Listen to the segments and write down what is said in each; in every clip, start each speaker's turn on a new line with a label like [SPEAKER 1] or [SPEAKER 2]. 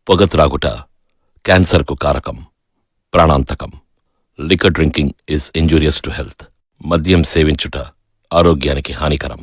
[SPEAKER 1] పొగ త్రాగుట క్యాన్సర్కు కారకం, ప్రాణాంతకం. Liquor drinking is injurious to health. మద్యం సేవించుట ఆరోగ్యానికి హానికరం.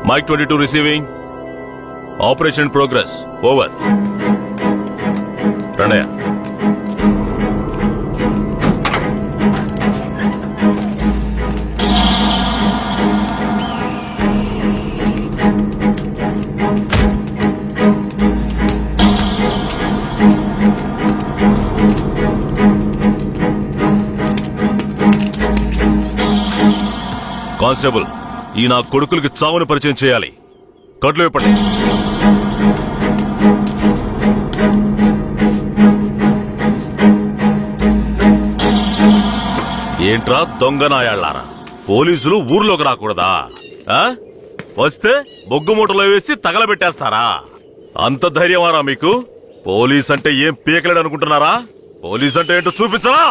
[SPEAKER 2] Mike 22 receiving. Operation progress. Over. Pranaya. Constable, ఈ నా కొడుకులకి చావును పరిచయం చేయాలి. కట్లు ఇప్పండి. ఏంట్రా దొంగ నాయాళ్ళారా, పోలీసులు ఊర్లోకి రాకూడదా? వస్తే బొగ్గు మూటలో వేసి తగలబెట్టేస్తారా? అంత ధైర్యమారా మీకు? పోలీస్ అంటే ఏం పీకలేడు అనుకుంటున్నారా? పోలీస్ అంటే ఏంటో చూపించరా?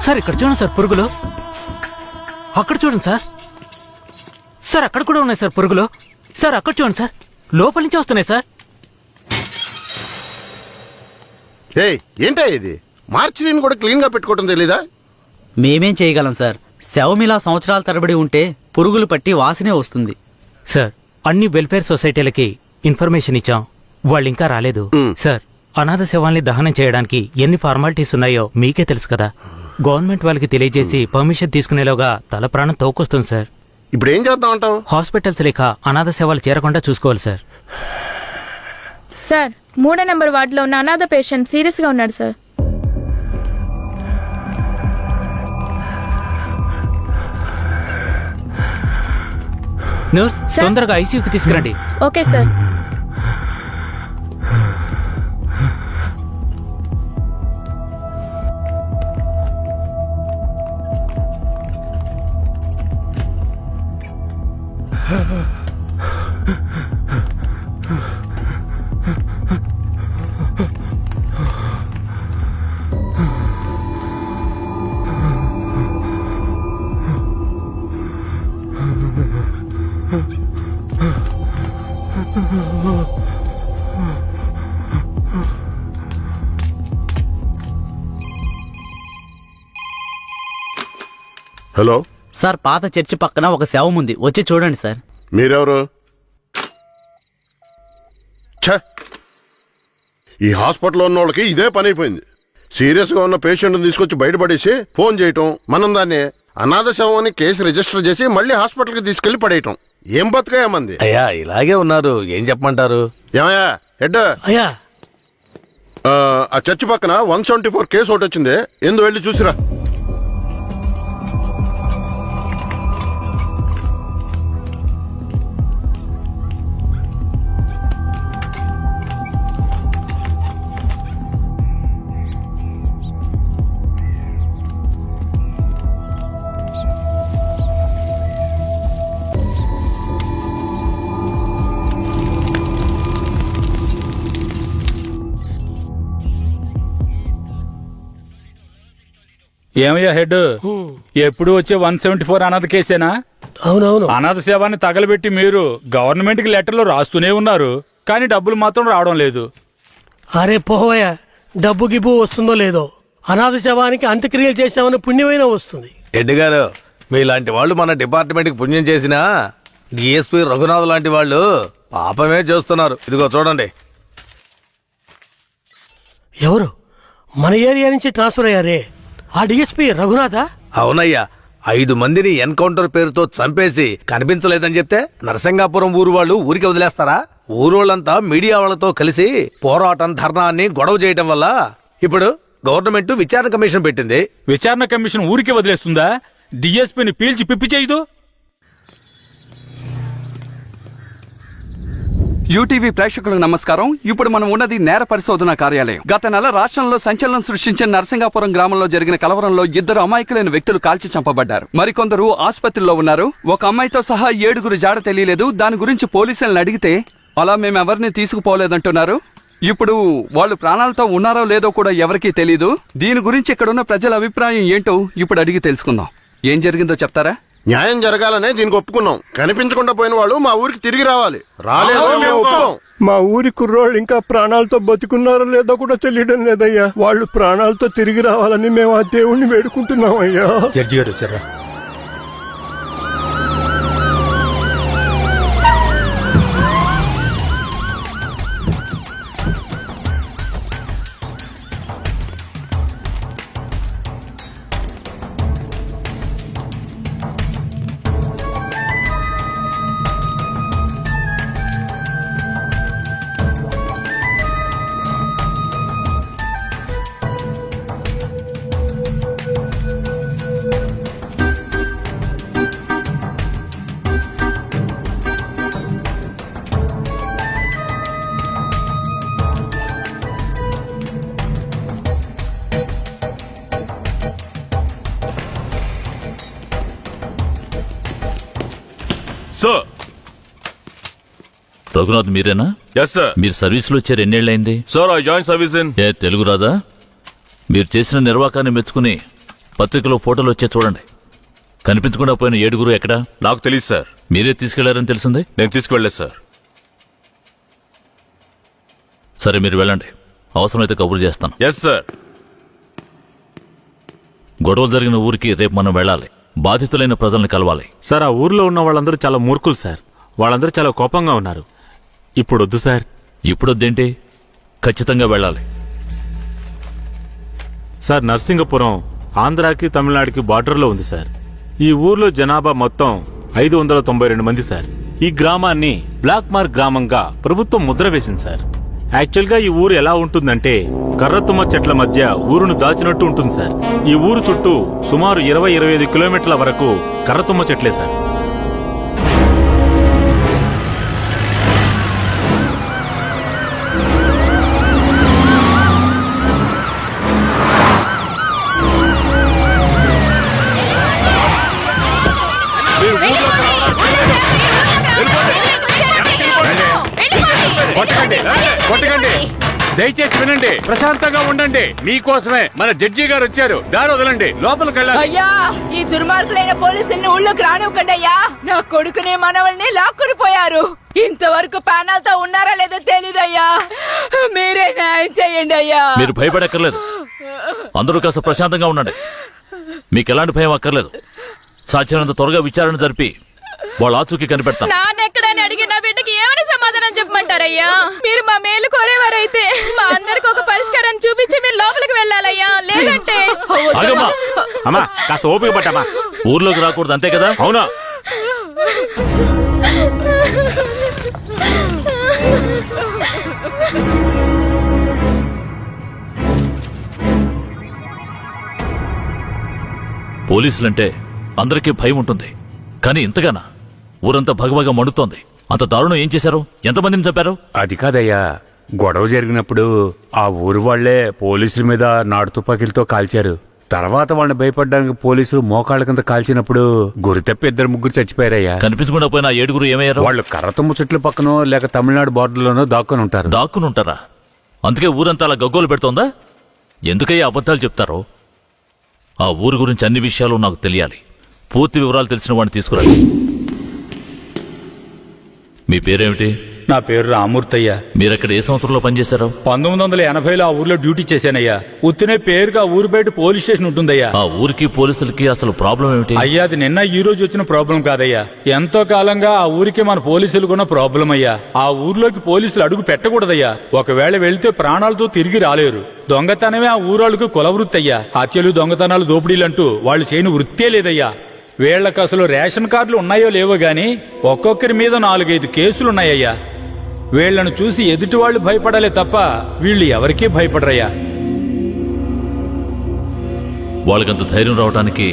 [SPEAKER 3] సార్ ఇక్కడ చూడండి సార్ పురుగులు. అక్కడ చూడండి సార్. సార్ అక్కడ కూడా ఉన్నాయి సార్ పురుగులు. సార్ అక్కడ చూడండి సార్, లోపల నుంచి వస్తున్నాయి సార్.
[SPEAKER 4] ఏయ్ ఏంటా ఇది? మార్చిని కూడా క్లీన్ గా పెట్టుకోవడం తెలీదా?
[SPEAKER 5] మేమేం చేయగలం సార్? శవమిలా సంవత్సరాల తరబడి ఉంటే పురుగులు పట్టి వాసనే వస్తుంది.
[SPEAKER 3] సార్ అన్ని వెల్ఫేర్ సొసైటీలకి ఇన్ఫర్మేషన్ ఇచ్చాం, వాళ్ళు ఇంకా రాలేదు. సార్ అనాథ శవాల్ని దహనం చేయడానికి ఎన్ని ఫార్మాలిటీస్ ఉన్నాయో మీకే తెలుసు కదా. గవర్నమెంట్ వాళ్ళకి తెలియజేసి పర్మిషన్ తీసుకునేలోగా తల ప్రాణం తోకొస్తుంది సార్.
[SPEAKER 4] ఇప్పుడు ఏం చేద్దాం అంటావు?
[SPEAKER 3] హాస్పిటల్స్ లేక అనాథ శవాలు చేరకుండా చూసుకోవాలి సార్.
[SPEAKER 6] సార్ 3వ నెంబర్ వార్డులో ఉన్న అనాథ పేషెంట్ సీరియస్ గా ఉన్నాడు సార్.
[SPEAKER 3] Nurse
[SPEAKER 6] sir?
[SPEAKER 3] తొందరగా ఐసీయూకి తీసుకురండి.
[SPEAKER 6] Okay sir.
[SPEAKER 4] హలో
[SPEAKER 5] సార్ పాత చర్చి పక్కన ఒక శవం ఉంది, వచ్చి చూడండి సార్.
[SPEAKER 4] మీరెవరు? ఛ! ఈ హాస్పిటల్లో ఉన్న వాళ్ళకి ఇదే పని అయిపోయింది. సీరియస్ గా ఉన్న పేషెంట్ని తీసుకొచ్చి బయటపడేసి ఫోన్ చేయటం, మనం దాన్ని అనాథ శవం అని కేసు రిజిస్టర్ చేసి మళ్ళీ హాస్పిటల్కి తీసుకెళ్లి పడేయటం. ఏం బతుకాయమంది?
[SPEAKER 7] అయ్యా ఇలాగే ఉన్నారు, ఏం చెప్పమంటారు?
[SPEAKER 4] ఏమయ్యా హెడ్?
[SPEAKER 7] అయ్యా
[SPEAKER 4] ఆ చర్చి పక్కన 174 కేసు ఒకటి వచ్చింది, ఎందు వెళ్ళి చూసిరా.
[SPEAKER 8] ఏమయ్యా హెడ్, ఎప్పుడు వచ్చే 174 అనాథ కేసేనా?
[SPEAKER 7] అవునవును.
[SPEAKER 8] అనాథ సేవాన్ని తగలబెట్టి మీరు గవర్నమెంట్ కి లెటర్లు రాస్తూనే ఉన్నారు, కానీ డబ్బులు మాత్రం రావడం లేదు.
[SPEAKER 7] అరే పోవయ్యా, డబ్బు గిబ్బు వస్తుందో లేదో, అనాథ శవానికి అంత్యక్రియలు చేసామని పుణ్యమైనా వస్తుంది.
[SPEAKER 9] రెడ్డి గారు, మీలాంటి వాళ్ళు మన డిపార్ట్మెంట్ కి పుణ్యం చేసినా డిఎస్పీ రఘునాథ్ లాంటి వాళ్ళు పాపమే చేస్తున్నారు. ఇదిగో చూడండి.
[SPEAKER 7] ఎవరు మన ఏరియా నుంచి ట్రాన్స్ఫర్ అయ్యారే, ఆ డిఎస్పీ రఘునాథా?
[SPEAKER 9] అవునయ్యా, 5 మందిని ఎన్కౌంటర్ పేరుతో చంపేసి కనిపించలేదని చెప్తే నరసింగాపురం ఊరు వాళ్ళు ఊరికి వదిలేస్తారా? ఊరోళ్ళంతా మీడియా వాళ్ళతో కలిసి పోరాటం, ధర్నాన్ని గొడవ చేయటం వల్ల ఇప్పుడు గవర్నమెంట్ విచారణ కమిషన్ పెట్టింది.
[SPEAKER 8] విచారణ కమిషన్ ఊరికే వదిలేస్తుందా? డిఎస్పీని పీల్చి పిప్పి చేయదు.
[SPEAKER 10] యూటీవీ ప్రేక్షకులకు నమస్కారం. ఇప్పుడు మనం ఉన్నది నేర పరిశోధన కార్యాలయం. గత నెల రాష్ట్రంలో సంచలనం సృష్టించిన నరసింగాపురం గ్రామంలో జరిగిన కలవరంలో 2 అమాయకులైన వ్యక్తులు కాల్చి చంపబడ్డారు. మరికొందరు ఆసుపత్రిలో ఉన్నారు. ఒక అమ్మాయితో సహా 7 జాడ తెలియలేదు. దాని గురించి పోలీసులను అడిగితే అలా మేమెవరిని తీసుకుపోలేదంటున్నారు. ఇప్పుడు వాళ్ళు ప్రాణాలతో ఉన్నారో లేదో కూడా ఎవరికీ తెలీదు. దీని గురించి ఇక్కడున్న ప్రజల అభిప్రాయం ఏంటో ఇప్పుడు అడిగి తెలుసుకుందాం. ఏం జరిగిందో చెప్తారా?
[SPEAKER 4] న్యాయం జరగాలనే దీనికి ఒప్పుకున్నాం. కనిపించకుండా పోయిన వాళ్ళు మా ఊరికి తిరిగి రావాలి. రాలేదో మేము ఒప్పుకోం.
[SPEAKER 11] మా ఊరి కుర్రోళ్ళు ఇంకా ప్రాణాలతో బతుకున్నారో లేదో కూడా తెలియడం లేదయ్యా. వాళ్ళు ప్రాణాలతో తిరిగి రావాలని మేము ఆ దేవుణ్ణి వేడుకుంటున్నాం అయ్యా.
[SPEAKER 8] జడ్జి గారు వచ్చారా?
[SPEAKER 2] సార్.
[SPEAKER 1] రఘునాథ్ మీరేనా?
[SPEAKER 2] Yes sir.
[SPEAKER 1] మీరు సర్వీసులో వచ్చే 2 ఏళ్లైంది.
[SPEAKER 2] Sir I join service in.
[SPEAKER 1] ఏ తెలుగు రాదా? మీరు చేసిన నిర్వాకాన్ని మెచ్చుకుని పత్రికలో ఫోటోలు వచ్చే చూడండి. కనిపించకుండా పోయిన 7 ఎక్కడా?
[SPEAKER 2] నాకు తెలియదు సార్.
[SPEAKER 1] మీరే తీసుకెళ్లారని తెలిసింది.
[SPEAKER 2] నేను తీసుకువెళ్ళలేదు సార్.
[SPEAKER 1] సరే మీరు వెళ్ళండి, అవసరమైతే కబురు చేస్తాను.
[SPEAKER 2] Yes sir.
[SPEAKER 1] గొడవలు జరిగిన ఊరికి రేపు మనం వెళ్ళాలి. బాధితులైన ప్రజల్ని కలవాలి.
[SPEAKER 12] సార్, ఆ ఊర్లో ఉన్న వాళ్ళందరూ చాలా మూర్ఖులు సార్. వాళ్ళందరూ చాలా కోపంగా ఉన్నారు. ఇప్పుడు వద్దు సార్.
[SPEAKER 1] ఇప్పుడొద్దేంటి? ఖచ్చితంగా వెళ్ళాలి.
[SPEAKER 12] సార్, నర్సింగపురం ఆంధ్రాకి తమిళనాడుకి బార్డర్లో ఉంది సార్. ఈ ఊర్లో జనాభా మొత్తం 592 మంది సార్. ఈ గ్రామాన్ని బ్లాక్ మార్క్ గ్రామంగా ప్రభుత్వం ముద్ర వేసింది సార్. యాక్చువల్గా ఈ ఊరు ఎలా ఉంటుందంటే కర్రతుమ్మ చెట్ల మధ్య ఊరును దాచినట్టు ఉంటుంది సార్. ఈ ఊరు చుట్టూ సుమారు 20-25 కిలోమీటర్ల వరకు కర్రతుమ్మ చెట్లే సార్.
[SPEAKER 8] కొట్టకండి, దయచేసి వినండి, ప్రశాంతంగా ఉండండి. మీకోసమే మన జడ్జి గారు వచ్చారు. దారి వదలండి, లోపలికి వెళ్ళాలి.
[SPEAKER 6] అయ్యా, ఈ దుర్మార్గులైన పోలీసుల్ని ఊళ్ళోకి రానివ్వకండి అయ్యా. నా కొడుకుని మనవల్ని లాక్కుని పోయారు. ఇంతవరకు ప్యానల్తో ఉన్నారా లేదో తెలీదయ్యా. మీరే న్యాయం చేయండి అయ్యా.
[SPEAKER 1] మీరు భయపడక్కర్లేదు. అందరూ కాస్త ప్రశాంతంగా ఉండండి. మీకు ఎలాంటి భయం అక్కర్లేదు. సాధ్యమైనంత త్వరగా విచారణ జరిపి వాళ్ళ ఆచూకీ కనిపెడతాను.
[SPEAKER 6] నాన్నెక్కడని అడిగి నా బిడ్డకి ఏమని సమాధానం చెప్పమంటారయ్యా? మీరు మా మేలు కోరేవారైతే మా అందరికి ఒక పరిష్కారం చూపించి మీరు లోపలికి వెళ్ళాలయ్యా. లేదంటే
[SPEAKER 1] ఆగమ్మా.
[SPEAKER 12] అమ్మా, కాస్త ఓపిక పట్టమ్మా.
[SPEAKER 1] ఊర్లోకి రాకూడదు, అంతే కదా?
[SPEAKER 12] అవునా?
[SPEAKER 1] పోలీసులంటే అందరికీ భయం ఉంటుంది, కానీ ఇంతగానా? ఊరంతా భగభగ మండుతోంది. అంత దారుణం ఏం చేశారు? ఎంతమందిని చంపారు?
[SPEAKER 8] అది కాదయ్యా, గొడవ జరిగినప్పుడు ఆ ఊరు వాళ్లే పోలీసుల మీద నాటు తుపాకీలతో కాల్చారు. తర్వాత వాళ్ళని భయపడడానికి పోలీసులు మోకాళ్ళ కింద కాల్చినప్పుడు గురి తప్పి 2-3 చచ్చిపోయారయ్యా.
[SPEAKER 1] కనిపించకుండా పోయిన 7 ఏమయ్యారు?
[SPEAKER 8] వాళ్ళు కర్రతుమ్మ చెట్ల పక్కనో లేక తమిళనాడు బార్డర్లోనో దాక్కుని ఉంటారు.
[SPEAKER 1] దాక్కుని ఉంటారా? అందుకే ఊరంతా అలా గగ్గోలు పెడుతోందా? ఎందుకయ్యా అబద్ధాలు చెప్తారో? ఆ ఊరు గురించి అన్ని విషయాలు నాకు తెలియాలి. పూర్తి వివరాలు తెలిసిన వాడిని తీసుకురండి. మీ పేరేమిటి?
[SPEAKER 8] నా పేరు రామూర్తయ్య.
[SPEAKER 1] మీరక్కడ ఏ సంవత్సరంలో పనిచేశారు?
[SPEAKER 8] 1980లో ఆ ఊర్లో డ్యూటీ చేశానయ్యా. ఉత్తినే పేరుగా ఊరు బయట పోలీస్ స్టేషన్ ఉంటుందయ్యా.
[SPEAKER 1] ఆ ఊరికి పోలీసులకి అసలు ప్రాబ్లం ఏమిటి?
[SPEAKER 8] అయ్యా, అది నిన్న ఈ రోజు వచ్చిన ప్రాబ్లం కాదయ్యా. ఎంతో కాలంగా ఆ ఊరికి మన పోలీసులకు ఉన్న ప్రాబ్లం అయ్యా. ఆ ఊర్లోకి పోలీసులు అడుగు పెట్టకూడదయ్యా. ఒకవేళ వెళ్తే ప్రాణాలతో తిరిగి రాలేరు. దొంగతనమే ఆ ఊరాళ్ళకు కులవృత్తి అయ్యా. హత్యలు, దొంగతనాలు, దోపిడీలంటూ వాళ్ళు చేయని వృత్తే లేదయ్యా. వీళ్లకు అసలు రేషన్ కార్డులు ఉన్నాయో లేవో గాని ఒక్కొక్కరి మీద 4-5 కేసులున్నాయ్యా. వీళ్లను చూసి ఎదుటి వాళ్ళు భయపడాలే తప్ప వీళ్ళు ఎవరికీ భయపడరయ్యా.
[SPEAKER 1] వాళ్ళకంత ధైర్యం రావడానికి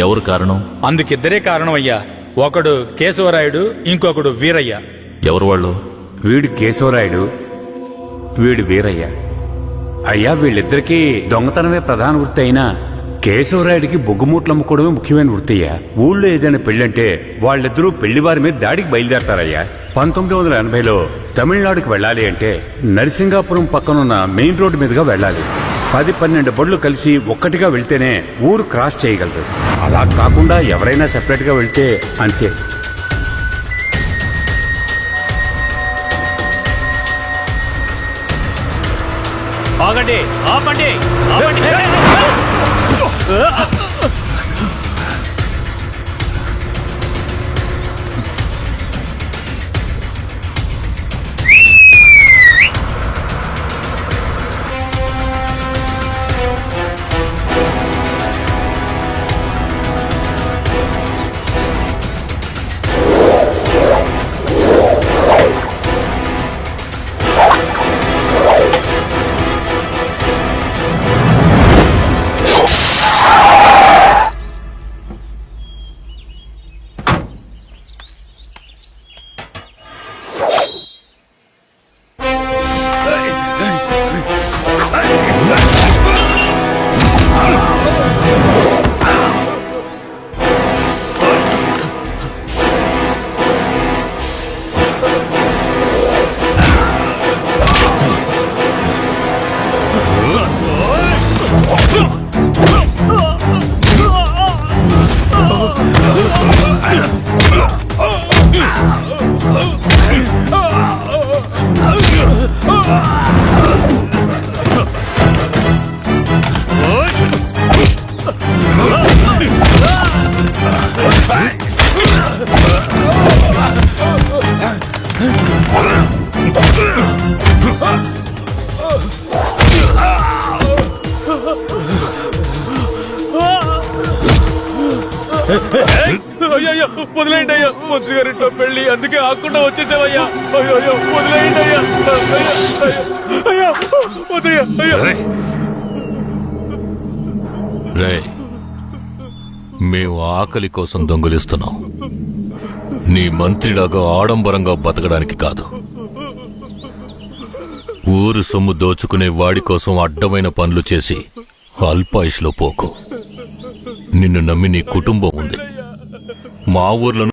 [SPEAKER 1] ఎవరు కారణం?
[SPEAKER 8] అందుకిద్దరే కారణం అయ్యా. ఒకడు కేశవరాయుడు, ఇంకొకడు వీరయ్య.
[SPEAKER 1] ఎవరు వాళ్ళు?
[SPEAKER 8] వీడు కేశవరాయుడు, వీడు వీరయ్య. అయ్యా, వీళ్ళిద్దరికీ దొంగతనమే ప్రధాన వృత్తి అయినా కేశవరాయుడికి బొగ్గుమూట్లు అమ్ముకోవడమే ముఖ్యమైన వృత్తయ్యా. ఊళ్ళో ఏదైనా పెళ్ళంటే వాళ్ళిద్దరూ పెళ్లివారి మీద దాడికి బయలుదేరతారయ్యా. 1980లో తమిళనాడుకు వెళ్ళాలి అంటే నరసింగాపురం పక్కనున్న మెయిన్ రోడ్డు మీదుగా వెళ్ళాలి. 10-12 బళ్ళు కలిసి ఒక్కటిగా వెళ్తేనే ఊరు క్రాస్ చేయగలరు. అలా కాకుండా ఎవరైనా సెపరేట్ గా వెళ్తే అంతే.
[SPEAKER 3] ఆగండి, ఆపండి, ఆపండి.
[SPEAKER 2] అయ్యో వదిలేయండి అయ్యా, మంత్రి గారింట్లో పెళ్లి, అందుకే ఆకుండా వచ్చేసావయ్యా. అయ్యో వదిలేయండి అయ్యా. అయ్యా వదిలే అయ్యా.
[SPEAKER 1] మేము ఆకలి కోసం దొంగలిస్తున్నాం, నీ మంత్రిలాగా ఆడంబరంగా బతకడానికి కాదు. ఊరు సొమ్ము దోచుకునే వాడి కోసం అడ్డమైన పనులు చేసి అల్పాయుష్లో పోకు. నిన్ను నమ్మి నీ కుటుంబం ఉంది. మా ఊర్లో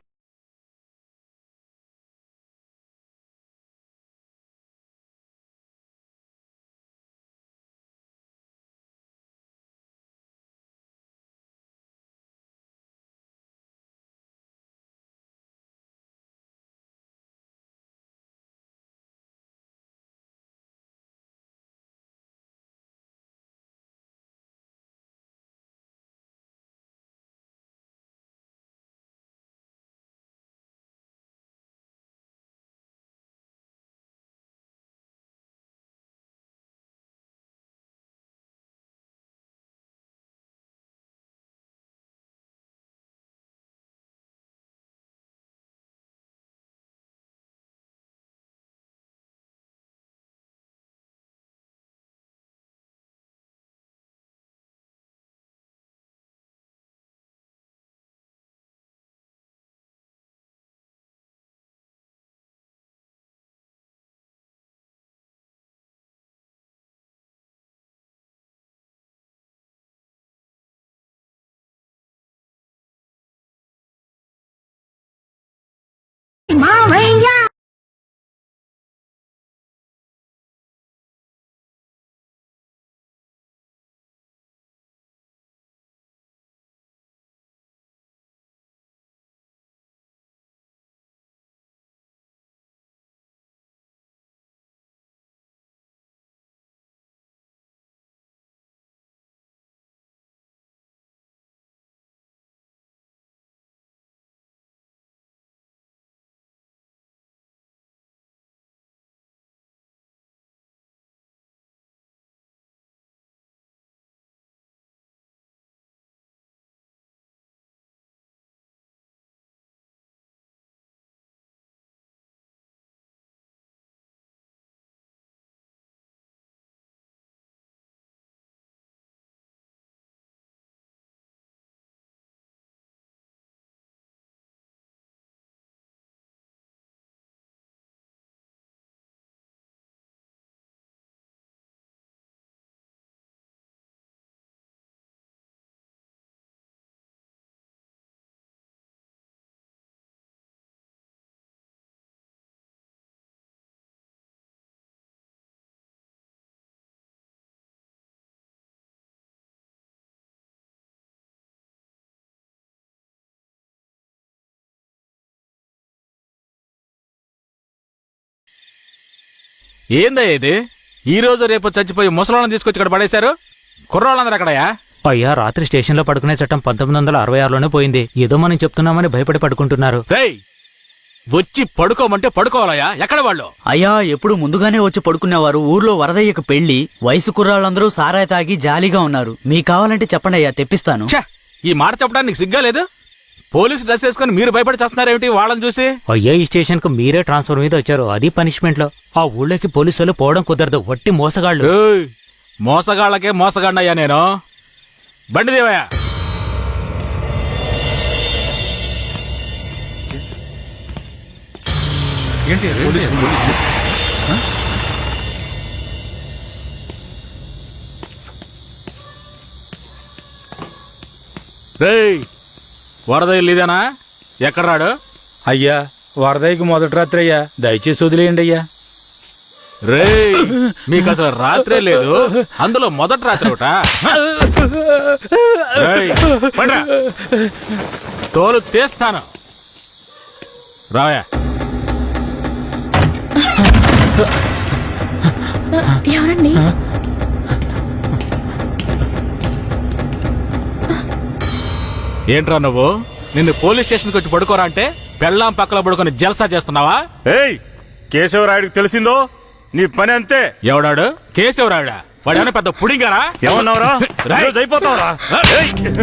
[SPEAKER 2] ఏందయ్య ఇది? ఈ రోజు రేపు చచ్చిపోయి ముసలాళ్ళని తీసుకొచ్చి ఇక్కడ పడేశారు. కుర్రాళ్ళందరూ అక్కడయా?
[SPEAKER 3] అయ్యా, రాత్రి స్టేషన్లో పడుకునే చట్టం 1966లోనే పోయింది. ఏదో మనం చెప్తున్నామని భయపడి పడుకుంటున్నారు.
[SPEAKER 2] రేయ్, వచ్చి పడుకోమంటే పడుకోవాలయ్యా. ఎక్కడ వాళ్ళు?
[SPEAKER 5] అయ్యా, ఎప్పుడు ముందుగానే వచ్చి పడుకునేవారు. ఊర్లో వరదయ్యకు పెళ్లి, వయసు కుర్రాళ్ళందరూ సారాయి తాగి జాలీగా ఉన్నారు. మీకు కావాలంటే చెప్పండి అయ్యా, తెప్పిస్తాను.
[SPEAKER 2] ఛ, ఈ మాట చెప్పడానికి సిగ్గా లేదు? పోలీసు డ్రెస్ వేసుకుని మీరు భయపడి చేస్తున్నారేమిటి వాళ్ళని చూసి?
[SPEAKER 3] అయ్యా, ఈ స్టేషన్ కు మీరే ట్రాన్స్ఫర్ మీద వచ్చారు, అది పనిష్మెంట్ లో. ఆ ఊళ్ళోకి పోలీసులు పోవడం కుదరదు, వట్టి మోసగాళ్ళు.
[SPEAKER 2] ఏయ్, మోసగాళ్ళకే మోసగాడినయ్యా నేను. బండి దేవయ్యా. రేయ్, వరద ఇల్లుదేనా? ఎక్కడ రాడు?
[SPEAKER 12] అయ్యా, వరదయ్యకి మొదటి రాత్రి అయ్యా, దయచేసి వదిలేయండి అయ్యా.
[SPEAKER 2] రేయ్, మీకు అసలు రాత్రే లేదు, అందులో మొదటి రాత్రి ఒకట. రేయ్, పండ్రా. తోలు తీస్తాను. రావయ్యా.
[SPEAKER 6] ఎవరండి?
[SPEAKER 2] ఏంట్రా నువ్వు? నిన్ను పోలీస్ స్టేషన్కి వచ్చి పడుకోరా అంటే పెళ్ళాం పక్కల పడుకొని జల్సా చేస్తున్నావా?
[SPEAKER 12] ఏయ్, కేశవరాయుడికి తెలిసిందో నీ పని అంతే.
[SPEAKER 2] ఎవడాడు? కేశవరాయుడా? వాడేమైనా పెద్ద పుడింగారా?
[SPEAKER 12] ఏమన్నావురా? అయిపోతావురా?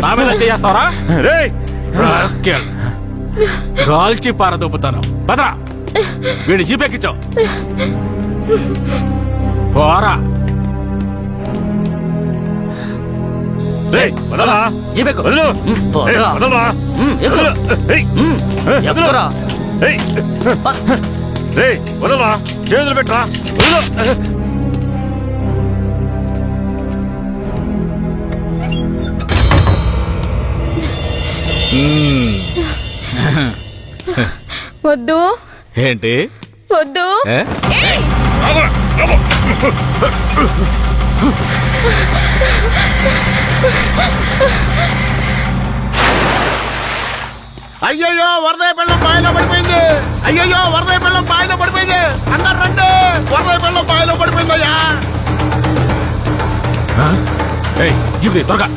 [SPEAKER 2] నా మీద చేస్తావరా?
[SPEAKER 12] రేయ్, కాల్చి పారదొప్పుతాను పదరా వీడి జీపెక్కించావు పోరా
[SPEAKER 5] జీపెక్కు.
[SPEAKER 12] వదలు.
[SPEAKER 5] పోరా.
[SPEAKER 12] వదలరా.
[SPEAKER 5] ఎక్కు. ఎక్కురా.
[SPEAKER 12] వదలరా చేతులు పెట్టరా వదలు.
[SPEAKER 6] వద్దు
[SPEAKER 12] ఏంటి
[SPEAKER 6] వద్దు ఏయ్!
[SPEAKER 4] అయ్యయ్యో వరదయ్య పెళ్ళం బావిలో పడిపోయింది. అయ్యయ్యో వరదయ్య పెళ్ళం బావిలో పడిపోయింది. అందరు రండి, వరదయ్య పెళ్ళం బావిలో పడిపోయిందయ్యా.
[SPEAKER 12] జిబి త్వరగా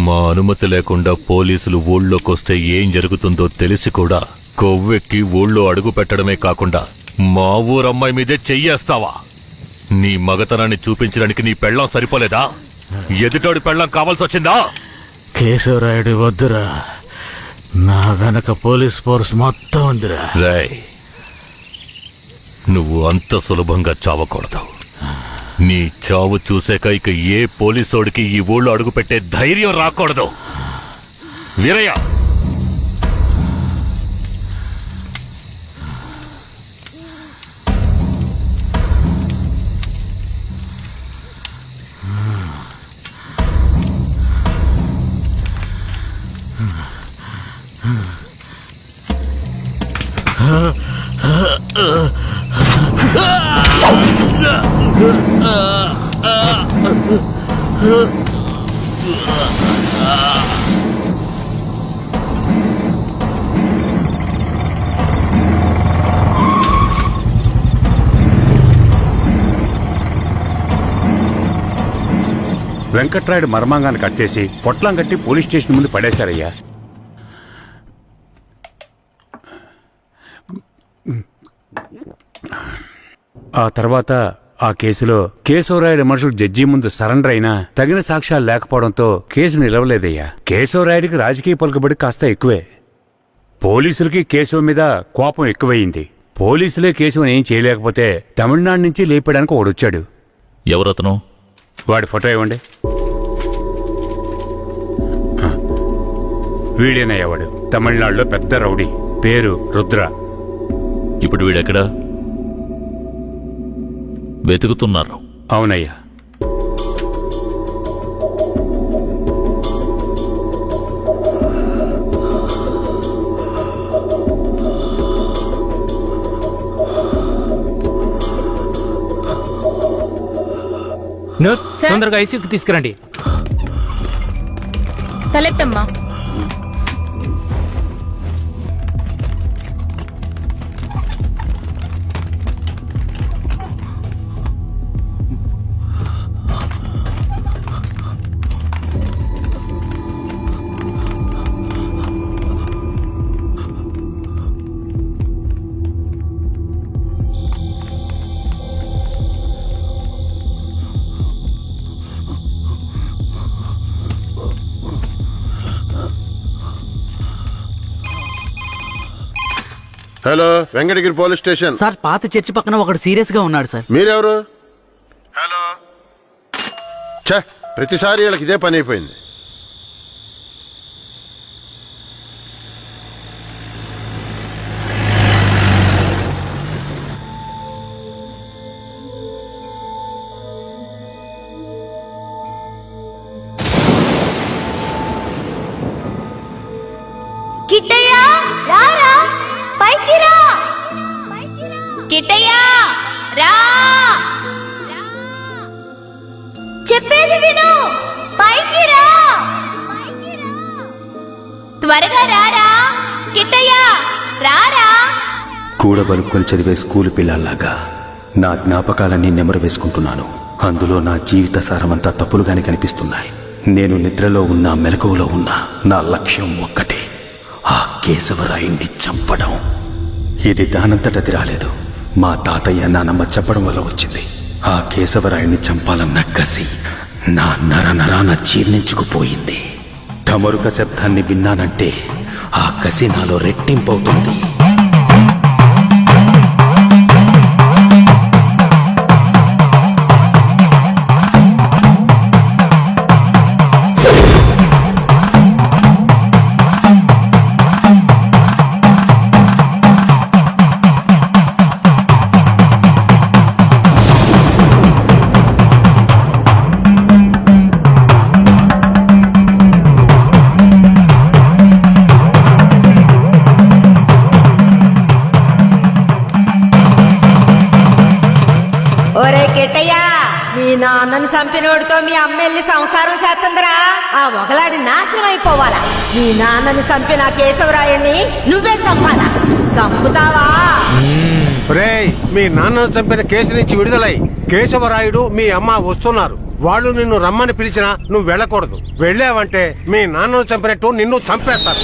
[SPEAKER 1] మా అనుమతి లేకుండా పోలీసులు ఊళ్ళోకొస్తే ఏం జరుగుతుందో తెలిసి కూడా కొవ్వెక్కి ఊళ్ళో అడుగు పెట్టడమే కాకుండా మా ఊరమ్మాయి మీదే చెయ్యేస్తావా? నీ మగతనాన్ని చూపించడానికి నీ పెళ్ళం సరిపోలేదా? ఎదుటోడి పెళ్ళం కావాల్సొచ్చిందా?
[SPEAKER 12] కేశవరాయుడు వద్దురా, నా వెనక పోలీస్ ఫోర్స్ మొత్తం ఉందిరా.
[SPEAKER 1] రేయ్, నువ్వు అంత సులభంగా చావకూడదు. నీ చావు చూసాక ఇక ఏ పోలీసోడికి ఈ ఊళ్ళో అడుగుపెట్టే ధైర్యం రాకూడదు. వీరయ్య,
[SPEAKER 8] వెంకట్రాయుడు మర్మాంగాన్ని కట్టేసి పొట్లం కట్టి పోలీస్ స్టేషన్ ముందు పడేశారయ్యా. ఆ తర్వాత ఆ కేసులో కేశవరాయుడు మనుషులు జడ్జి ముందు సరెండర్ అయినా తగిన సాక్ష్యాలు లేకపోవడంతో కేసు నిలవలేదయ్యా. కేశవరాయుడికి రాజకీయ పలుకుబడి కాస్త ఎక్కువే. పోలీసులకి కేశవ మీద కోపం ఎక్కువయింది. పోలీసులే కేశవని ఏం చేయలేకపోతే తమిళనాడు నుంచి లేపడానికి ఒకడొచ్చాడు.
[SPEAKER 1] ఎవరతను?
[SPEAKER 8] వాడి ఫోటో ఇవ్వండి. వీడేనయ్యా వాడు. తమిళనాడులో పెద్ద రౌడీ, పేరు రుద్ర.
[SPEAKER 1] ఇప్పుడు వీడెక్కడా? వెతుకుతున్నారు.
[SPEAKER 8] అవునయ్యా.
[SPEAKER 3] నర్స్ తొందరగా ఐసీయూకి తీసుకురండి.
[SPEAKER 6] తలెత్తమ్మా.
[SPEAKER 4] Hello, Venkatagiri police station.
[SPEAKER 5] Sir పాత చర్చి పక్కన ఒకడు సీరియస్ గా ఉన్నాడు సార్.
[SPEAKER 4] మీరెవరు? హలో. ఛ, ప్రతిసారి వీళ్ళకి ఇదే పని అయిపోయింది.
[SPEAKER 6] కిట్టయ్య రారా, పైకి రా. కిట్టయ్య రా, చెప్పేది విను, పైకి రా. త్వరగా రారా కిట్టయ్య, రారా.
[SPEAKER 13] కూడబలుక్కొని చదివే స్కూలు పిల్లల్లాగా నా జ్ఞాపకాలన్నీ నెమరు వేసుకుంటున్నాను. అందులో నా జీవిత సారమంతా తప్పులుగానే కనిపిస్తున్నాయి. నేను నిద్రలో ఉన్నా మెలకువలో ఉన్నా నా లక్ష్యం ఒక్కటే, ఆ కేశవరాయుణ్ణి చంపడం. ఇది దానంతటది రాలేదు, మా తాతయ్య నానమ్మ చెప్పడం వల్ల వచ్చింది. ఆ కేశవరాయుణ్ణి చంపాలన్న కసి నా నరనరాన జీర్ణించుకుపోయింది. ఢమరుక శబ్దాన్ని విన్నానంటే ఆ కసి నాలో రెట్టింపవుతుంది.
[SPEAKER 6] ఒరే కిట్టయ్య, మీ నాన్నను చంపినోడితో మీ అమ్మ వెళ్ళి సంసారం చేస్తుందిరా. ఆ ఒకలాడి నాశనం అయిపోవాలా. మీ నాన్నని చంపిన కేశవరాయుణ్ణి నువ్వే చంపాలా. చంపుతావా?
[SPEAKER 11] మీ నాన్నను చంపిన కేసు నుంచి విడుదలై కేశవరాయుడు మీ అమ్మ వస్తున్నారు. వాళ్ళు నిన్ను రమ్మని పిలిచినా నువ్వు వెళ్ళకూడదు. వెళ్ళావంటే మీ నాన్నను చంపినట్టు నిన్ను చంపేస్తారు.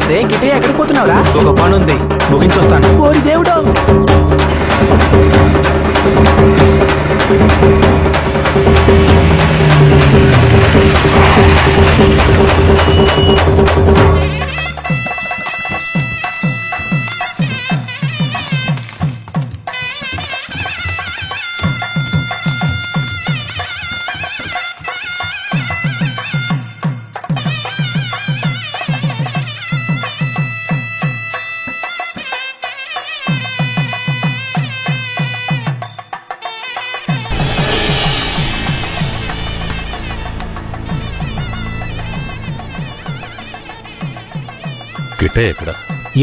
[SPEAKER 5] రే కిట్టయ్య, ఎక్కడికి పోతున్నావురా? ఒక పని ఉంది, ముగించొస్తాను. ఓరి దేవుడు.
[SPEAKER 1] కిట్టయ్య ఎక్కడ?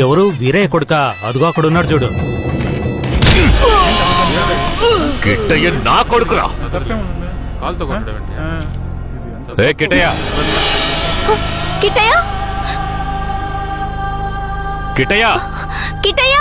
[SPEAKER 3] ఎవరు? వీరయ్య కొడుక? అదుగో అక్కడున్నాడు చూడు.
[SPEAKER 1] కిట్టయ్య నా కొడుకురా. ఏ కిట్టయ్య,
[SPEAKER 6] కిట్టయ్య,
[SPEAKER 1] కిట్టయ్య,
[SPEAKER 6] కిట్టయ్య.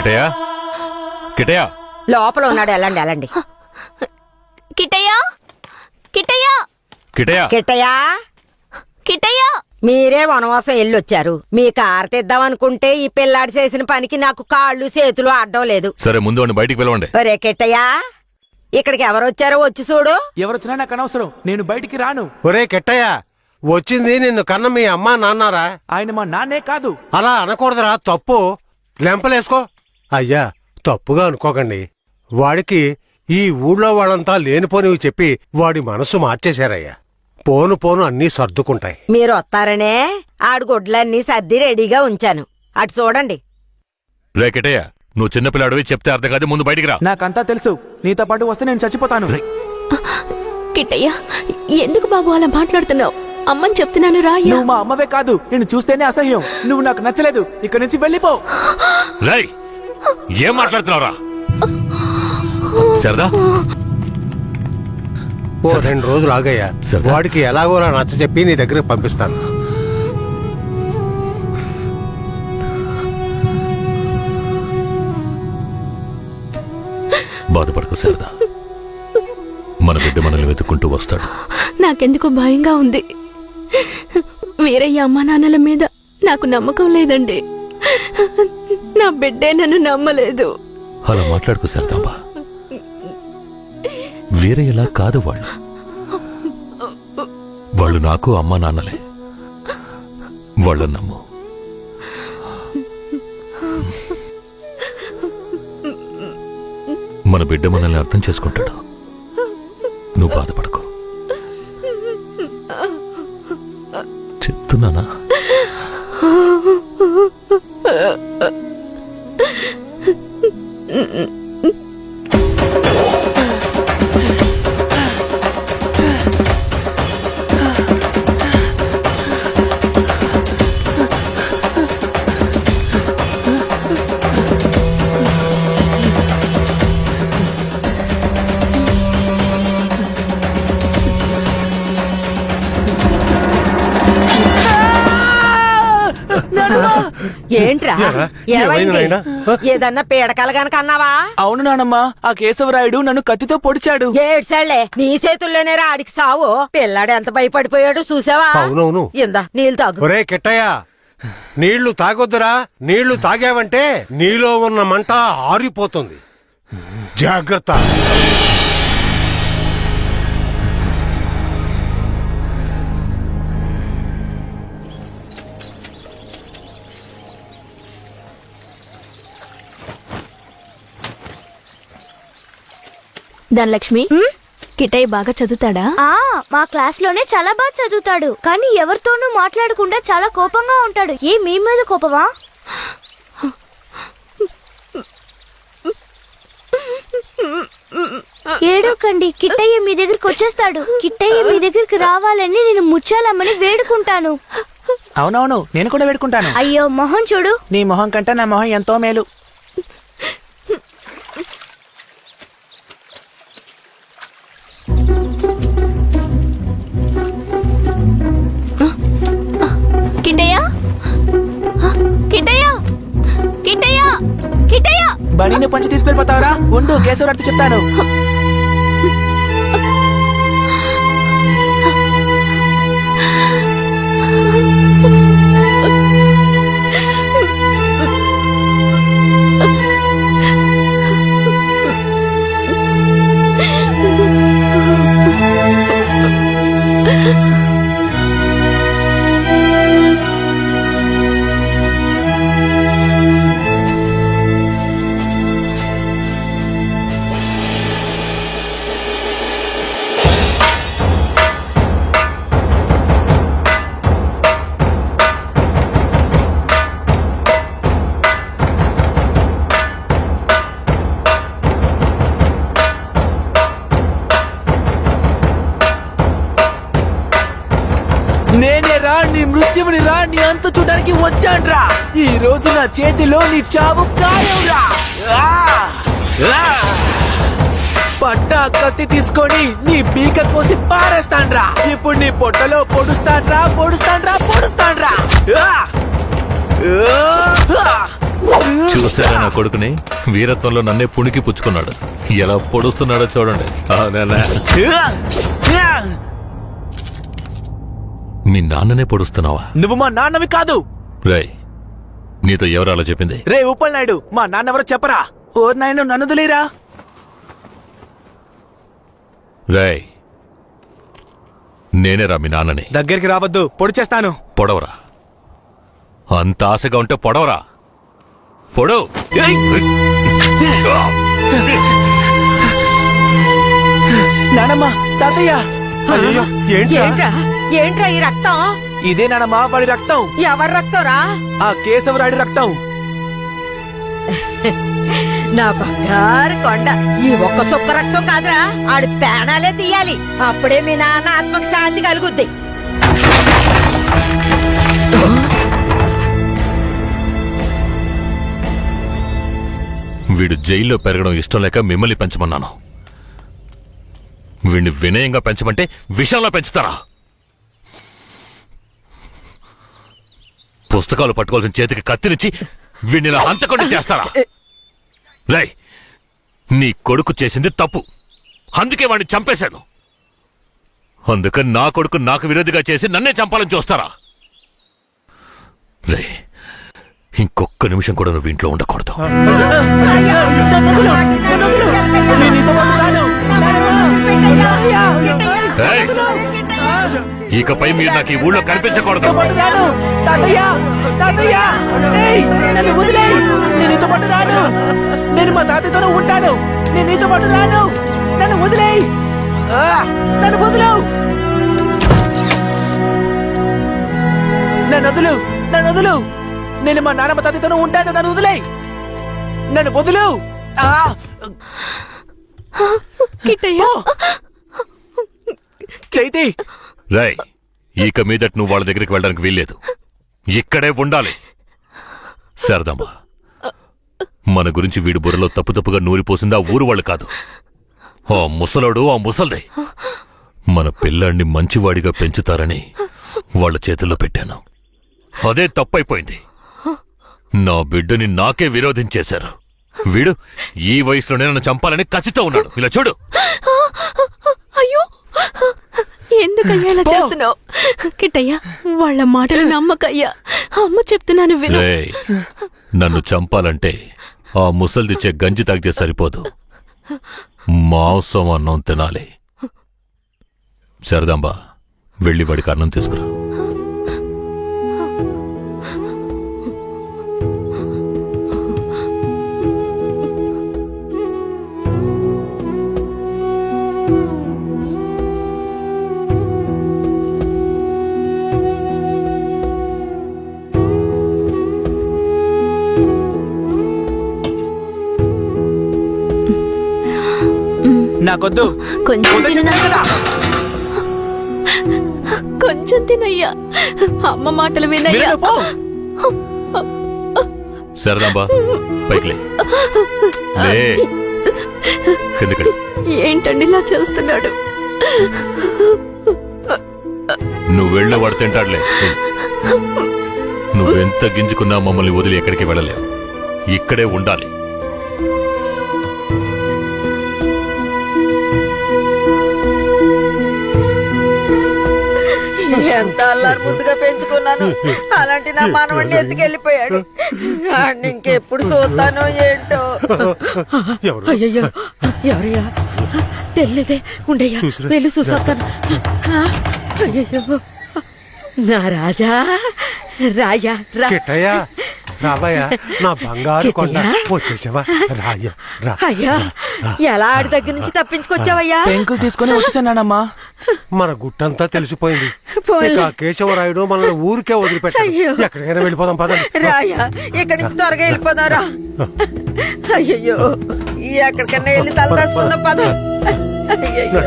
[SPEAKER 1] కిటయా కిటయా
[SPEAKER 6] లోపల ఉన్నాడు, వెళ్ళండి వెళ్ళండి.
[SPEAKER 14] కిట్టయ్యా కిట్టయ్యా
[SPEAKER 1] కిటయా
[SPEAKER 6] కిట్టయ్యా
[SPEAKER 14] కిట్టయ్యా
[SPEAKER 6] మీరే వనవాసం వెళ్ళొచ్చారు. మీ కారు తెద్దామనుకుంటే ఈ పిల్లాడి చేసిన పనికి నాకు కాళ్ళు చేతులు అడ్డం లేదు.
[SPEAKER 1] సరే ముందు వాడిని బయటికి పిలవండి.
[SPEAKER 6] ఒరే కిట్టయ్యా, ఇక్కడికి ఎవరొచ్చారో వచ్చి చూడు.
[SPEAKER 5] ఎవరొచ్చినా నాకు అనవసరం, నేను బయటికి రాను.
[SPEAKER 11] ఒరే కెట్టయ్య, వచ్చింది నిన్ను కన్న మీ అమ్మా నాన్నారా?
[SPEAKER 5] ఆయన మా నాన్నే కాదు.
[SPEAKER 11] అలా అనకూడదురా, తప్పు. లెంపలేసుకో. అయ్యా, తప్పుగా అనుకోకండి. వాడికి ఈ ఊళ్ళో వాళ్ళంతా లేనిపోనివి చెప్పి వాడి మనసు మార్చేశారయ్యా. పోను పోను అన్నీ సర్దుకుంటాయి.
[SPEAKER 6] మీరు వస్తారనే ఆడు గుడ్లన్నీ సర్ది రెడీగా ఉంచాను. అటు చూడండి.
[SPEAKER 1] రే కిటయా, నువ్వు చిన్నపిల్లాడివి, చెప్తే అర్థం కాదు, ముందు బయటికి రా.
[SPEAKER 5] నాకంతా తెలుసు. నీతో పాటు వస్తే నేను చచ్చిపోతాను.
[SPEAKER 14] కిట్టయ్యా ఎందుకు బాబు అలా మాట్లాడుతున్నావు? అమ్మని చెప్తున్నాను రా.
[SPEAKER 5] నువ్వు మా అమ్మవే కాదు, నేను చూస్తేనే అసహ్యం. నువ్వు నాకు నచ్చలేదు, ఇక్కడి నుంచి వెళ్ళిపో.
[SPEAKER 1] రేయ్, ఏం మాట్లాడుతున్నావురా? సరదా
[SPEAKER 11] ఓ 2 రోజులు ఆగయ్యా. వాడికి ఎలాగోలా నచ్చ చెప్పి నీ దగ్గరికి పంపిస్తాను.
[SPEAKER 1] బాధపడకు సరదా, మన బిడ్డ మనల్ని వెతుక్కుంటూ వస్తాడు.
[SPEAKER 14] నాకెందుకో భయంగా ఉంది. వీరయ్య అమ్మా నాన్నల మీద నాకు నమ్మకం లేదండి. నా బిడ్డే నన్ను నమ్మలేదు.
[SPEAKER 1] అలా మాట్లాడుకు సరదాంబా. వీరయ్యలా కాదు వాళ్ళు. వాళ్ళు నాకు అమ్మా నాన్నలే. వాళ్ళని నమ్ము. మన బిడ్డ మనల్ని అర్థం చేసుకుంటాడు. నువ్వు బాధపడకు, చెప్తున్నానా?
[SPEAKER 6] ఏంట్రా ఏమైంది? ఏదన్నా పీడకలు గనక అన్నావా?
[SPEAKER 5] అవును నానమ్మా, ఆ కేశవరాయుడు నన్ను కత్తితో పొడిచాడు.
[SPEAKER 6] ఏడ్సాళ్లే, నీ చేతుల్లోనే ఆడికి సావు. పిల్లాడు ఎంత భయపడిపోయాడు చూసావా?
[SPEAKER 11] అవునవును.
[SPEAKER 6] ఇందా నీళ్ళు తాగు.
[SPEAKER 11] ఒరే కెట్టయ్య, నీళ్లు తాగొద్దురా. నీళ్లు తాగావంటే నీలో ఉన్న మంట ఆరిపోతుంది. జాగ్రత్త.
[SPEAKER 14] ధనలక్ష్మి, కిట్టయ్య బాగా చదువుతాడా?
[SPEAKER 15] మా క్లాస్ లోనే చాలా బాగా చదువుతాడు, కానీ ఎవరితోనూ మాట్లాడకుండా చాలా కోపంగా ఉంటాడు. ఏ మీ మీద కోపమా? ఏడోకండి, కిట్టయ్య మీ దగ్గరికి వచ్చేస్తాడు. కిట్టయ్య మీ దగ్గరికి రావాలని నేను ముచ్చాలమ్మని వేడుకుంటాను.
[SPEAKER 5] అవునవును, నేను కూడా వేడుకుంటాను.
[SPEAKER 15] అయ్యో మొహం చూడు.
[SPEAKER 5] నీ మొహం కంటే నా మొహం ఎంతో మేలు.
[SPEAKER 14] కిట్టయ్య కిట్టయ్య కిట్టయ్య కిట్టయ్య
[SPEAKER 5] బనీని పంచి తీసుకెళ్ళిపోతావరా? ఉండు, కేశవరాయుడు చెప్తాను. నేనే రా, నీ మృత్యువుని రా, నీ అంత చూడడానికి వచ్చాన్రా. ఈ రోజు నా చేతిలో నీ చావు ఖాయంరా. పట్టా కత్తి తీసుకొని నీ పీక కోసి పారేస్తాన్రా. ఇప్పుడు నీ పొట్టలో పొడుస్తాన్రా.
[SPEAKER 1] చూసారా నా కొడుకుని? వీరత్వంలో నన్నే పుణికి పుచ్చుకున్నాడు. ఎలా పొడుస్తున్నాడో చూడండి. మీ నాన్ననే పొడుస్తున్నావా?
[SPEAKER 9] నువ్వు మా నాన్నవి కాదు.
[SPEAKER 1] రేయ్, నీతో ఎవరు అలా చెప్పింది?
[SPEAKER 9] రే ఉప్పల్ నాయుడు, మా నాన్న ఎవరో చెప్పరా? ఓ నాయన నన్ను వదిలేరా.
[SPEAKER 1] రేయ్, నేనేరా మీ నాన్నని.
[SPEAKER 9] దగ్గరికి రావద్దు, పొడి చేస్తాను.
[SPEAKER 1] పొడవరా. అంత ఆశగా ఉంటే పొడవరా. పొడవు.
[SPEAKER 9] నానమ్మ, తాతయ్య. అయ్యో,
[SPEAKER 6] ఏంట్రా ఏంట్రా ఈ రక్తం?
[SPEAKER 9] ఇదే నానమ్మ వాడి రక్తం.
[SPEAKER 6] ఎవరి రక్తంరా?
[SPEAKER 9] ఆ కేశవరాయుడి రక్తం.
[SPEAKER 6] నా బంగారు కొండ, ఈ ఒక్క సుక్క రక్తం కాదురా, ఆడి ప్రాణాలే తీయాలి. అప్పుడే మీ నాన్న ఆత్మకి శాంతి కలుగుద్ది.
[SPEAKER 1] వీడు జైల్లో పెరగడం ఇష్టం లేక మిమ్మల్ని పెంచమన్నాను. వీడిని వినయంగా పెంచమంటే విషంలో పెంచుతారా? పుస్తకాలు పట్టుకోవాల్సిన చేతికి కత్తినిచ్చి వీడిని ఇలా హంతకుండా చేస్తారా? రై, నీ కొడుకు చేసింది తప్పు, అందుకే వాడిని చంపేశాను. అందుకని నా కొడుకు నాకు విరోధిగా చేసి నన్నే చంపాలని చూస్తారా? రే, ఇంకొక్క నిమిషం కూడా నువ్వు ఇంట్లో ఉండకూడదు. ఏయ్, ఇకపై మీరు నాకు ఈ ఊళ్ళో కనిపించకూడదు.
[SPEAKER 9] నేను మా తాతయ్యతో ఉంటాను. నేను నీతో పాటు రాను. నన్ను వదిలేయ్. నన్ను వదులు. నన్ను వదులు. నన్ను వదులు. నేను మా నాన్నమ్మ తాతయ్యతో ఉంటాను. నన్ను వదిలేయ్. నన్ను వదులు. చైతి.
[SPEAKER 1] రాయ్, ఇక మీదట నువ్వు వాళ్ళ దగ్గరికి వెళ్ళడానికి వీల్లేదు. ఇక్కడే ఉండాలి. శారదమ్మ, మన గురించి వీడి బుర్రలో తప్పుగా నూరిపోసింది ఆ ఊరు వాళ్ళు కాదు, ఆ ముసలోడు, ఆ ముసల్దే. మన పిల్లాన్ని మంచివాడిగా పెంచుతారని వాళ్ళ చేతుల్లో పెట్టాను. అదే తప్పైపోయింది. నా బిడ్డని నాకే విరోధించేశారు. వీడు ఈ వయసులోనే నన్ను చంపాలని కసితో ఉన్నాడు. ఇలా చూడు.
[SPEAKER 14] అయ్యో, ఎందుకయ్యా ఇలా చేస్తున్నావు? కిట్టయ్యా, వాళ్ళ మాటలు నమ్మకయ్యా. అమ్మ చెప్తున్నాను విను.
[SPEAKER 1] రేయ్, నన్ను చంపాలంటే ఆ ముసల్దిచ్చే గంజి తాగితే సరిపోదు, మాంసం అన్నం తినాలి. శారదాంబ, వెళ్ళి వాడికి అన్నం తీసుకురా.
[SPEAKER 9] నాకొద్దు.
[SPEAKER 14] కొంచెం తినయ్యా. అమ్మ మాటలు వినయ్యా.
[SPEAKER 1] శారదాంబ, పైకి లే. కిందకి.
[SPEAKER 14] ఏంటండి ఇలా చేస్తున్నాడు?
[SPEAKER 1] నువ్వు వెళ్ళే వాడు తింటాడులే. నువ్వెంత గింజుకున్నా మమ్మల్ని వదిలి ఎక్కడికి వెళ్ళలేవు. ఇక్కడే ఉండాలి.
[SPEAKER 6] ఎంత అల్లారు ముందుగా పెంచుకున్నాను, అలాంటి నా మనవడిని ఎత్తుకెళ్ళిపోయాడు. ఇంకెప్పుడు చూస్తానో ఏంటో. అయ్యయ్యో, ఎవరయ్యా? తెల్లదే ఉండయ్యా, వెళ్ళి చూసొస్తాను. అయ్యయ్యో, నా రాజా, రాయా రా.
[SPEAKER 11] కిట్టయ్యా, రాబోయా నా బంగారు కొండ. వచ్చేసావా? రాయ్యా, రా.
[SPEAKER 6] అయ్యా, ఎలా ఆడి దగ్గర నుంచి తప్పించుకొచ్చావయ్యా?
[SPEAKER 9] పెంకులు తీసుకుని వచ్చేసానమ్మా.
[SPEAKER 11] మన గుట్టంతా తెలిసిపోయింది. ఇక కేశవరాయుడు మనల్ని ఊరికే వదిలిపెట్టాడు. ఎక్కడికైనా వెళ్ళిపోదాం పదండి.
[SPEAKER 6] రాయా, ఇక్కడి నుంచి త్వరగా వెళ్ళిపోదారా. అయ్యయ్యో, ఎక్కడికన్నా వెళ్ళి తలదాచుకుందాం పద. అయ్యయ్యో.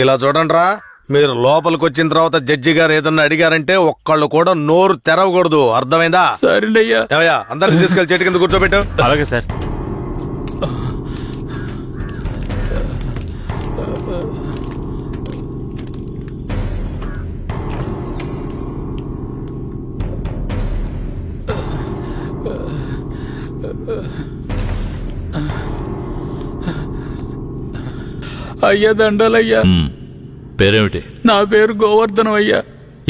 [SPEAKER 9] ఇలా చూడండిరా, మీరు లోపలికి వచ్చిన తర్వాత జడ్జి గారు ఏదన్నా అడిగారంటే ఒక్కళ్ళు కూడా నోరు తెరవకూడదు, అర్థమైందా?
[SPEAKER 10] సరేనయ్యా.
[SPEAKER 9] ఏమయ్యా, అందరిని తీసుకెళ్లి చెట్టు కింద కూర్చోబెట్టు.
[SPEAKER 12] అలాగే సార్.
[SPEAKER 10] అయ్యా దండాలయ్యా.
[SPEAKER 1] పేరేమిటి?
[SPEAKER 10] నా పేరు గోవర్ధనం అయ్యా.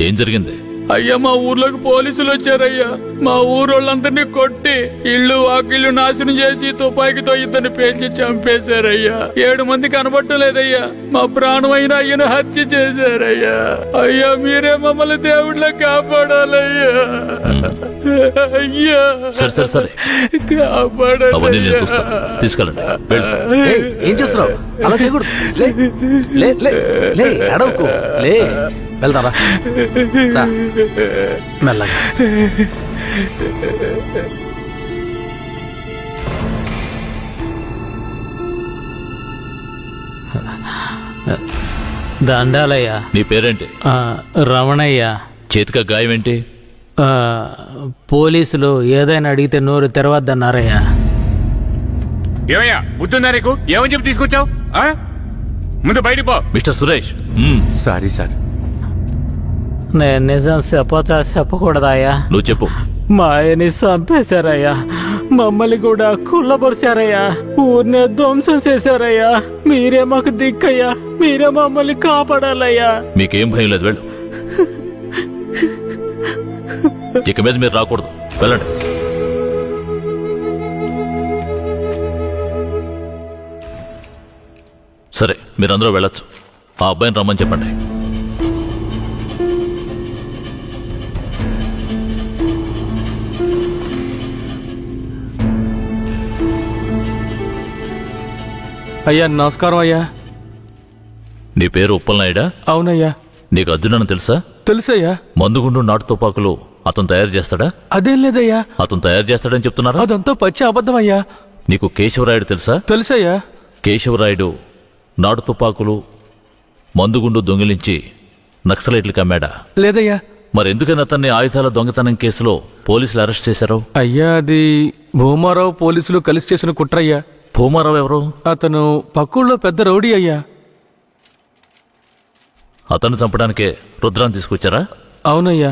[SPEAKER 1] ఏం జరిగింది?
[SPEAKER 10] అయ్యా మా ఊర్లోకి పోలీసులు వచ్చారయ్యా. మా ఊరోళ్ళందరినీ కొట్టి ఇళ్ళు వాకిళ్ళు నాశనం చేసి తుపాకీతో ఇద్దరిని పేల్చి చంపేశారయ్యా. 7 మంది కనబట్టలేదయ్యా. మా ప్రాణమైన అయ్యను హత్య చేశారయ్యా. అయ్యా మీరే మమ్మల్ని దేవుళ్ళ కాపాడాలయ్యా. అయ్యా
[SPEAKER 1] సరే సరే అవన్నీ నేను చూస్తాను. తీసుకెళ్ళండి.
[SPEAKER 9] ఏం చేస్తున్నావు? అలా చేయకూడదు. లే, లే, లే, లే, అడవుకు లే. వెళ్తారా? మెల్లగా.
[SPEAKER 3] దండాలయ్యా.
[SPEAKER 1] నీ పేరేంటి?
[SPEAKER 3] రమణయ్య.
[SPEAKER 1] చేతిక గాయం ఏంటి?
[SPEAKER 3] పోలీసులు ఏదైనా అడిగితే నోరు తెరవద్దన్నారయ్యా.
[SPEAKER 8] ఏమయ్యా బుద్ధుందా నీకు? ఏమని చెప్పి తీసుకొచ్చావు? ముందు బయటికి పో.
[SPEAKER 1] మిస్టర్ సురేష్.
[SPEAKER 8] Sorry sir.
[SPEAKER 3] నేను నిజం చెప్పచ్చా చెప్పకూడదాయా?
[SPEAKER 1] నువ్వు చెప్పు.
[SPEAKER 3] మా ఆయన్ని చంపేశారయ్యా. మమ్మల్ని కూడా కుళ్ళబొరిశారయ్యా. ఊరినే ధ్వంసం చేశారయ్యా. మీరే మాకు దిక్కయ్యా. మీరే మమ్మల్ని కాపాడాలయ్యా.
[SPEAKER 1] మీకేం భయం లేదు, వెళ్ళు. ఇక మీద మీరు రాకూడదు, వెళ్ళండి. సరే మీరందరూ వెళ్ళొచ్చు. ఆ అబ్బాయిని రమ్మని చెప్పండి.
[SPEAKER 10] అయ్యా నమస్కారం అయ్యా.
[SPEAKER 1] నీ పేరు ఉప్పలనాయుడా?
[SPEAKER 10] అవునయ్యా.
[SPEAKER 1] నీకు అర్జునని తెలుసా?
[SPEAKER 10] తెలుసయ్యా.
[SPEAKER 1] మందుగుండు నాటు తుపాకులు అతను తయారు చేస్తాడా?
[SPEAKER 10] అదేం లేదయ్యా.
[SPEAKER 1] అతను తయారు చేస్తాడని చెప్తున్నారా?
[SPEAKER 10] అదంతా పచ్చి అబద్ధం అయ్యా.
[SPEAKER 1] నీకు కేశవరాయుడు తెలుసా?
[SPEAKER 10] తెలుసయ్యా.
[SPEAKER 1] కేశవరాయుడు నాటు తుపాకులు మందుగుండు దొంగిలించి నక్సలైట్లకు అమ్మాడా?
[SPEAKER 10] లేదయ్యా.
[SPEAKER 1] మరెందుకని అతన్ని ఆయుధాల దొంగతనం కేసులో పోలీసులు అరెస్ట్ చేశారు?
[SPEAKER 10] అయ్యా అది భూమారావు పోలీసులు కలిసి చేసిన కుట్రయ్యా.
[SPEAKER 1] భూమారావు ఎవరు?
[SPEAKER 10] అతను పక్కూళ్ళో పెద్ద రౌడీ అయ్యా.
[SPEAKER 1] అతన్ని చంపడానికే రుద్రాన్ని తీసుకొచ్చారా?
[SPEAKER 10] అవునయ్యా.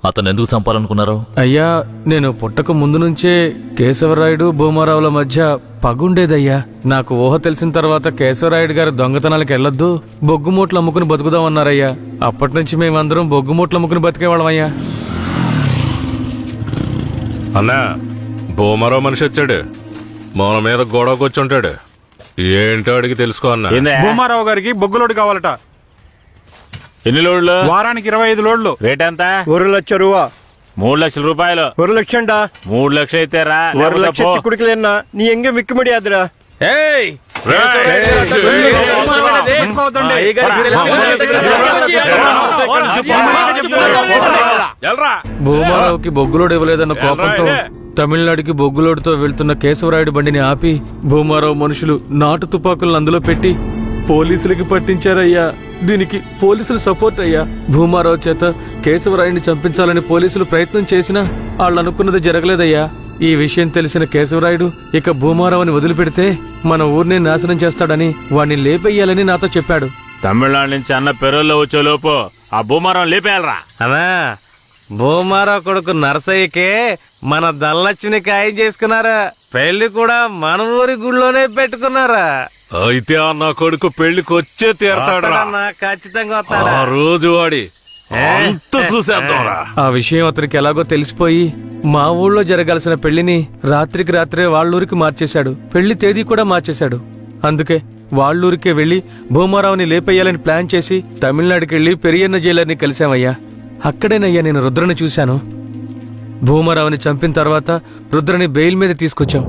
[SPEAKER 1] అతను ఎందుకు చంపాలనుకున్నారు?
[SPEAKER 10] అయ్యా నేను పుట్టక ముందు నుంచే కేశవరాయుడు భూమారావుల మధ్య పగుండేదయ్యా. నాకు ఊహ తెలిసిన తర్వాత కేశవరాయుడు గారు దొంగతనాలకు వెళ్లొద్దు, బొగ్గుమూట్లు అమ్ముకుని బతుకుదామన్నారయ్యా. అప్పటి నుంచి మేమందరం బొగ్గుమూట్లు అమ్ముకుని బతికేవాళ్ళమయ్యా.
[SPEAKER 2] అన్నా, భూమరో మనిషి వచ్చాడు. మన మీద గొడవకొచ్చుంటాడు. ఏంటో అడిగి తెలుసుకో అన్నా.
[SPEAKER 12] భూమారావు గారికి బొగ్గులోడు కావాలట. ఎన్ని లోడ్లు? వారానికి 25 లోడ్లు. రేట్ ఎంత?
[SPEAKER 11] 1 లక్ష రూపా.
[SPEAKER 12] 3 లక్షల రూపాయలు.
[SPEAKER 11] 1 లక్షండా?
[SPEAKER 12] 3 లక్షలు అయితే రా.
[SPEAKER 11] 1 లక్ష కుడికలేనా నీ ఎంగ మిక్కి ముడియాదురా.
[SPEAKER 10] భూమారావుకి బొగ్గులోడు ఇవ్వలేదన్న కోపంతో తమిళనాడుకి బొగ్గులోడుతో వెళ్తున్న కేశవరాయుడు బండిని ఆపి భూమారావు మనుషులు నాటు తుపాకులను అందులో పెట్టి పోలీసులకి పట్టించారయ్యా. దీనికి పోలీసులు సపోర్ట్ అయ్యా. భూమారావు చేత కేశవరాయుడిని చంపించాలని పోలీసులు ప్రయత్నం చేసినా వాళ్ళు అనుకున్నది జరగలేదయ్యా. ఈ విషయం తెలిసిన కేశవరాయుడు ఇక భూమారావుని వదిలిపెడితే మన ఊరిని నాశనం చేస్తాడని వాణ్ణి లేపెయ్యాలని నాతో చెప్పాడు.
[SPEAKER 12] తమిళనాడు నుంచి అన్న పెరోల్లో వచ్చే లోపు ఆ భూమారావు లేపేయాలరా.
[SPEAKER 9] అన్నా, భూమారావు కొడుకు నరసయ్యకే మన దల్లచ్చిని ఖాయం చేసుకున్నారా. పెళ్లి కూడా మన ఊరి గుళ్ళోనే పెట్టుకున్నారా.
[SPEAKER 2] అయితే ఆ నా కొడుకు పెళ్లికి వచ్చే తీరతాడా?
[SPEAKER 9] ఖచ్చితంగా వస్తాడా?
[SPEAKER 2] ఆ రోజు వాడి అంత చూసేద్దాంరా.
[SPEAKER 10] ఆ విషయం అతనికి ఎలాగో తెలిసిపోయి మా ఊళ్ళో జరగాల్సిన పెళ్లిని రాత్రికి రాత్రే వాళ్ళూరికి మార్చేశాడు. పెళ్లి తేదీ కూడా మార్చేశాడు. అందుకే వాళ్ళూరికే వెళ్లి భూమారావుని లేపేయాలని ప్లాన్ చేసి తమిళనాడుకి వెళ్లి పెరియన్న జైలర్ని కలిశామయ్యా. అక్కడేనయ్యా నేను రుద్రని చూశాను. భూమారావుని చంపిన తర్వాత రుద్రని బెయిల్ మీద తీసుకొచ్చాం.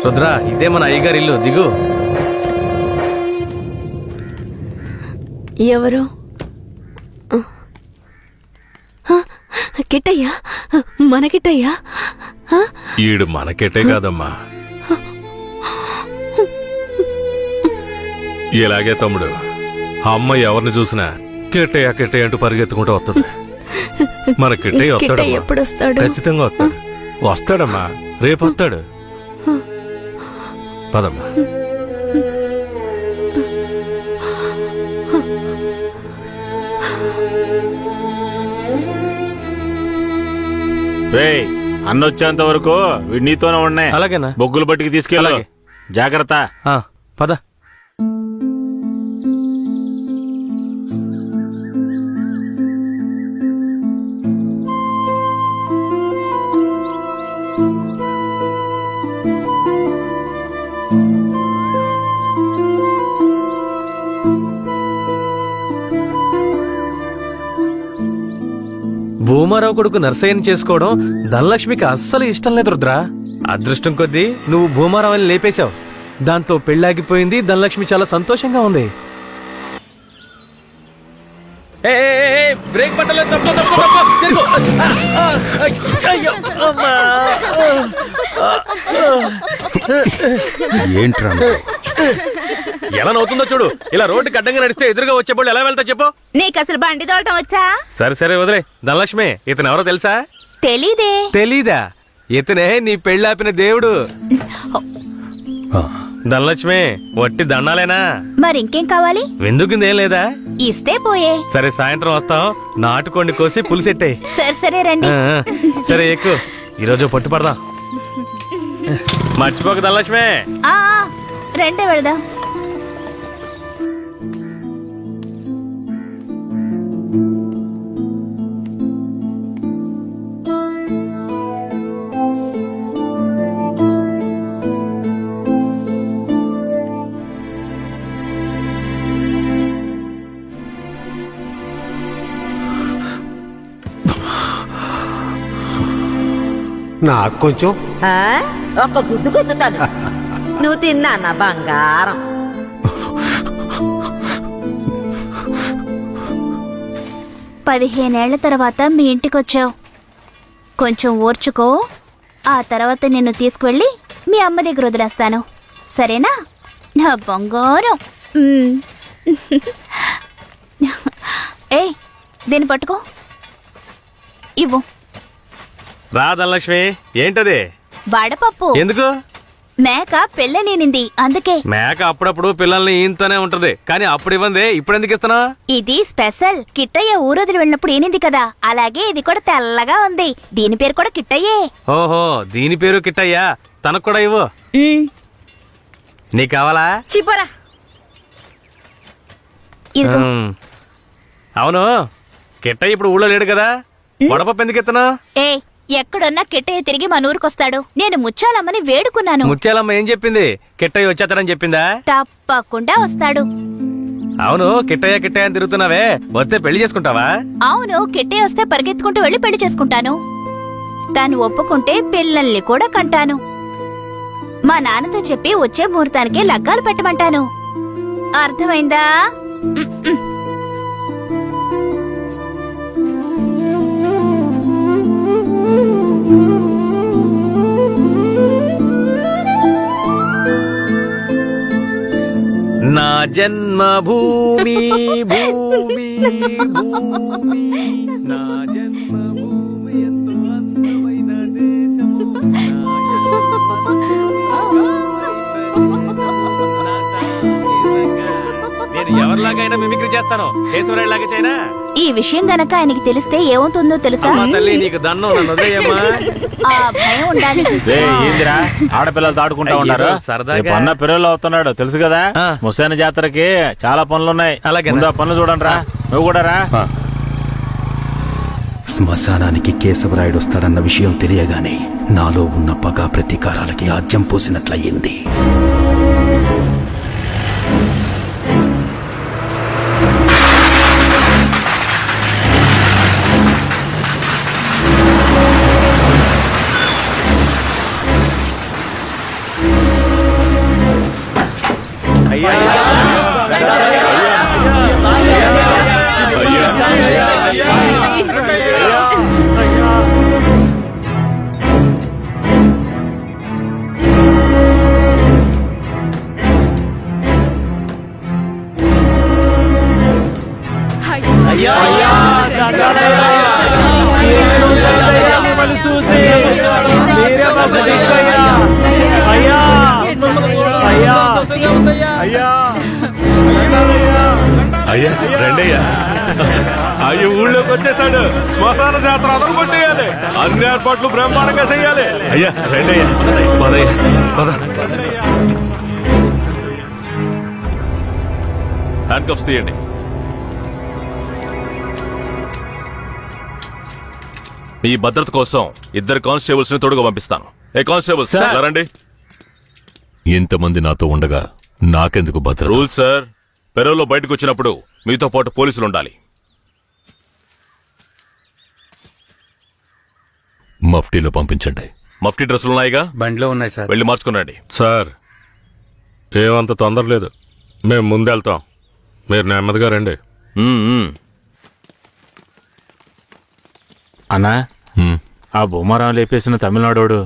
[SPEAKER 9] రుద్ర ఇదే మన అయ్యగారి ఇల్లు, దిగు.
[SPEAKER 14] ఎవరు? కిట్టయ్యా, మన కిట్టయ్యా?
[SPEAKER 2] ఈడు మనకెట్టే కాదమ్మా. ఇలాగే తమ్ముడు, అమ్మ ఎవరిని చూసినా కిట్టయ్య కిట్టయ్య అంటూ పరిగెత్తుకుంటూ వస్తుంది. మన కిట్టయ్య
[SPEAKER 14] కిట్టయ్య ఎప్పుడు వస్తాడు?
[SPEAKER 2] ఖచ్చితంగా వస్తాడు. వస్తాడమ్మా, రేపు వస్తాడు. పదమ్మా.
[SPEAKER 12] రేయ్, అన్నొచ్చేంత వరకు వీడు నీతోనే ఉన్నాయి.
[SPEAKER 9] అలాగేనా?
[SPEAKER 12] బొగ్గులు బట్టికి తీసుకెళ్ళు. జాగ్రత్త.
[SPEAKER 9] పద. భూమారావు కొడుకు నర్సయ్యని చేసుకోవడం ధనలక్ష్మికి అస్సలు ఇష్టం లేదు రుద్ర. అదృష్టం కొద్దీ నువ్వు భూమారావుని లేపేశావు. దాంతో పెళ్ళాగిపోయింది. ధనలక్ష్మి చాలా సంతోషంగా ఉంది. బ్రేక్ పట్టలేదు.
[SPEAKER 13] ఏంట్రా
[SPEAKER 9] ఎలా నవ్వుతుందో చూడు. ఇలా రోడ్డుకి అడ్డంగా నడిస్తే ఎదురుగా వచ్చే వాళ్ళు ఎలా వెళ్తా చెప్పు.
[SPEAKER 15] నీకు అసలు బండి తోడటం వచ్చా?
[SPEAKER 9] సరే సరే వదిలే. ధనలక్ష్మి, ఇతను ఎవరో తెలుసా?
[SPEAKER 15] తెలీదే.
[SPEAKER 9] తెలీదా? ఇతనే నీ పెళ్ళాపిన దేవుడు. ధనలక్ష్మి, వట్టి దండాలేనా?
[SPEAKER 15] మరింకేం కావాలి?
[SPEAKER 9] వెందుకుందేం లేదా?
[SPEAKER 15] ఇస్తే పోయే.
[SPEAKER 9] సరే, సాయంత్రం వస్తాం. నాటుకోండి కోసి పులిసెట్టాయి.
[SPEAKER 15] సరే సరే రండి.
[SPEAKER 9] సరే ఎక్కువ. ఈరోజు పట్టుపడదాం. మర్చిపోక ధనలక్ష్మి.
[SPEAKER 15] రండి వెళదాం.
[SPEAKER 11] నాకు కొంచెం
[SPEAKER 6] ఒక గుద్దు గుద్దుతాను. నువ్వు తిన్నా నా బంగారం.
[SPEAKER 15] పదిహేనేళ్ల తర్వాత మీ ఇంటికొచ్చావు. కొంచెం ఓర్చుకో. ఆ తర్వాత నిన్ను తీసుకువెళ్ళి మీ అమ్మ దగ్గర వదిలేస్తాను. సరేనా నా బంగారం? ఏ, దీన్ని పట్టుకో. ఇవ్వు.
[SPEAKER 9] రా ధనలక్ష్మి. ఏంటది?
[SPEAKER 15] వడపప్పు.
[SPEAKER 9] ఎందుకు?
[SPEAKER 15] మేక పెళ్ళనేనింది, అందుకే.
[SPEAKER 9] మేక అప్పుడప్పుడు పిల్లల్ని ఈయంతోనే ఉంటది, కానీ అప్పుడు ఇవ్వండి. ఇప్పుడు ఎందుకు ఇస్తున్నా?
[SPEAKER 15] ఇది స్పెషల్. కిట్టయ్య ఊరొదిలి వెళ్ళినప్పుడు ఏనింది కదా, అలాగే ఇది కూడా తెల్లగా ఉంది. దీని పేరు కూడా కిట్టయ్యే.
[SPEAKER 9] ఓహో, దీని పేరు కిట్టయ్యా. తనకు కూడా ఇవ్వు. నీకు కావాలా?
[SPEAKER 15] చిపోరా.
[SPEAKER 9] అవును, కిట్టయ్య ఇప్పుడు ఊళ్ళో లేడు కదా, వడపప్పు ఎందుకు ఇస్తున్నా?
[SPEAKER 15] ఏ, ఎక్కడున్నా కిట్టయ్య తిరిగి మన ఊరికొస్తాడు. నేను ముచ్చాలమ్మని వేడుకున్నాను.
[SPEAKER 9] ముత్యాలమ్మ ఏం చెప్పింది? కిట్టయ్య వచ్చేస్తాడని చెప్పిందా?
[SPEAKER 15] తప్పకుండా వస్తాడు.
[SPEAKER 9] అవును, కిట్టయ్య కిట్టయ్య అని తిరుగుతున్నావే, వస్తే పెళ్లి చేసుకుంటావా?
[SPEAKER 15] అవును, కిట్టయ్య వస్తే పరిగెత్తుకుంటూ వెళ్ళి పెళ్లి చేసుకుంటాను. తాను ఒప్పుకుంటే పిల్లల్ని కూడా కంటాను. మా నాన్నతో చెప్పి వచ్చే ముహూర్తానికి లగ్గాలు పెట్టమంటాను. అర్థమైందా?
[SPEAKER 9] నా జన్మభూమి భూమి భూమి నా జన్మభూమి ఎంతో అందమైన దేశము. నేను ఎవరిలాగైనా మిమిక్రీ చేస్తాను, కేశవరాయులాగా చేయనా?
[SPEAKER 15] ఈ విషయం గనక ఆయనకి తెలిస్తే ఏమవుతుందో తెలుసా?
[SPEAKER 9] తల్లి నీకు దండం, నన్ను వదిలేయమ్మా.
[SPEAKER 15] ఆ భయం ఉండాలి.
[SPEAKER 12] ఏందిరా ఆడపిల్లలు తాడుకుంటా ఉన్నారు.
[SPEAKER 9] సరదాగా
[SPEAKER 12] అన్న పిల్లలు అవుతున్నాడు తెలుసు కదా. ముసైన జాతరకి చాలా పనులున్నాయి. ముందు ఆ పనులు చూడండి రా. నువ్వు కూడా రా.
[SPEAKER 13] శ్మశానానికి కేశవరాయుడు వస్తాడన్న విషయం తెలియగానే నాలో ఉన్న పగ ప్రతీకారాలకి ఆజ్యం పోసినట్లయింది.
[SPEAKER 2] అయ్యా రండయ్యా. అయ్యి ఊళ్ళోకి వచ్చేసాడు. శ్మశాన జాతర అదలు కొట్టేయాలి. అన్ని ఏర్పాట్లు బ్రహ్మాండంగా చెయ్యాలి. అయ్యా రండయ్యా, పదయ్యా పద. హ్యాండ్ కప్స్ తీయండి. మీ భద్రత కోసం 2 కానిస్టేబుల్స్ ని తోడుగా పంపిస్తాను. ఏ కానిస్టేబుల్స్ రండి.
[SPEAKER 1] ఇంతమంది నాతో ఉండగా నాకెందుకు భద్రత?
[SPEAKER 2] రూల్ సార్, పెరోల్లో బయటకు వచ్చినప్పుడు మీతో పాటు పోలీసులు ఉండాలి.
[SPEAKER 1] మఫ్టీలో పంపించండి.
[SPEAKER 2] మఫ్టీ డ్రెస్సులున్నాయిగా?
[SPEAKER 8] బండిలో ఉన్నాయి సార్.
[SPEAKER 2] వెళ్ళి మార్చుకునండి.
[SPEAKER 12] సార్ ఏమంత తొందర లేదు, మేము ముందెళ్తాం, మీరు నెమ్మదిగా రండి. అన్నా, ఆ భూమారావు లేపేసిన తమిళనాడోడు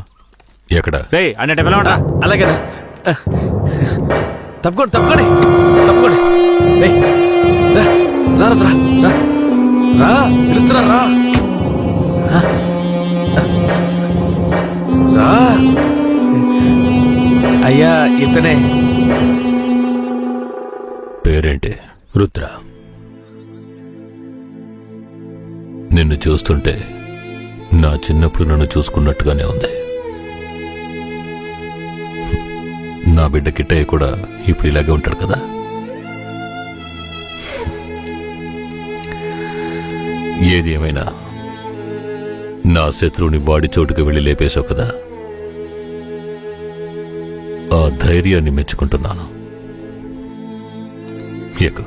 [SPEAKER 1] ఎక్కడ?
[SPEAKER 12] రే అన్నట్టు పిలవండి.
[SPEAKER 9] అలాగే తప్పుకోండి తప్పుకోండి తప్పుకోండి. పిలుస్తున్నా రా. అయ్యా ఇతనే.
[SPEAKER 1] పేరేంటి?
[SPEAKER 13] రుద్ర.
[SPEAKER 1] నిన్ను చూస్తుంటే నా చిన్నప్పుడు నన్ను చూసుకున్నట్టుగానే ఉంది. నా బిడ్డ కిట్టయ్య కూడా ఇప్పుడు ఇలాగే ఉంటాడు కదా. ఏది ఏమైనా నా శత్రువుని వాడి చోటుకు వెళ్ళి లేపేశావు కదా, ఆ ధైర్యాన్ని మెచ్చుకుంటున్నాను. ఎక్కు.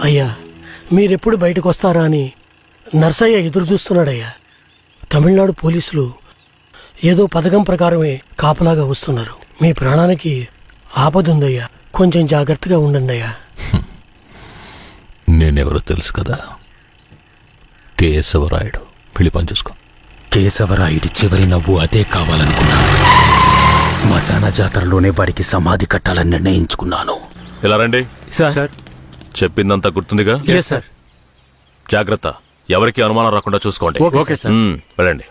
[SPEAKER 7] అయ్యా, మీరెప్పుడు బయటకు వస్తారా అని నర్సయ్య ఎదురు చూస్తున్నాడయ్యా. తమిళనాడు పోలీసులు ఏదో పథకం ప్రకారమే కాపలాగా వస్తున్నారు. మీ ప్రాణానికి ఆపదుందయ్యా, కొంచెం జాగ్రత్తగా ఉండండి అయ్యా.
[SPEAKER 1] నేనెవరో తెలుసు కదా, కేశవరాయుడు. వెళ్ళి పని చూసుకో.
[SPEAKER 13] కేశవరాయుడి చివరి నవ్వు అదే కావాలనుకున్నాను. శ్మశాన జాతరలోనే వాడికి సమాధి కట్టాలని నిర్ణయించుకున్నాను.
[SPEAKER 2] ఇలా రండి.
[SPEAKER 3] సార్
[SPEAKER 2] చెప్పిందంతా గుర్తుందిగా?
[SPEAKER 3] సార్.
[SPEAKER 2] జాగ్రత్త, ఎవరికి అనుమానం రాకుండా చూసుకోండి.
[SPEAKER 3] Okay sir.
[SPEAKER 2] వెళ్ళండి.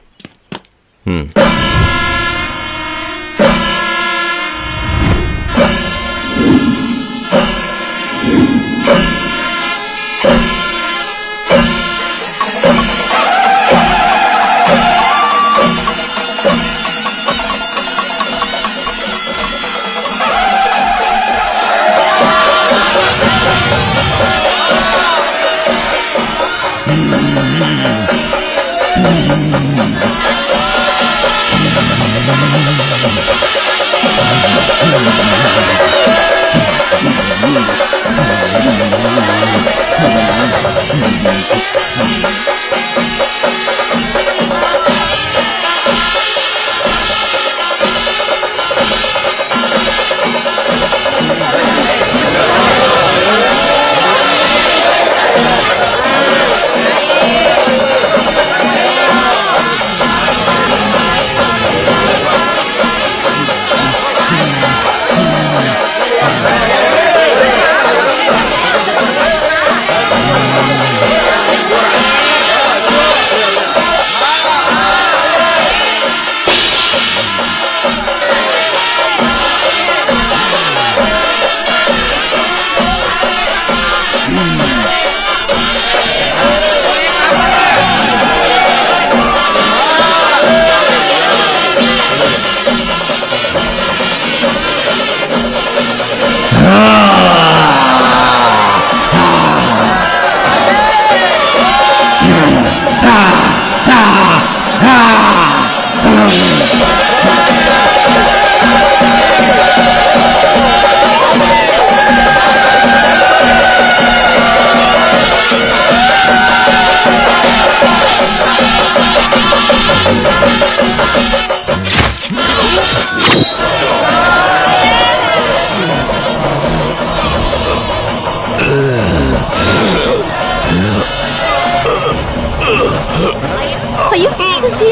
[SPEAKER 14] అయ్యో ఏమండి?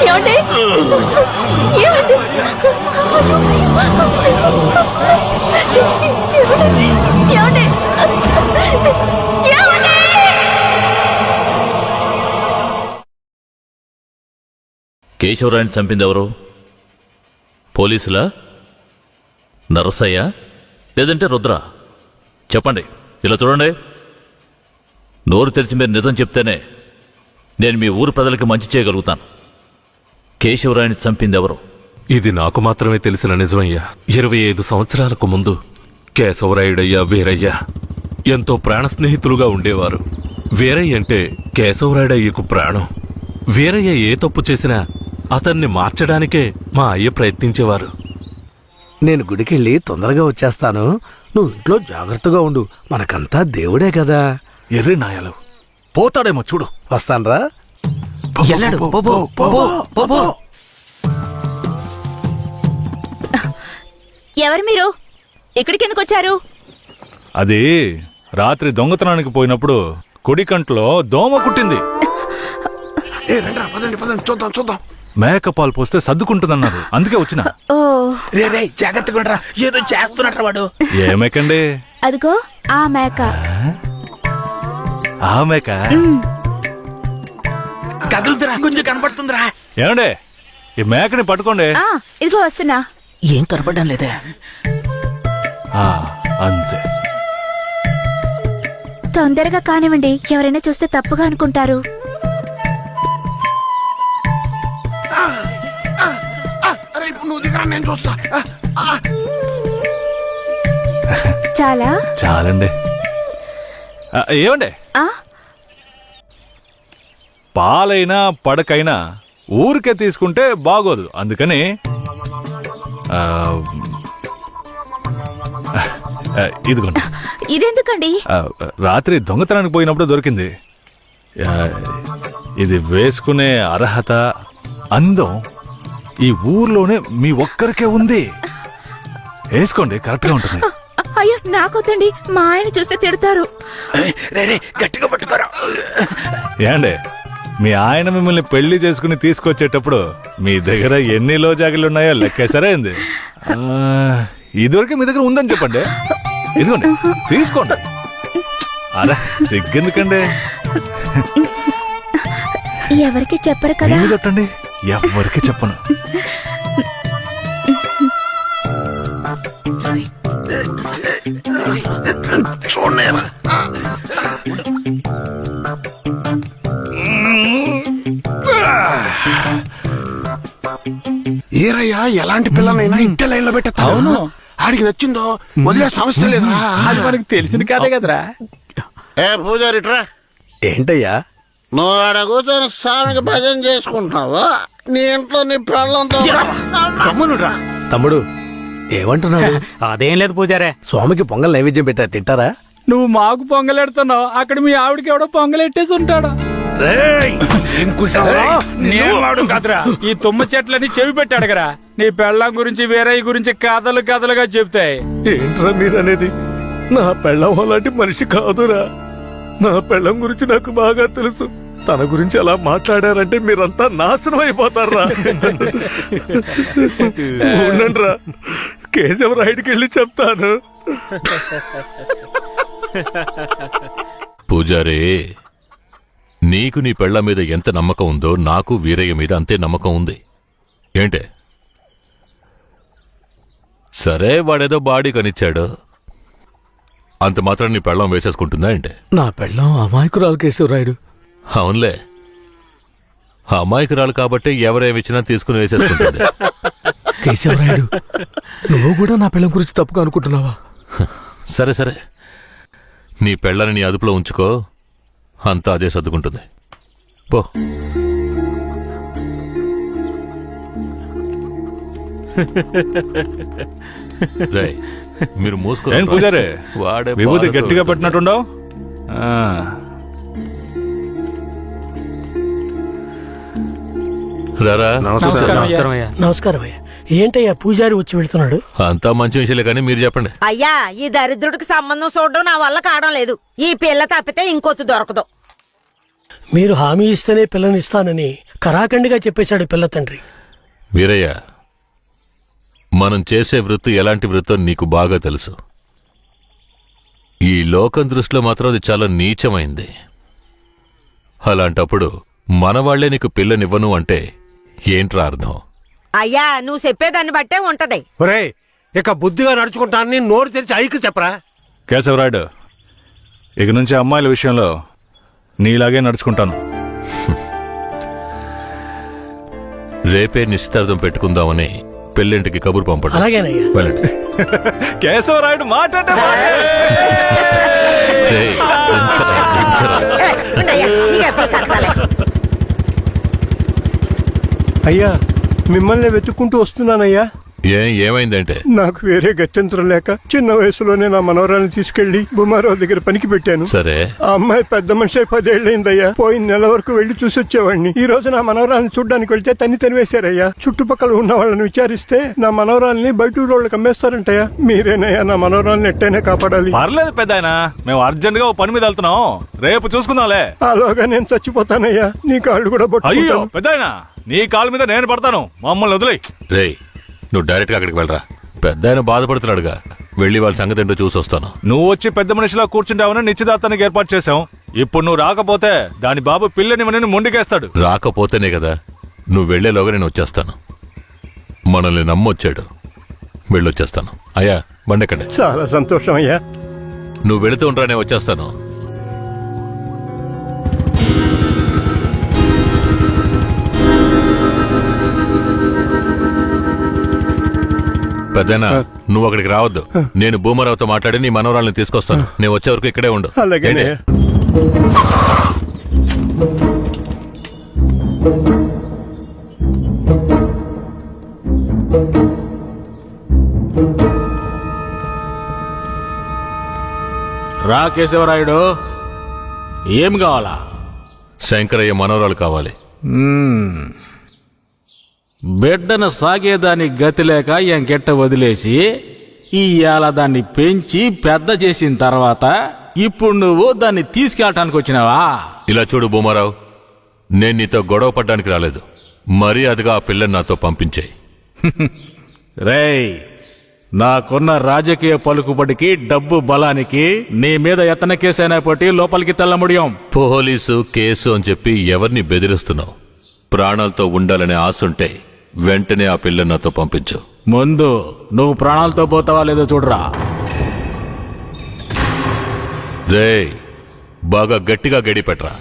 [SPEAKER 14] ఏమండి? ఏమండి? ఏమండి?
[SPEAKER 1] కేశవరాయని చంపింది ఎవరు? పోలీసులా? నరసయ్య? లేదంటే రుద్ర? చెప్పండి. ఇలా చూడండి, నోరు తెరిచి మీరు నిజం చెప్తేనే నేను మీ ఊరు ప్రజలకి మంచి చేయగలుగుతాను. కేశవరాయని చంపింది ఎవరు?
[SPEAKER 2] ఇది నాకు మాత్రమే తెలిసిన నిజమయ్యా. 25 సంవత్సరాలకు ముందు కేశవరాయుడయ్యా వీరయ్య ఎంతో ప్రాణ స్నేహితులుగా ఉండేవారు. వీరయ్య అంటే కేశవరాయుడయ్యకు ప్రాణం. వీరయ్య ఏ తప్పు చేసినా అతన్ని మార్చడానికే మా అయ్య ప్రయత్నించేవారు.
[SPEAKER 9] నేను గుడికెళ్ళి తొందరగా వచ్చేస్తాను. నువ్వు ఇంట్లో జాగ్రత్తగా ఉండు. మనకంతా దేవుడే కదా.
[SPEAKER 2] ఎర్రి నాయలు పోతాడేమో చూడు.
[SPEAKER 9] వస్తాన్రా.
[SPEAKER 15] ఎవరు మీరు? ఇక్కడికి ఎందుకు వచ్చారు?
[SPEAKER 12] అది రాత్రి దొంగతనానికి పోయినప్పుడు కుడి కంట్లో దోమ కుట్టింది.
[SPEAKER 4] చూద్దాం చూద్దాం.
[SPEAKER 12] మేకపాలు పోస్తే సర్దుకుంటుందన్నారు, అందుకే వచ్చిన.
[SPEAKER 15] ఓ
[SPEAKER 9] రే జాగ్రత్తగా ఉండరా, ఏదో చేస్తున్నట్రా వాడు.
[SPEAKER 12] ఏ మేకండి?
[SPEAKER 15] అదిగో ఆ మేక.
[SPEAKER 12] ఆ మేక
[SPEAKER 9] కదులుతురా, కొంచెం కనపడుతుందిరా.
[SPEAKER 12] ఏమండే, ఈ మేకని పట్టుకోండి.
[SPEAKER 15] ఇదిగో వస్తున్నా.
[SPEAKER 5] ఏం కనపడడం లేదే.
[SPEAKER 12] అంతే.
[SPEAKER 15] తొందరగా కానివ్వండి, ఎవరైనా చూస్తే తప్పుగా అనుకుంటారు.
[SPEAKER 4] నువ్వు దిగరా, నేను చూస్తా.
[SPEAKER 15] చాలా
[SPEAKER 12] చాలండి. ఏమండే, పాలైనా పడకైనా ఊరికే తీసుకుంటే బాగోదు. అందుకని ఇదిగోండి.
[SPEAKER 15] ఇదెందుకండి?
[SPEAKER 12] రాత్రి దొంగతనానికి పోయినప్పుడు దొరికింది. ఇది వేసుకునే అర్హత, అందం ఈ ఊర్లోనే మీ ఒక్కరికే ఉంది. వేసుకోండి, కరెక్ట్ గా ఉంటుంది.
[SPEAKER 15] అయ్యో నాకొద్దండి, మా ఆయన చూస్తే తిడతారు.
[SPEAKER 9] గట్టిగా పట్టుకోరా.
[SPEAKER 12] ఏండే, మీ ఆయన మిమ్మల్ని పెళ్లి చేసుకుని తీసుకొచ్చేటప్పుడు మీ దగ్గర ఎన్ని లోజాగులున్నాయో లెక్కేసరే అయింది. ఇదివరకే మీ దగ్గర ఉందని చెప్పండి. ఇదిగోండి, తీసుకోండి. అరే సిగ్గెందుకండి?
[SPEAKER 15] ఎవరికి చెప్పరు కదా.
[SPEAKER 12] కొట్టండి, ఎవరికి చెప్పను.
[SPEAKER 4] చూడలేరా? ఏరయ్యా, ఎలాంటి పిల్లనైనా ఇంటి లైన్లో పెట్టేస్తాను. ఆడికి నచ్చిందో వదిలే సమస్య లేదురా.
[SPEAKER 5] అది మనకు తెలిసింది కాదే కదరా.
[SPEAKER 4] ఏ పూజారిట్రా,
[SPEAKER 9] ఏంటయ్యా?
[SPEAKER 4] నువ్వు ఆడ కూర్చొని స్వామికి భజన చేసుకుంటున్నావు, నీ ఇంట్లో నీ పిల్లలతో.
[SPEAKER 9] తమ్ముడు ఏమంటున్నాడు?
[SPEAKER 3] అదేం లేదు పూజారే.
[SPEAKER 9] స్వామికి పొంగల్ నైవేద్యం పెట్టా, తింటారా?
[SPEAKER 5] నువ్వు మాకు పొంగలెడుతున్నావు, అక్కడ మీ ఆవిడకి ఎవడో పొంగలెట్టేసి ఉంటాడు. నేను వాడు కదరా, ఈ తుమ్మ చెట్లని చెవి పెట్టాడు కదా. నీ పెళ్ళం గురించి వీరయ్య గురించి కథలు కథలుగా చెప్తాయి.
[SPEAKER 9] ఏంట్రా మీరనేది? నా పెళ్ళం అలాంటి మనిషి కాదురా. నా పెళ్ళం గురించి నాకు బాగా తెలుసు. తన గురించి అలా మాట్లాడారంటే మీరంతా నాశనం అయిపోతారా. ఉండండిరా, కేశవరాయుడికి వెళ్ళి చెప్తాను.
[SPEAKER 1] పూజారే, నీకు నీ పెళ్ల మీద ఎంత నమ్మకం ఉందో నాకు వీరయ్య మీద అంతే నమ్మకం ఉంది. ఏంటే, సరే వాడేదో బాడీ కనిచ్చాడు, అంత మాత్రం నీ పెళ్ళం వేసేసుకుంటుందా ఏంటే?
[SPEAKER 9] నా పెళ్ళం అమాయకురాలు కేశవరాయుడు.
[SPEAKER 1] అవునులే, అమాయకురాలు కాబట్టి ఎవరేమిచ్చినా తీసుకుని వేసేసుకుంటుంది.
[SPEAKER 9] కేశవరాయుడు, నువ్వు కూడా నా పెళ్ళం గురించి తప్పుగా అనుకుంటున్నావా?
[SPEAKER 1] సరే సరే, నీ పెళ్ళని నీ అదుపులో ఉంచుకో, అంతా అదే సర్దుకుంటుంది. పో. రేయ్, మీరు మూసుకుని
[SPEAKER 12] పూజారే,
[SPEAKER 1] వాడే
[SPEAKER 12] విభూతి
[SPEAKER 1] బాధతో
[SPEAKER 12] గట్టిగా పెట్టినట్టుండవు.
[SPEAKER 1] రారా.
[SPEAKER 3] నమస్కారం అయ్యా.
[SPEAKER 7] నమస్కారం అయ్యా. ఏంటయ్యా పూజారి వచ్చి వెళ్తున్నాడు?
[SPEAKER 1] అంతా మంచి విషయాలే కానీ మీరు చెప్పండి.
[SPEAKER 6] అయ్యా, ఈ దరిద్రుడికి సంబంధం చూడడం నా వల్ల కావడం లేదు. ఈ పిల్ల తప్పితే ఇంకొత్తు దొరకదు.
[SPEAKER 7] మీరు హామీ ఇస్తేనే పిల్లని ఇస్తానని కరాఖండిగా చెప్పేశాడు పిల్ల తండ్రి.
[SPEAKER 1] వీరయ్య, మనం చేసే వృత్తి ఎలాంటి వృత్తో నీకు బాగా తెలుసు. ఈ లోకం దృష్టిలో మాత్రం అది చాలా నీచమైంది. అలాంటప్పుడు మనవాళ్లే నీకు పిల్లనివ్వను అంటే ఏంట్రా అర్థం?
[SPEAKER 6] అయ్యా, నువ్వు చెప్పేదాన్ని బట్టే ఉంటది.
[SPEAKER 11] ఒరే, ఇక బుద్ధిగా నడుచుకుంటానని నోరు తెరిచి ఐకి చెప్పరా.
[SPEAKER 12] కేశవరాయుడు, ఇక నుంచి అమ్మాయిల విషయంలో నీలాగే నడుచుకుంటాను.
[SPEAKER 1] రేపే నిశ్చితార్థం పెట్టుకుందామని పెళ్ళింటికి కబురు పంపండి.
[SPEAKER 7] అలాగేనయ్యా.
[SPEAKER 1] వెళ్ళండి.
[SPEAKER 12] కేశవరాయుడు మాట
[SPEAKER 1] రేయ్, దించరా, దించరా.
[SPEAKER 6] ఉండయ్యా, నీకెప్పుడు సరదాలే.
[SPEAKER 11] అయ్యా, మిమ్మల్ని వెతుక్కుంటూ వస్తున్నానయ్యా.
[SPEAKER 1] ఏమైందంటే?
[SPEAKER 11] నాకు వేరే గత్యంతరం లేక చిన్న వయసులోనే నా మనవరాన్ని తీసుకెళ్లి బుమారావు దగ్గర పనికి పెట్టాను.
[SPEAKER 1] సరే,
[SPEAKER 11] ఆ అమ్మాయి పెద్ద మనిషి 10 ఏళ్ళైందయ్యా. పోయిన నెల వరకు వెళ్లి చూసి వచ్చేవాడిని. ఈ రోజు నా మనవరాన్ని చూడ్డానికి వెళ్తే తనివేశారయ్యా. చుట్టుపక్కల ఉన్న వాళ్ళని విచారిస్తే నా మనవరాల్ని బయట ఊళ్ళకి అమ్మేస్తారంటయ్యా. మీరేనయ్యా నా మనవరాల్ని ఎట్టైనా కాపాడాలి.
[SPEAKER 12] పర్లేదు పెద్దాయన, మేము అర్జెంట్ గా ఓ పని మీద వెళ్తున్నాం. రేపు చూసుకుందాంలే.
[SPEAKER 11] అలాగా నేను చచ్చిపోతానయ్యా. నీ కాళ్ళు కూడా
[SPEAKER 12] అయ్యో పెద్దాయన, నీ కాళ్ళ మీద నేను పడతాను. మమ్మల్ని వదిలేయ్.
[SPEAKER 1] రేయ్, నువ్వు డైరెక్ట్ గా అక్కడికి వెళ్ళరా. పెద్ద ఆయన బాధపడుతున్నాడుగా, వెళ్ళి వాళ్ళ సంగతి ఏంటో చూసి వస్తాను.
[SPEAKER 12] నువ్వు వచ్చి పెద్ద మనిషిలా కూర్చుంటావని నిశ్చితార్థానికి ఏర్పాటు చేశాం. ఇప్పుడు నువ్వు రాకపోతే దాని బాబు పిల్లని మొండికేస్తాడు.
[SPEAKER 1] రాకపోతేనే కదా. నువ్వు వెళ్లేలోగా నేను వచ్చేస్తాను. మనల్ని నమ్మొచ్చాడు. వెళ్ళొచ్చేస్తాను. అయ్యా, బండెక్కండి.
[SPEAKER 11] చాలా సంతోషం అయ్యా.
[SPEAKER 1] నువ్వు వెళుతూ ఉంటా, నేను వచ్చేస్తాను. పెద్దనా, నువ్వు అక్కడికి రావద్దు. నేను భూమరావుతో మాట్లాడి నీ మనవరాల్ని తీసుకొస్తాను. నేను వచ్చే వరకు ఇక్కడే ఉండు.
[SPEAKER 11] అలాగే.
[SPEAKER 12] రా కేశవరాయుడు, ఏం కావాలా?
[SPEAKER 1] శంకరయ్య మనవరాలు కావాలి.
[SPEAKER 12] బిడ్డను సాగేదానికి గతి లేక ఎంకెట్ట వదిలేసి ఇవాళ దాన్ని పెంచి పెద్ద చేసిన తర్వాత ఇప్పుడు నువ్వు దాన్ని తీసుకెళ్ళటానికి వచ్చినావా?
[SPEAKER 1] ఇలా చూడు భూమారావు, నేను నీతో గొడవ పడ్డానికి రాలేదు. మర్యాదగా ఆ పిల్లని నాతో పంపించేయి.
[SPEAKER 12] రేయ్, నాకున్న రాజకీయ పలుకుబడికి డబ్బు బలానికి నీ మీద ఎత్తన కేసైనా పట్టి లోపలికి తెల్లముడియం.
[SPEAKER 1] పోలీసు కేసు అని చెప్పి ఎవరిని బెదిరిస్తున్నావు? ప్రాణాలతో ఉండాలనే ఆశుంటే వెంటనే ఆ పిల్లని నాతో పంపించు.
[SPEAKER 12] ముందు నువ్వు ప్రాణాలతో పోతావా లేదో చూడరా.
[SPEAKER 1] రేయ్, బాగా గట్టిగా గడిపెట్రా.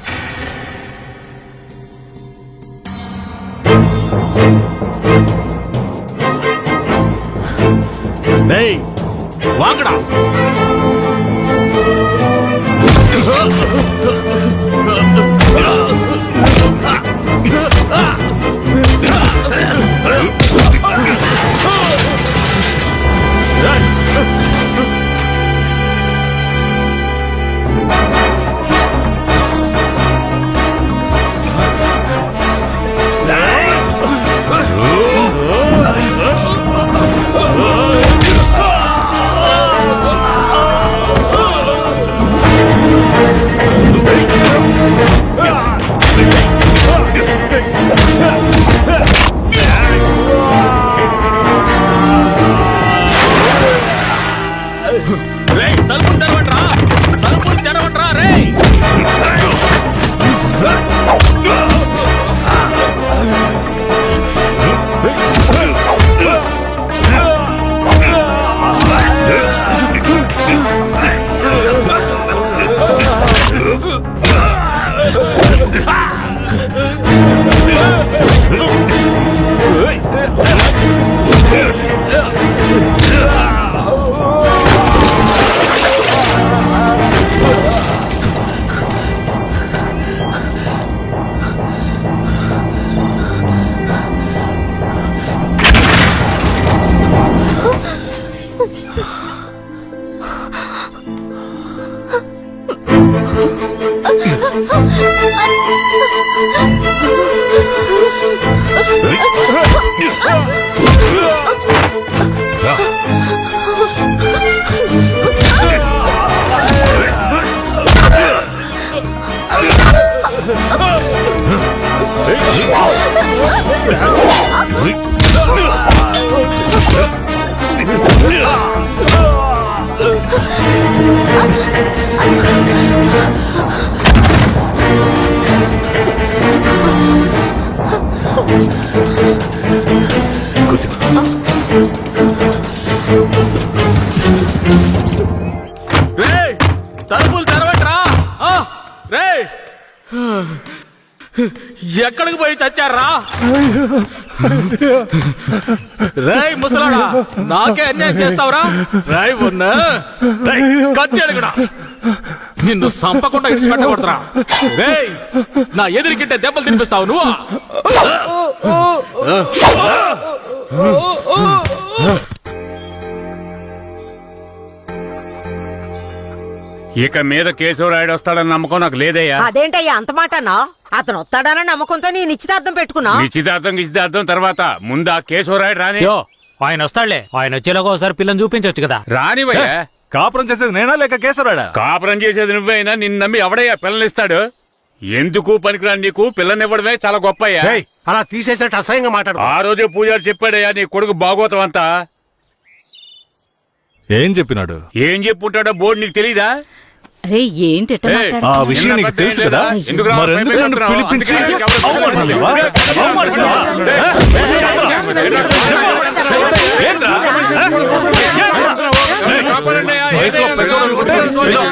[SPEAKER 12] వాంగడా
[SPEAKER 14] Oh!
[SPEAKER 2] రేయ్, తలుపులు తెరవట్రా. రేయ్, ఎక్కడికి పోయి చచ్చారా? రేయ్ ముసలాడా, నాకే అన్యాయం చేస్తావురా? రాయ్ ఉన్నా కత్తి అడుగుడా, నిన్ను సంపకుండా ఇచ్చి పెట్టకూడదురా. రేయ్, నా ఎదురుకింటే దెబ్బలు తినిపిస్తావు నువ్వు.
[SPEAKER 8] ఇక మీద కేశవరాయుడు వస్తాడని నమ్మకం నాకు లేదయ్యా.
[SPEAKER 6] అదేంటయ్యా అంత మాటనా? అతను వస్తాడన్న నమ్మకంతో నీ నిశ్చితార్థం పెట్టుకున్నా.
[SPEAKER 8] నిశ్చితార్థం తర్వాత ముందు ఆ కేశవరాయుడు రాని.
[SPEAKER 3] యో, ఆయన వస్తాడులే. ఆయన వచ్చేలాగా ఒకసారి పిల్లని చూపించవచ్చు కదా.
[SPEAKER 8] రానివయ్యా.
[SPEAKER 12] కాపురం చేసేది నేనా లేక కేశవరాడా?
[SPEAKER 8] కాపురం చేసేది నువ్వైనా నిన్ను నమ్మి ఎవడయ్యా పిల్లనిస్తాడు? ఎందుకు పనికిరాని నీకు పిల్లనివ్వడమే చాలా గొప్పయ్యా.
[SPEAKER 11] ఏయ్, అలా తీసేసినట్టు అసహ్యంగా మాట్లాడు.
[SPEAKER 8] ఆ రోజే పూజారి చెప్పాడయ్యా నీ కొడుకు భాగవతం అంతా.
[SPEAKER 12] ఏం చెప్పినాడు?
[SPEAKER 8] ఏం చెప్పుంటాడో బోర్డు నీకు తెలీదా?
[SPEAKER 14] అరే ఏంటి
[SPEAKER 12] ఆ విషయం నీకు తెలుసు కదా, మరెందుకు నన్ను పిలిపించి అవమానాలేవా? ఏంట్రా? వయసులో పెద్దోడు అనుకుంటే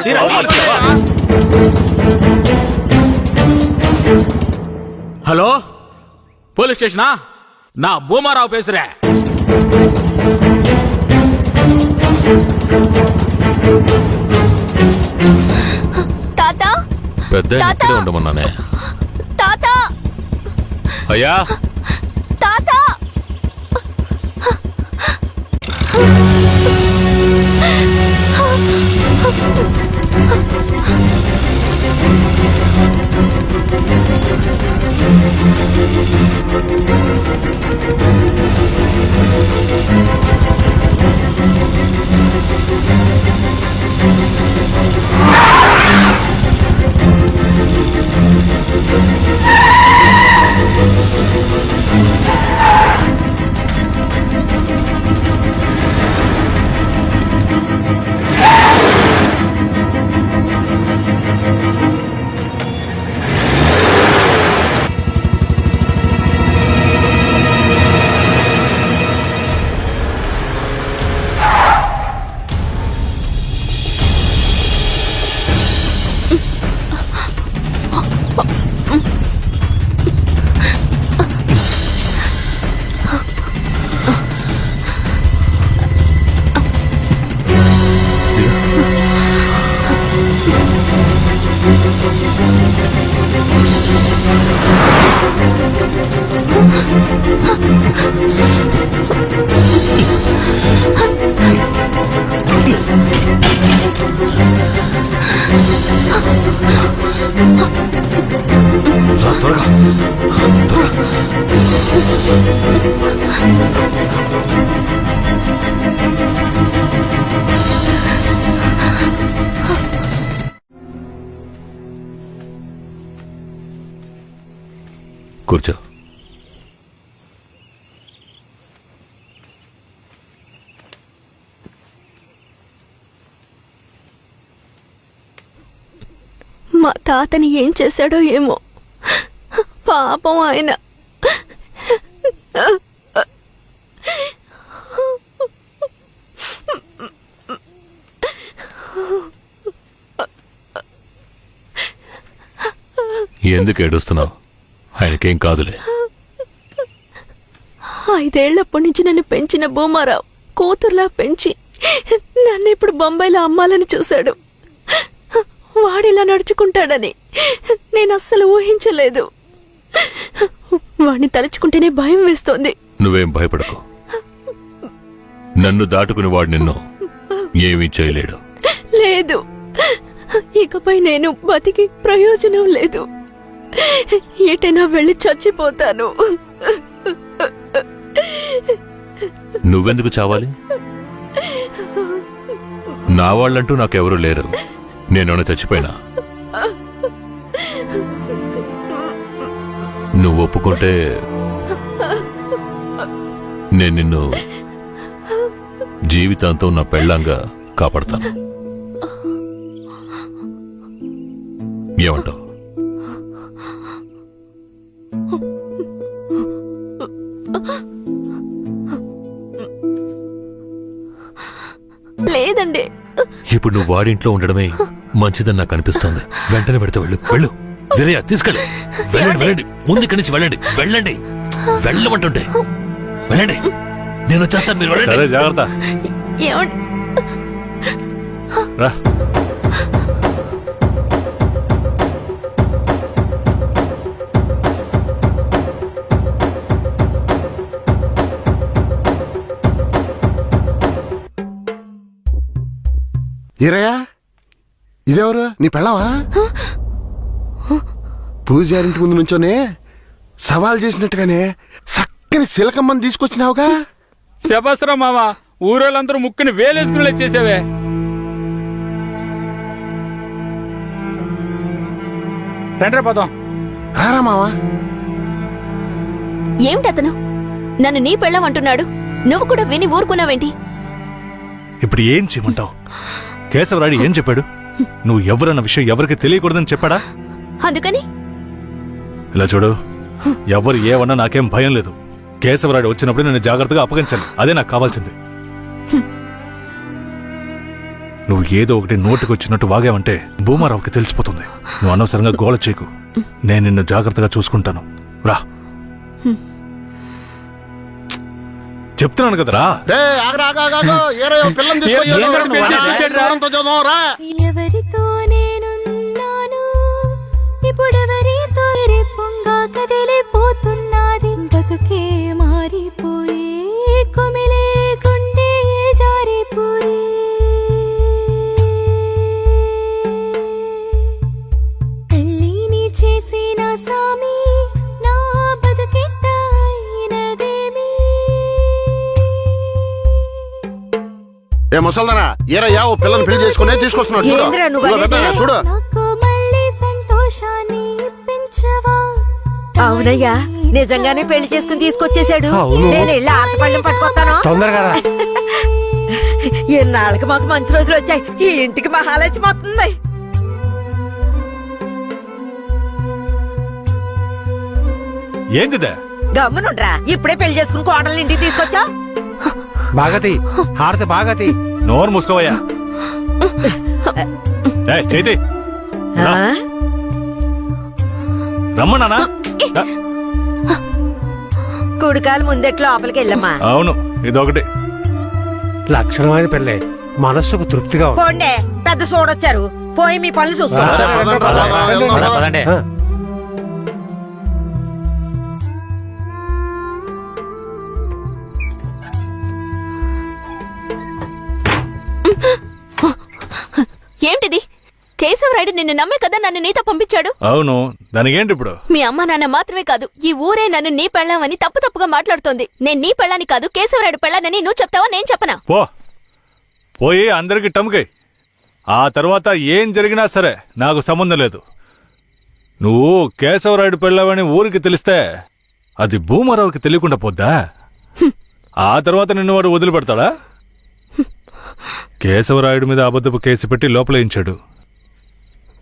[SPEAKER 12] ఇలా అవమానిస్తావా?
[SPEAKER 2] Hello, police స్టేషనా? నా భూమారావు పేసురే.
[SPEAKER 14] తాత
[SPEAKER 1] పెద్ద ఇక్కడే ఉండమన్నానే.
[SPEAKER 14] తాత
[SPEAKER 1] అయ్యా,
[SPEAKER 14] తాత
[SPEAKER 1] కూర్చో.
[SPEAKER 14] మా తాతని ఏం చేశాడో ఏమో, పాపం ఆయన.
[SPEAKER 1] ఎందుకు ఏడుస్తున్నావు? ఆయనకేం కాదులే.
[SPEAKER 14] 5 ఏళ్లప్పటి నుంచి నన్ను పెంచిన భూమారావు కూతుర్లా పెంచి నన్ను ఇప్పుడు బొంబాయిలో అమ్మాలని చూశాడు. వాడిలా నడుచుకుంటాడని నేను అస్సలు ఊహించలేదు. వాడిని తలుచుకుంటేనే భయం వేస్తోంది.
[SPEAKER 1] నువ్వేం భయపడకు. నన్ను దాటుకుని వాడు నిన్ను ఏమీ చేయలేడు.
[SPEAKER 14] లేదు, ఇకపై నేను బతికి ప్రయోజనం లేదు. ఎటైనా వెళ్ళి చచ్చిపోతాను.
[SPEAKER 1] నువ్వెందుకు చావాలి? నా వాళ్ళంటూ నాకెవరూ లేరు. నేను చచ్చిపోయినా నువ్వు ఒప్పుకుంటే నేను నిన్ను జీవితాంతం నా పెళ్ళంగా కాపాడతాను. ఏమంటావు?
[SPEAKER 14] లేదండి.
[SPEAKER 1] ఇప్పుడు నువ్వు వాడింట్లో ఉండడమే మంచిదని నాకు అనిపిస్తోంది. వెంటనే పెడితే వెళ్ళు వెళ్ళు. వీరయ్య తీసుకెళ్ళు. వెళ్ళండి వెళ్ళండి, ముందు ఇక్కడి నుంచి వెళ్ళండి. వెళ్ళండి, వెళ్ళమంటుంటే వెళ్ళండి. నేను వచ్చేస్తాను, మీరు వెళ్ళండి.
[SPEAKER 12] జాగ్రత్త.
[SPEAKER 14] ఏమండి?
[SPEAKER 12] రా.
[SPEAKER 4] ఈరయ్యా, ఇదెవరు? నీ పెళ్ళవా? పూజారింటి ముందు నుంచోనే సవాల్ చేసినట్టుగానే చక్కని శిలకమ్మని తీసుకొచ్చినావుగా.
[SPEAKER 10] శభాస్రా మామ, ఊరోళ్ళందరూ ముక్కుని వేలేసుకుని చేసావే. రండి పోదాం.
[SPEAKER 4] రారా మావా.
[SPEAKER 14] ఏమిటి అతను నన్ను నీ పెళ్ళం అంటున్నాడు? నువ్వు కూడా విని ఊరుకున్నావేంటి?
[SPEAKER 12] ఇప్పుడు ఏం చేయమంటావు? కేశవరాయుడు ఏం చెప్పాడు? నువ్వు ఎవరన్న విషయం ఎవరికి తెలియకూడదని చెప్పాడా?
[SPEAKER 14] అందుకని
[SPEAKER 12] ఇలా చూడు, ఎవరు ఏమన్నా నాకేం భయం లేదు. కేశవరాయుడు వచ్చినప్పుడు నేను జాగ్రత్తగా అప్పగించాలి. అదే నాకు కావాల్సింది. నువ్వు ఏదో ఒకటి నోటికి వచ్చినట్టు వాగావంటే భూమారావుకి తెలిసిపోతుంది. నువ్వు అనవసరంగా గోల చేయకు. నేను నిన్ను జాగ్రత్తగా చూసుకుంటాను. రా, చెప్తున్నాను కదరా.
[SPEAKER 14] ఎవరితో నేనున్నాను, ఇప్పుడెవరితో పొంగా కదిలిపోతున్నది. బతుకే మారిపోయి కొమిలే గుండె జారిపోయి. పెళ్ళిని చేసిన సామి నా బతుకెట్ట అయినదేమి.
[SPEAKER 4] ఏ ముసల్దానా, ఈరయ్యా ఓ పిల్లని పెళ్లి చేసుకునే తీసుకొస్తున్నాడు. చూడు.
[SPEAKER 6] ఏందిరా నువ్వు
[SPEAKER 4] ఇదిగో
[SPEAKER 6] అనేది?
[SPEAKER 4] పెద్దయ్య, చూడు.
[SPEAKER 14] నాకు మళ్ళీ సంతోషాన్ని ఇప్పించవా.
[SPEAKER 6] అవునయ్యా, నిజంగానే పెళ్లి చేసుకుని తీసుకొచ్చేశాడు.
[SPEAKER 11] అవును.
[SPEAKER 6] నేను వెళ్ళి ఆటపళ్ళం పట్టుకొస్తాను.
[SPEAKER 11] తొందరగా రా.
[SPEAKER 6] ఎన్నాళ్ళకి మాకు మంచి రోజులు వచ్చాయి. ఈ ఇంటికి మహాలక్ష్మి వస్తుంది.
[SPEAKER 12] ఏందిదే?
[SPEAKER 6] గమ్మునుండ్రా, ఇప్పుడే పెళ్లి చేసుకుని కోడల్ని ఇంటికి తీసుకొచ్చా.
[SPEAKER 11] బాగతి హారతి బాగతి.
[SPEAKER 12] నోరు మూసుకోవయ్యా. చేతి రమ్మన్నానా?
[SPEAKER 6] కుడికాలు ముందెట్ లోపలికి వెళ్ళమ్మా.
[SPEAKER 12] అవును, ఇదొకటి.
[SPEAKER 11] లక్షణమైన పెళ్ళే, మనస్సుకు తృప్తిగా ఉంది.
[SPEAKER 6] పోండే, పెద్ద చూడొచ్చారు. పోయి మీ పనులు చూసుకోండి.
[SPEAKER 3] పదండి.
[SPEAKER 11] ఆ.
[SPEAKER 14] ఏంటిది? కేశవరాయుడు నిన్ను నమ్మే కదా నన్ను నీతో పంపించాడు.
[SPEAKER 12] అవును, దానికేంటి ఇప్పుడు?
[SPEAKER 14] మీ అమ్మ నాన్న మాత్రమే కాదు, ఈ ఊరే నన్ను నీ పెళ్ళామని తప్పుగా మాట్లాడుతోంది. నేను నీ పెళ్ళాని కాదు, కేశవరాయుడు పెళ్ళానని నువ్వు చెప్తావా, నేను చెప్పనా?
[SPEAKER 12] పోయి అందరికి టముకై. ఆ తర్వాత ఏం జరిగినా సరే నాకు సంబంధం లేదు. నువ్వు కేశవరాయుడు పెళ్ళావని ఊరికి తెలిస్తే అది భూమారావుకి తెలియకుండా పోద్దా? ఆ తర్వాత నిన్ను వాడు వదిలిపెడతాడా? కేశవరాయుడు మీద అబద్ధపు కేసు పెట్టి లోపలేయించాడు.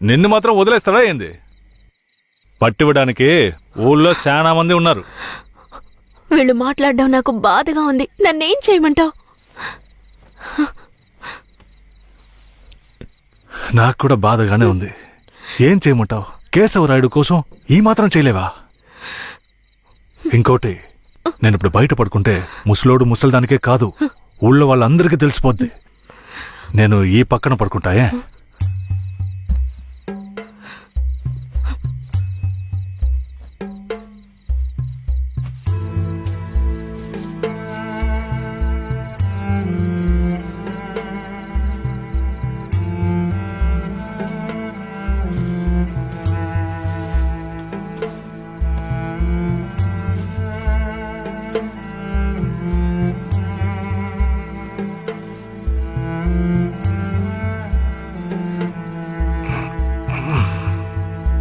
[SPEAKER 12] నిన్ను మాత్రం వదిలేస్తాడా ఏంది? పట్టివ్వడానికి ఊళ్ళో చాలా మంది ఉన్నారు.
[SPEAKER 14] వీళ్ళు మాట్లాడడం నాకు బాధగా ఉంది. నన్నేం చేయమంటావు?
[SPEAKER 12] నాకు కూడా బాధగానే ఉంది. ఏం చేయమంటావు? కేశవరాయుడు కోసం ఈ మాత్రం చేయలేవా? ఇంకోటి, నేను ఇప్పుడు బయట పడుకుంటే ముసలోడు ముసల్దానికే కాదు, ఊళ్ళో వాళ్ళందరికీ తెలిసిపోద్ది. నేను ఈ పక్కన పడుకుంటాయే.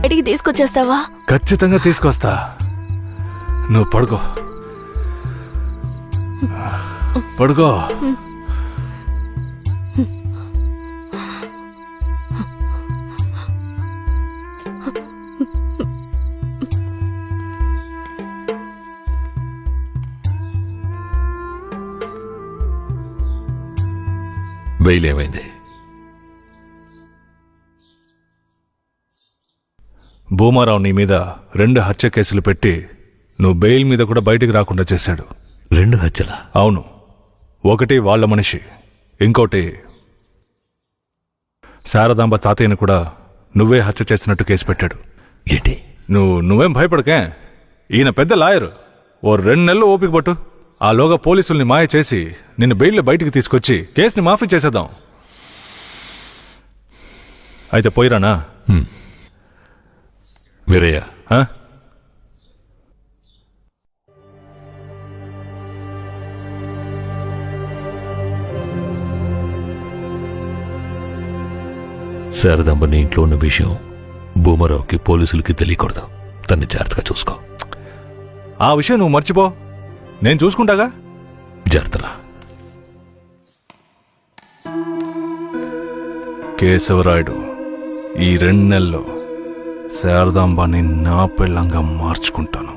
[SPEAKER 14] బయటికి తీసుకొచ్చేస్తావా?
[SPEAKER 12] ఖచ్చితంగా తీసుకొస్తా. నువ్వు పడుకో, పడుకో.
[SPEAKER 1] బెయిల్ ఏమైంది?
[SPEAKER 9] భూమారావు నీ మీద 2 హత్య కేసులు పెట్టి నువ్వు బెయిల్ మీద కూడా బయటికి రాకుండా చేశాడు.
[SPEAKER 1] 2 హత్యలా?
[SPEAKER 9] అవును. ఒకటి వాళ్ళ మనిషి, ఇంకోటి శారదాంబ తాతయ్యని కూడా నువ్వే హత్య చేసినట్టు కేసు పెట్టాడు.
[SPEAKER 1] ఏంటి?
[SPEAKER 9] నువ్వేం భయపడకే. ఈయన పెద్ద లాయరు. ఓ 2 నెలలు ఓపిక పట్టు. ఆలోగా పోలీసుల్ని మాయ చేసి నిన్ను బెయిల్లో బయటికి తీసుకొచ్చి కేసుని మాఫీ చేసేద్దాం. అయితే పోయిరానా?
[SPEAKER 1] వీరయ్య, శారదాంబ నీ ఇంట్లో ఉన్న విషయం భూమారావుకి పోలీసులకి తెలియకూడదు. తన్ని జాగ్రత్తగా చూసుకో.
[SPEAKER 9] ఆ విషయం నువ్వు మర్చిపో, నేను చూసుకుంటాగా.
[SPEAKER 1] జాగ్రత్తరా.
[SPEAKER 9] కేశవరాయుడు, ఈ 2 నెలల్లో శారదాంబాని నా పెళ్ళంగా మార్చుకుంటాను.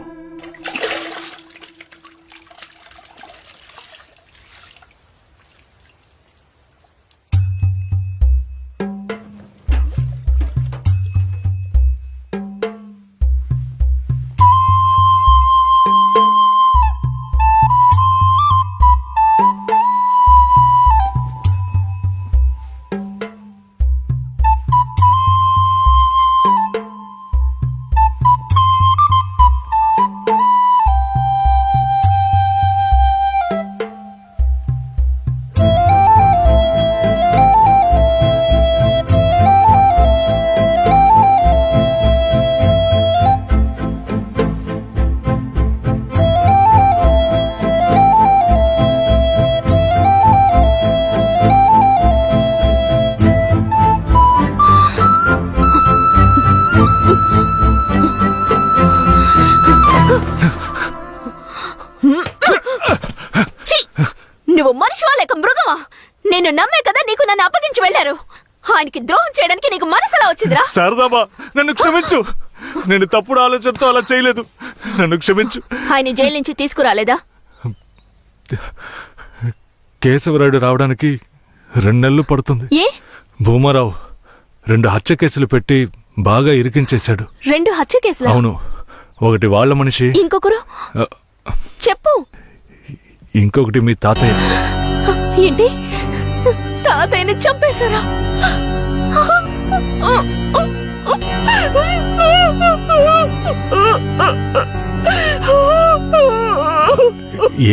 [SPEAKER 14] నువ్వు మనిషివా లేక మృగమా? నేను నమ్మే కదా నీకు నన్ను అప్పగించి వెళ్లారు. ఆయనకి ద్రోహం చేయడానికి నీకు మనసులా వచ్చిందిరా?
[SPEAKER 9] శారదాంబా, నన్ను క్షమించు. నేను తప్పుడు ఆలోచనతో అలా చేయలేదు. నన్ను క్షమించు.
[SPEAKER 14] ఆయన జైలు నుంచి తీసుకురాలేదా?
[SPEAKER 9] కేశవరాయుడు రావడానికి 2 నెలలు పడుతుంది.
[SPEAKER 14] ఏ?
[SPEAKER 9] భూమారావు 2 హత్య కేసులు పెట్టి బాగా ఇరికించేశాడు.
[SPEAKER 14] 2 హత్య కేసులా?
[SPEAKER 9] అవును. ఒకటి వాళ్ళ మనిషి,
[SPEAKER 14] ఇంకొకరు చెప్పు.
[SPEAKER 9] ఇంకొకటి మీ తాతయ్య.
[SPEAKER 14] ఏంటి? తాతయ్యని చంపేశారా?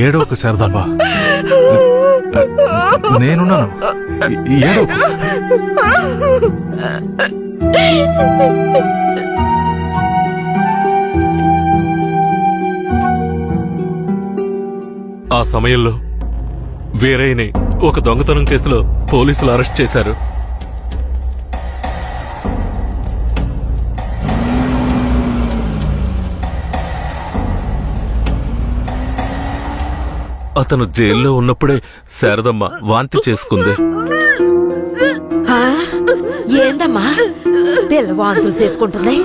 [SPEAKER 9] ఏడోకు శారదాంబా, నేనున్నాను. ఏడోకు.
[SPEAKER 1] ఆ సమయంలో వీరయ్యని ఒక దొంగతనం కేసులో పోలీసులు అరెస్ట్ చేశారు. అతను జైల్లో ఉన్నప్పుడే శారదమ్మ వాంతి చేసుకుంది.
[SPEAKER 6] ఏందమ్మా పిల్ల వాంతులు చేసుకుంటుంది?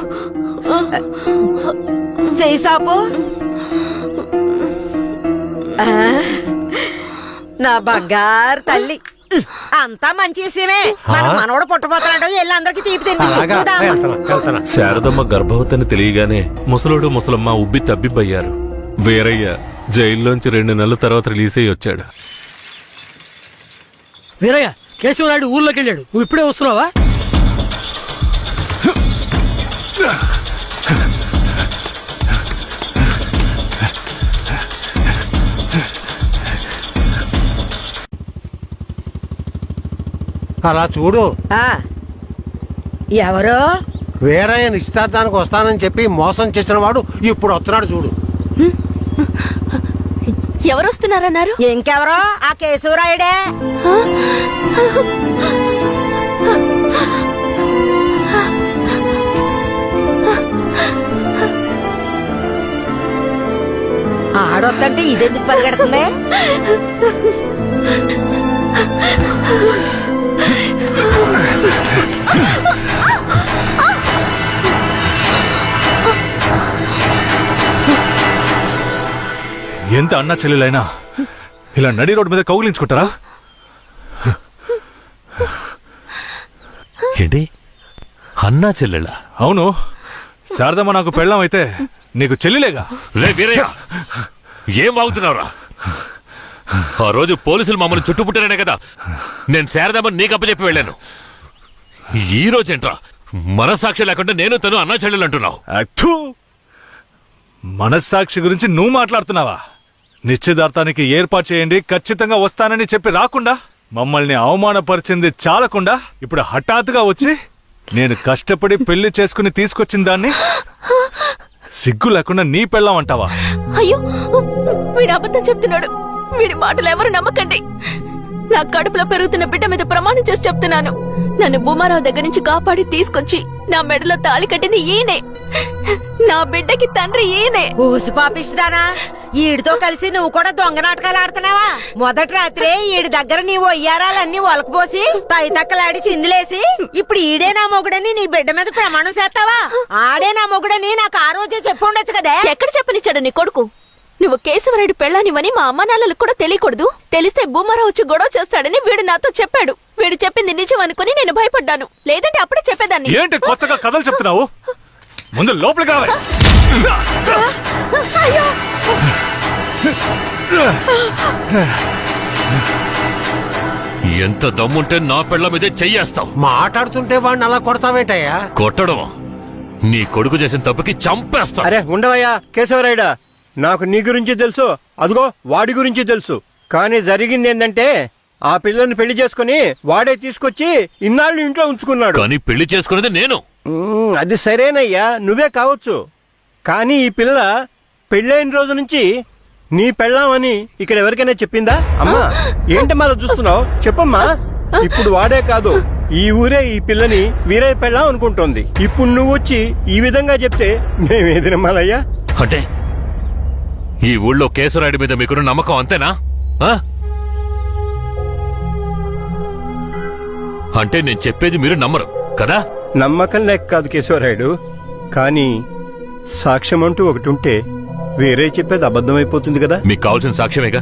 [SPEAKER 6] చేసాపు నా బంగారు తల్లి, అంతా మంచి విషయమే. మన మనవడు పుట్టబోతున్నాడు. వెళ్ళి అందరికి తీపి తినిపించు.
[SPEAKER 1] శారదమ్మ గర్భవతిని తెలియగానే ముసలుడు ముసలమ్మ ఉబ్బి తబ్బిబ్బయ్యారు. వీరయ్య జైల్లోంచి 2 నెలల తర్వాత రిలీజ్ అయ్యి వచ్చాడు.
[SPEAKER 7] వీరయ్య, కేశవరాయుడు ఊర్లోకి వెళ్ళాడు. నువ్వు ఇప్పుడే వస్తున్నావా?
[SPEAKER 11] అలా చూడు.
[SPEAKER 6] ఎవరు?
[SPEAKER 11] వీరయ్య నిశ్చితార్థానికి వస్తానని చెప్పి మోసం చేసిన వాడు ఇప్పుడు వస్తున్నాడు చూడు.
[SPEAKER 14] ఎవరు వస్తున్నారన్నారు?
[SPEAKER 6] ఇంకెవరో ఆ కేశవరాయుడే. ఆడొద్దంటే ఇదెందుకు పరిగెడుతుంది?
[SPEAKER 9] ఎంత అన్నా చెల్లెలైనా ఇలా నడి రోడ్డు మీద కౌగిలించుకుంటారా?
[SPEAKER 1] ఏంటి అన్నా చెల్లెళ్ళ?
[SPEAKER 9] అవును, శారదమ్మ నాకు పెళ్ళం అయితే నీకు చెల్లిలేగా.
[SPEAKER 1] రే వీరయ్య, ఏం వాగుతున్నావురా? ఆ రోజు పోలీసులు మమ్మల్ని చుట్టుముట్టారనే కదా నేను శారదమ్మని నీకు అప్పచెప్పి వెళ్ళాను. ఈ రోజేంట్రా మనస్సాక్షి లేకుండా నేను తను అన్నా చెల్లెలు అంటున్నావు?
[SPEAKER 9] అత్తు, మనస్సాక్షి గురించి నువ్వు మాట్లాడుతున్నావా? నిశ్చితార్థానికి ఏర్పాటు చేయండి, ఖచ్చితంగా వస్తానని చెప్పి రాకుండా మమ్మల్ని అవమానపరిచింది చాలకుండా ఇప్పుడు హఠాత్తుగా వచ్చి నేను కష్టపడి పెళ్లి చేసుకుని తీసుకొచ్చిన దాన్ని సిగ్గు లేకుండా నీ పెళ్ళాం అంటావా?
[SPEAKER 14] అయ్యో, వీడు అబద్ధం చెప్తున్నాడు. వీడి మాటలు ఎవరు నమ్మకండి. నా కడుపులో పెరుగుతున్న బిడ్డ మీద ప్రమాణం చేసి చెప్తున్నాను. నన్ను భూమారావు దగ్గర నుంచి కాపాడి తీసుకొచ్చి నా మెడలో తాళి కట్టింది ఈయనే. నా బిడ్డకి తండ్రి ఈయనే.
[SPEAKER 6] ఊసి పాపిస్తానా? ఈడితో కలిసి నువ్వు కూడా దొంగ నాటకాలు ఆడుతున్నావా? మొదటి రాత్రే ఈడి దగ్గర నీ ఒయ్యారాలన్నీ ఒలకపోసి తైతక్కలాడి చిందులేసి ఇప్పుడు ఈడే నా మొగుడని నీ బిడ్డ మీద ప్రమాణం చేస్తావా? ఆడే నా మొగుడని నాకు ఆ రోజే చెప్పు ఉండొచ్చు కదే.
[SPEAKER 14] ఎక్కడ చెప్పనిచ్చాడు నీ కొడుకు? నువ్వు కేశవరాయుడు పెళ్ళానివని మా అమ్మ నాన్నలకు కూడా తెలియకూడదు. తెలిస్తే భూమారావు వచ్చి గొడవ చేస్తాడని వీడు నాతో చెప్పాడు. వీడు చెప్పింది నిజం అనుకుని నేను భయపడ్డాను. లేదంటే అప్పుడే చెప్పేదాన్ని.
[SPEAKER 9] ఏంటి కొత్తగా కథలు చెప్తున్నావు? ముందు లోపలికి రావాలి.
[SPEAKER 1] ఎంత దమ్ముంటే నా పెళ్ళ మీదే చెయ్యేస్తావు?
[SPEAKER 11] మాట్లాడుతుంటే వాడిని అలా కొడతావేటయ్యా?
[SPEAKER 1] కొట్టడం నీ కొడుకు చేసిన తప్పుకి చంపేస్తా.
[SPEAKER 16] అరే ఉండవయ్యా కేశవరాయుడా, నాకు నీ గురించి తెలుసు, అదిగో వాడి గురించి తెలుసు. కానీ జరిగింది ఏంటంటే ఆ పిల్లని పెళ్లి చేసుకుని వాడే తీసుకొచ్చి ఇన్నాళ్ళు ఇంట్లో ఉంచుకున్నాడు.
[SPEAKER 1] కానీ పెళ్లి చేసుకునేది నేను.
[SPEAKER 16] అది సరేనయ్యా, నువ్వే కావచ్చు. కానీ ఈ పిల్ల పెళ్ళైన రోజు నుంచి నీ పెళ్ళామని ఇక్కడ ఎవరికైనా చెప్పిందా? అమ్మా ఏంటమ్మా అలా చూస్తున్నావు? చెప్పమ్మా. ఇప్పుడు వాడే కాదు, ఈ ఊరే ఈ పిల్లని వీరయ్య పెళ్ళాం అనుకుంటోంది. ఇప్పుడు నువ్వు వచ్చి ఈ విధంగా చెప్తే మేమేది నమ్మాలయ్యా?
[SPEAKER 1] అంటే ఈ ఊళ్ళో కేశవరాయుడి మీద మీకున్న నమ్మకం అంతేనా? అంటే నేను చెప్పేది మీరు నమ్మరు కదా?
[SPEAKER 16] నమ్మకం లేక కాదు కేశవరాయుడు, కానీ సాక్ష్యం అంటూ ఒకటి ఉంటే వేరే చెప్పేది అబద్ధమైపోతుంది కదా.
[SPEAKER 1] మీకు కావాల్సిన సాక్ష్యమేగా.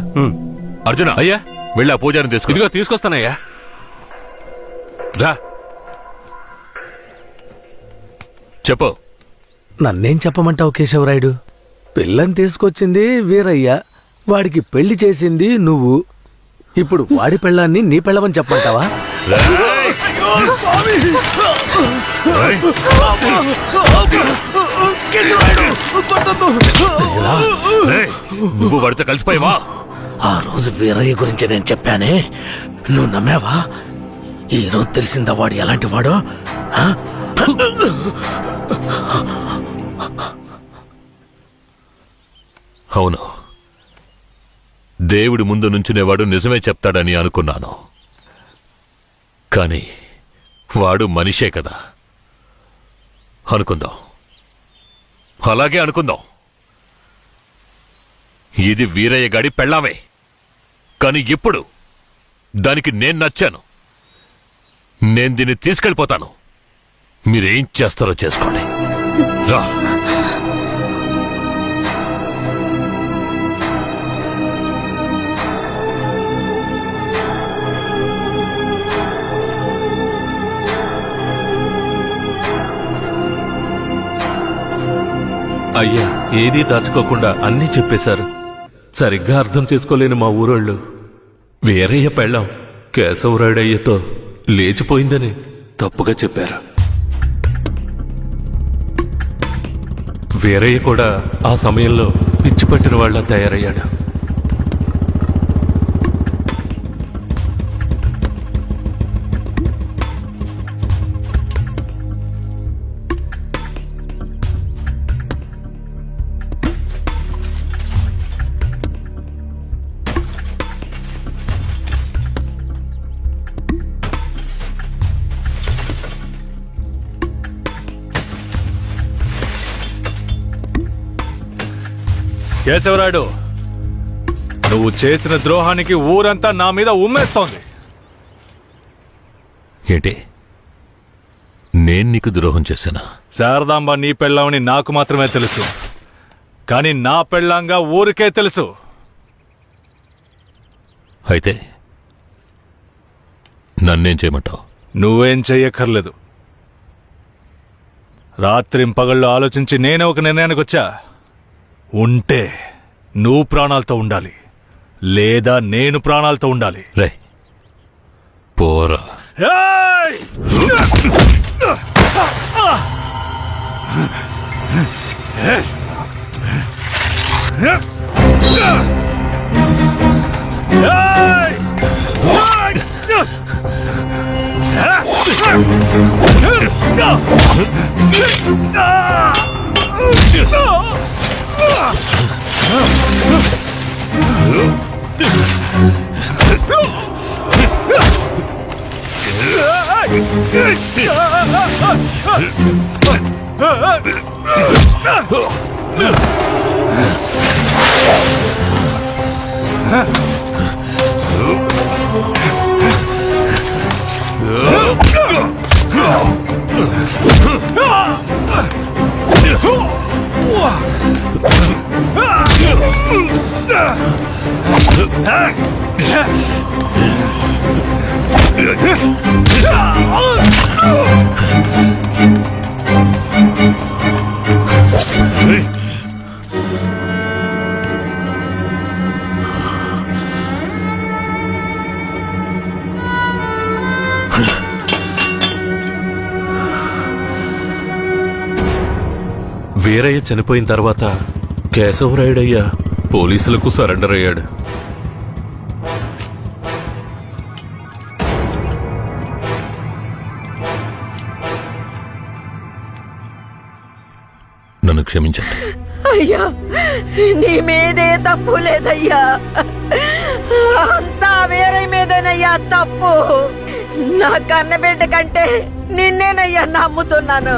[SPEAKER 1] అర్జున, అయ్యా వెళ్ళి ఆ పూజారిని తీసుకు.
[SPEAKER 12] ఇదిగో తీసుకొస్తానయ్యా. రా.
[SPEAKER 1] చెప్పు.
[SPEAKER 9] నన్నేం చెప్పమంటావు కేశవరాయుడు? పిల్లని తీసుకొచ్చింది వీరయ్య, వాడికి పెళ్లి చేసింది నువ్వు. ఇప్పుడు వాడి పెళ్ళాన్ని నీ పెళ్ళమని చెప్పమంటావా?
[SPEAKER 1] నువ్వు వాడితో కలిసిపోయావా?
[SPEAKER 9] ఆ రోజు వీరయ్య గురించి నేను చెప్పానే, నువ్వు నమ్మావా? ఈ రోజు తెలిసిందా వాడు ఎలాంటి వాడో?
[SPEAKER 1] అవును, దేవుడి ముందు నుంచునేవాడు నిజమే చెప్తాడని అనుకున్నాను. కానీ వాడు మనిషే కదా. అనుకుందాం, అలాగే అనుకుందాం. ఇది వీరయ్య గాడి పెళ్ళామే. కానీ ఇప్పుడు దానికి నేను నచ్చాను. నేను దీన్ని తీసుకెళ్ళిపోతాను. మీరేం చేస్తారో చేసుకోండి. రా.
[SPEAKER 12] అయ్యా, ఏదీ దాచుకోకుండా అన్నీ చెప్పేశారు. సరిగ్గా అర్థం చేసుకోలేని మా ఊరోళ్ళు వీరయ్య పెళ్ళాం కేశవరాయుడయ్యతో లేచిపోయిందని తప్పుగా చెప్పారు. వీరయ్య కూడా ఆ సమయంలో పిచ్చిపట్టిన వాళ్ళ తయారయ్యాడు.
[SPEAKER 9] కేశవరాయుడు, నువ్వు చేసిన ద్రోహానికి ఊరంతా నా మీద ఉమ్మేస్తోంది.
[SPEAKER 1] ఏంటి? నేను నీకు ద్రోహం చేశానా?
[SPEAKER 9] శారదాంబ నీ పెళ్ళామని నాకు మాత్రమే తెలుసు, కానీ నా పెళ్ళాంగా ఊరికే తెలుసు.
[SPEAKER 1] అయితే నన్నేం చేయమంటావు?
[SPEAKER 9] నువ్వేం చెయ్యక్కర్లేదు.
[SPEAKER 12] రాత్రింపగళ్ళు ఆలోచించి నేనే ఒక నిర్ణయానికి వచ్చా. ఉంటే నువ్వు ప్రాణాలతో ఉండాలి, లేదా నేను ప్రాణాలతో ఉండాలి.
[SPEAKER 1] రే పోరా.
[SPEAKER 12] ఏయ్!
[SPEAKER 1] వీరయ్య చనిపోయిన తర్వాత కేశవరాయుడయ్య పోలీసులకు సరెండర్ అయ్యాడు. నన్ను క్షమించండి.
[SPEAKER 6] అయ్యా, నీ మీదే తప్పు లేదయ్యా, అంతా వేరే మీదేనయ్యా తప్పు. నా కన్నబిడ్డ కంటే నిన్నేనయ్యా నమ్ముతున్నాను.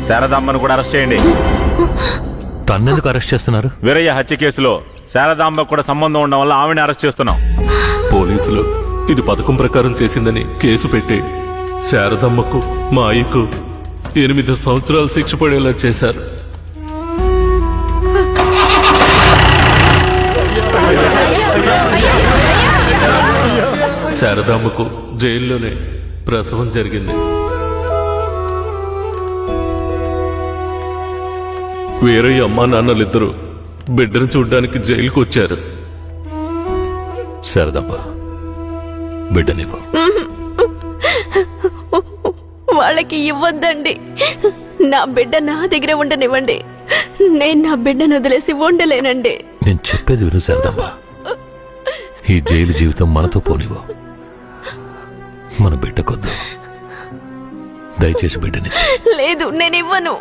[SPEAKER 12] శారదాంబను కూడా అరెస్ట్ చేయండి.
[SPEAKER 1] తన్నెందుకు అరెస్ట్ చేస్తున్నారు?
[SPEAKER 12] వీరయ్య హత్య కేసులో శారదాంబకు కూడా సంబంధం ఉండడం వల్ల ఆవిడని అరెస్ట్ చేస్తున్నాం.
[SPEAKER 1] పోలీసులు ఇది పథకం ప్రకారం చేసిందని కేసు పెట్టి శారదమ్మకు మా అయ్యకు 8 సంవత్సరాలు శిక్ష పడేలా చేశారు. శారదమ్మకు జైల్లోనే ప్రసవం జరిగింది. వీరయ్య అమ్మా నాన్నలిద్దరూ బిడ్డను చూడ్డానికి జైలుకు వచ్చారు. శారదమ్మ బిడ్డనివ్వు.
[SPEAKER 14] వాళ్ళకి ఇవ్వద్దండి. నా బిడ్డ నా దగ్గర ఉండనివ్వండి. నేను నా బిడ్డను వదిలేసి ఉండలేనండి.
[SPEAKER 1] నేను చెప్పేది విను శారదమ్మ, ఈ జైలు జీవితం మనతో పోనివ్వు. మన బిడ్డకొద్దు, దయచేసి బిడ్డనిచ్చి.
[SPEAKER 14] లేదు, నేను ఇవ్వను.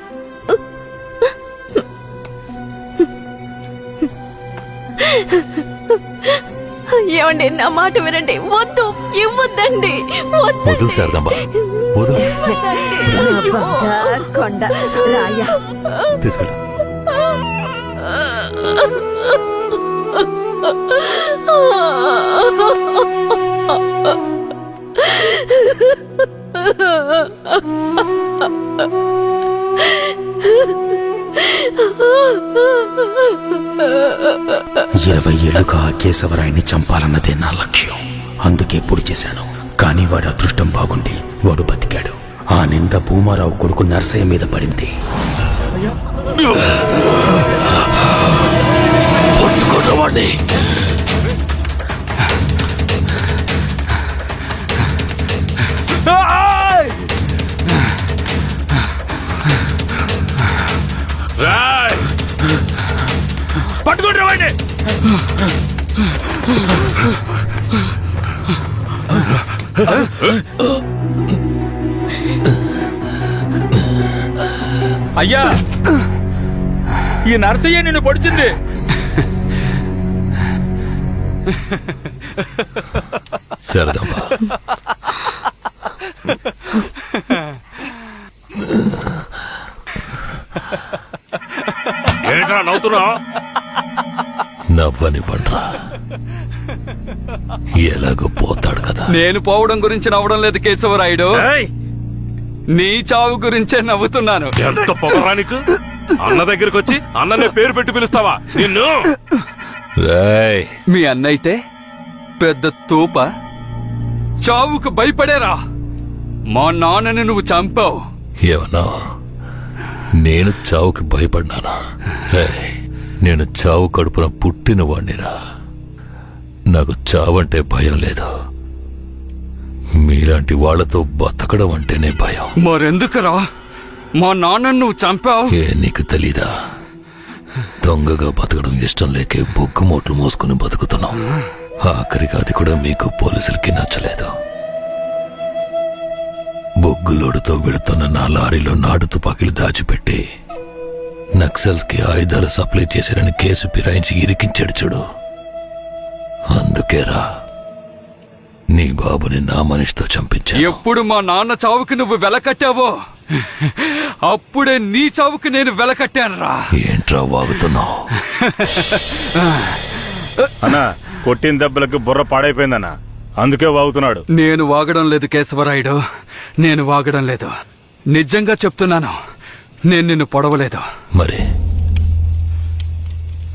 [SPEAKER 14] ఏమండి, నా మాట వినండి. వద్దు, ఇవ్వద్దండి.
[SPEAKER 1] వదులు శారదమ్మ, వదులు.
[SPEAKER 6] కొండ రాయ
[SPEAKER 1] తీసుకెళ్ళు.
[SPEAKER 13] ఇరవై ఏళ్లుగా కేశవరాయని చంపాలన్నదే నా లక్ష్యం. అందుకే పొడి చేశాను. కానీ వాడి అదృష్టం బాగుండి వాడు బతికాడు. ఆ నింద భూమారావు కొడుకు నర్సయ్య మీద పడింది.
[SPEAKER 2] పట్టుకుంటారు వాడిని.
[SPEAKER 10] అయ్యా, ఈ నర్సయ్య నిన్ను పొడిచింది.
[SPEAKER 1] శారదమ్మ,
[SPEAKER 2] ఏంట్రా నవ్వుతున్నావు?
[SPEAKER 1] నవ్వనివ్వండ్రా, ఎలాగో పోతాడు కదా.
[SPEAKER 10] నేను పోవడం గురించి నవ్వడం లేదు కేశవరాయుడు, నీ చావు గురించే నవ్వుతున్నాను.
[SPEAKER 2] ఎంత పొగరా నీకు? అన్న దగ్గరికి వచ్చి అన్ననే పేరు పెట్టి పిలుస్తావా నిన్ను?
[SPEAKER 10] మీ అన్నయితే పెద్ద తూప, చావుకు భయపడేరా మా నాన్నని నువ్వు చంపావు.
[SPEAKER 1] ఏమన్నా నేను చావుకి భయపడ్డానా? నేను చావు కడుపున పుట్టిన వాణ్ణిరా. నాకు చావంటే భయం లేదు. మీలాంటి వాళ్లతో బతకడం అంటేనే భయం.
[SPEAKER 10] మరెందుకురా మా నాన్నని నువ్వు చంపావు?
[SPEAKER 1] నీకు తెలీదా? దొంగగా బతకడం ఇష్టం లేకే బొగ్గు మూటలు మోసుకుని బతుకుతున్నాం. ఆఖరికి అది కూడా మీకు పోలీసులకి నచ్చలేదు. బొగ్గులోడుతో వెళుతున్న నా లారీలో నాటు తుపాకీలు దాచిపెట్టి నక్సల్స్ కి ఆయుధాలు సప్లై చేశారని కేసు ఫిరాయించి ఇరికించాడు చూడు. అందుకేరా నీ బాబుని నా మనిషితో చంపించా.
[SPEAKER 10] ఎప్పుడు మా నాన్న చావుకి నువ్వు వెలకట్టావో అప్పుడే నీ చావుకి నేను వెలకట్టానురా.
[SPEAKER 1] ఏంట్రా వాగుతున్నావు?
[SPEAKER 12] అన్నా కొట్టిన దెబ్బలకి బుర్ర పాడైపోయిందన్నా, అందుకే వాగుతున్నాడు.
[SPEAKER 10] నేను వాగడం లేదు కేశవరాయుడు, నేను వాగడం లేదు. నిజంగా చెప్తున్నాను, నేను నిన్ను పొడవలేదు.
[SPEAKER 1] మరి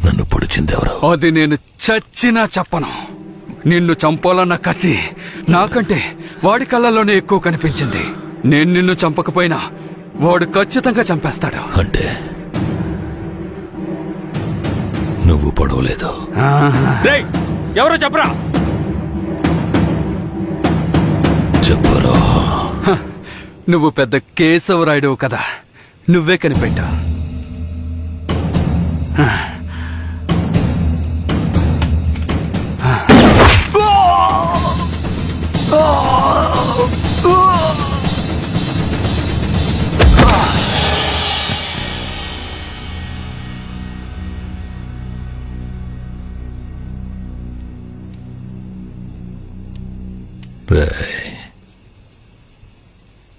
[SPEAKER 1] నన్ను పొడిచిందెవరు?
[SPEAKER 10] అది నేను చచ్చినా చెప్పను. నిన్ను చంపాలన్న కసి నాకంటే వాడి కళ్ళల్లోనే ఎక్కువ కనిపించింది. నేను నిన్ను చంపకపోయినా వాడు ఖచ్చితంగా చంపేస్తాడు.
[SPEAKER 1] అంటే నువ్వు పొడవలేదు?
[SPEAKER 10] ఎవరో చెప్పరా?
[SPEAKER 1] చెప్పరా?
[SPEAKER 10] నువ్వు పెద్ద కేశవరాయుడు కదా, నువ్వే కనిపెట్టా.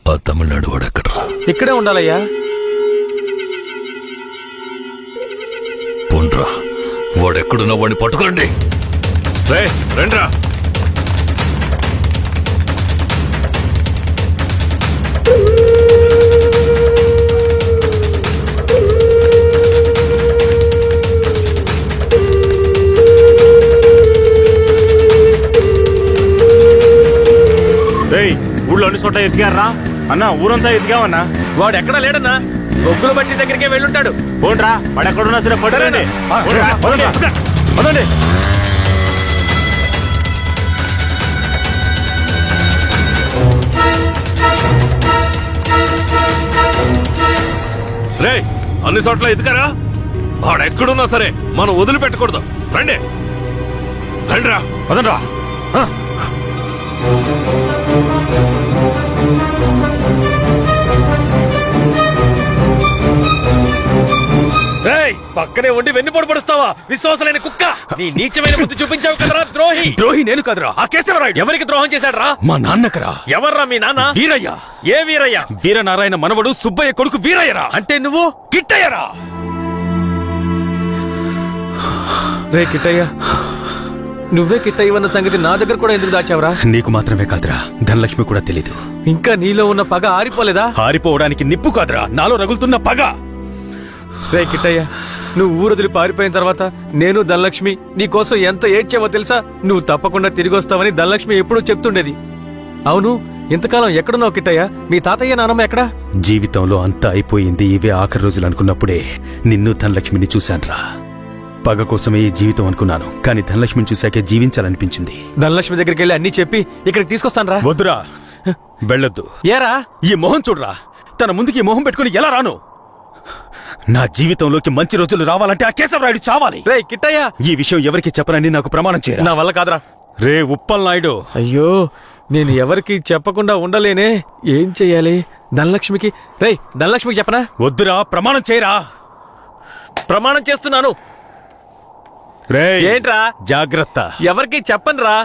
[SPEAKER 1] ఆ తమిళనాడు వాడు ఎక్కడ్రా?
[SPEAKER 9] ఇక్కడే ఉండాలయ్యా.
[SPEAKER 1] పోండ్రా, వాడెక్కడున్నా వాడిని పట్టుకురండి. రండ్రా.
[SPEAKER 12] ఊళ్ళో అన్ని చోట్ల ఎతికారా అన్నా? ఊరంతా ఎతికామన్నా.
[SPEAKER 9] వాడు ఎక్కడా లేడన్నా, బొగ్గుల బట్టి దగ్గరికే వెళ్ళుంటాడు.
[SPEAKER 12] పోండ్రా, వాడు ఎక్కడున్నా సరే పట్టుకోండి. పదండి.
[SPEAKER 2] రే, అన్ని చోట్ల ఎదుకారా? వాడెక్కడున్నా సరే మనం వదిలిపెట్టకూడదు. రండి రండిరా,
[SPEAKER 12] పదండ్రా.
[SPEAKER 9] పక్కనే ఉండి వెన్నుపోటు పడుస్తావా? విశ్వాసలేని కుక్క, నీ నీచమైన బుద్ధి చూపించావు కదరా ద్రోహి.
[SPEAKER 2] ద్రోహి నేను కదరా, ఆ కేశవరాయుడు.
[SPEAKER 9] ఎవరికి ద్రోహం చేశాడ్రా?
[SPEAKER 2] మా నాన్నకరా.
[SPEAKER 9] ఎవర్రా మీ నాన్న?
[SPEAKER 2] వీరయ్య.
[SPEAKER 9] ఏ వీరయ్య?
[SPEAKER 2] వీరనారాయణ మనవడు సుబ్బయ్య కొడుకు వీరయ్యరా.
[SPEAKER 9] అంటే నువ్వు
[SPEAKER 2] కిట్టయ్యరా.
[SPEAKER 9] రే కిట్టయ్య, నువ్వే కిట్టయ్యవన్న సంగతి నా దగ్గర కూడా ఎందుకు దాచావురా?
[SPEAKER 13] నీకు మాత్రమే కాదురా, ధనలక్ష్మి కూడా తెలీదు.
[SPEAKER 9] ఇంకా నీలో ఉన్న పగ ఆరిపోలేదా?
[SPEAKER 13] ఆరిపోవడానికి నిప్పు కాదురా, నాలో రగులుతున్న పగ.
[SPEAKER 9] రే కిట్టయ్య, నువ్వు ఊరొదిలి పారిపోయిన తర్వాత నేను ధనలక్ష్మి నీకోసం ఎంత ఏడ్చావో తెలుసా? నువ్వు తప్పకుండా తిరిగి వస్తావని ధనలక్ష్మి ఎప్పుడూ చెప్తుండేది. అవును, ఇంతకాలం ఎక్కడున్నావు కిట్టయ్య? మీ తాతయ్య నానమ్మ ఎక్కడా?
[SPEAKER 13] జీవితంలో అంతా అయిపోయింది, ఇవే ఆఖరి రోజులు అనుకున్నప్పుడే నిన్ను ధనలక్ష్మిని చూశాన్రా. పగ కోసమే ఈ జీవితం అనుకున్నాను, కానీ ధనలక్ష్మిని చూశాకే జీవించాలనిపించింది.
[SPEAKER 9] ధనలక్ష్మి దగ్గరికి వెళ్ళి అన్ని చెప్పి ఇక్కడికి తీసుకొస్తాను రా.
[SPEAKER 13] వద్దురా, వెళ్ళొద్దు.
[SPEAKER 9] ఏరా?
[SPEAKER 13] ఈ మొహం చూడరా, తన ముందుకి ఈ మొహం పెట్టుకుని ఎలా రాను? నా జీవితంలోకి మంచి రోజులు రావాలంటే ఆ కేశవరాయుడు చావాలి.
[SPEAKER 9] రే కిట్టయ్య,
[SPEAKER 13] ఈ విషయం ఎవరికి చెప్పనని నాకు ప్రమాణం చేయరా.
[SPEAKER 9] నా వల్ల కాదురా.
[SPEAKER 13] రే ఉప్పల్ నాయుడు.
[SPEAKER 9] అయ్యో, నేను ఎవరికి చెప్పకుండా ఉండలేనే. ఏం చెయ్యాలి? ధనలక్ష్మికి ధనలక్ష్మికి చెప్పనా?
[SPEAKER 13] వద్దురా, ప్రమాణం చేయరా.
[SPEAKER 9] ప్రమాణం చేస్తున్నాను.
[SPEAKER 13] రే
[SPEAKER 9] ఏంట్రా?
[SPEAKER 13] జాగ్రత్త.
[SPEAKER 9] ఎవరికి చెప్పనురా.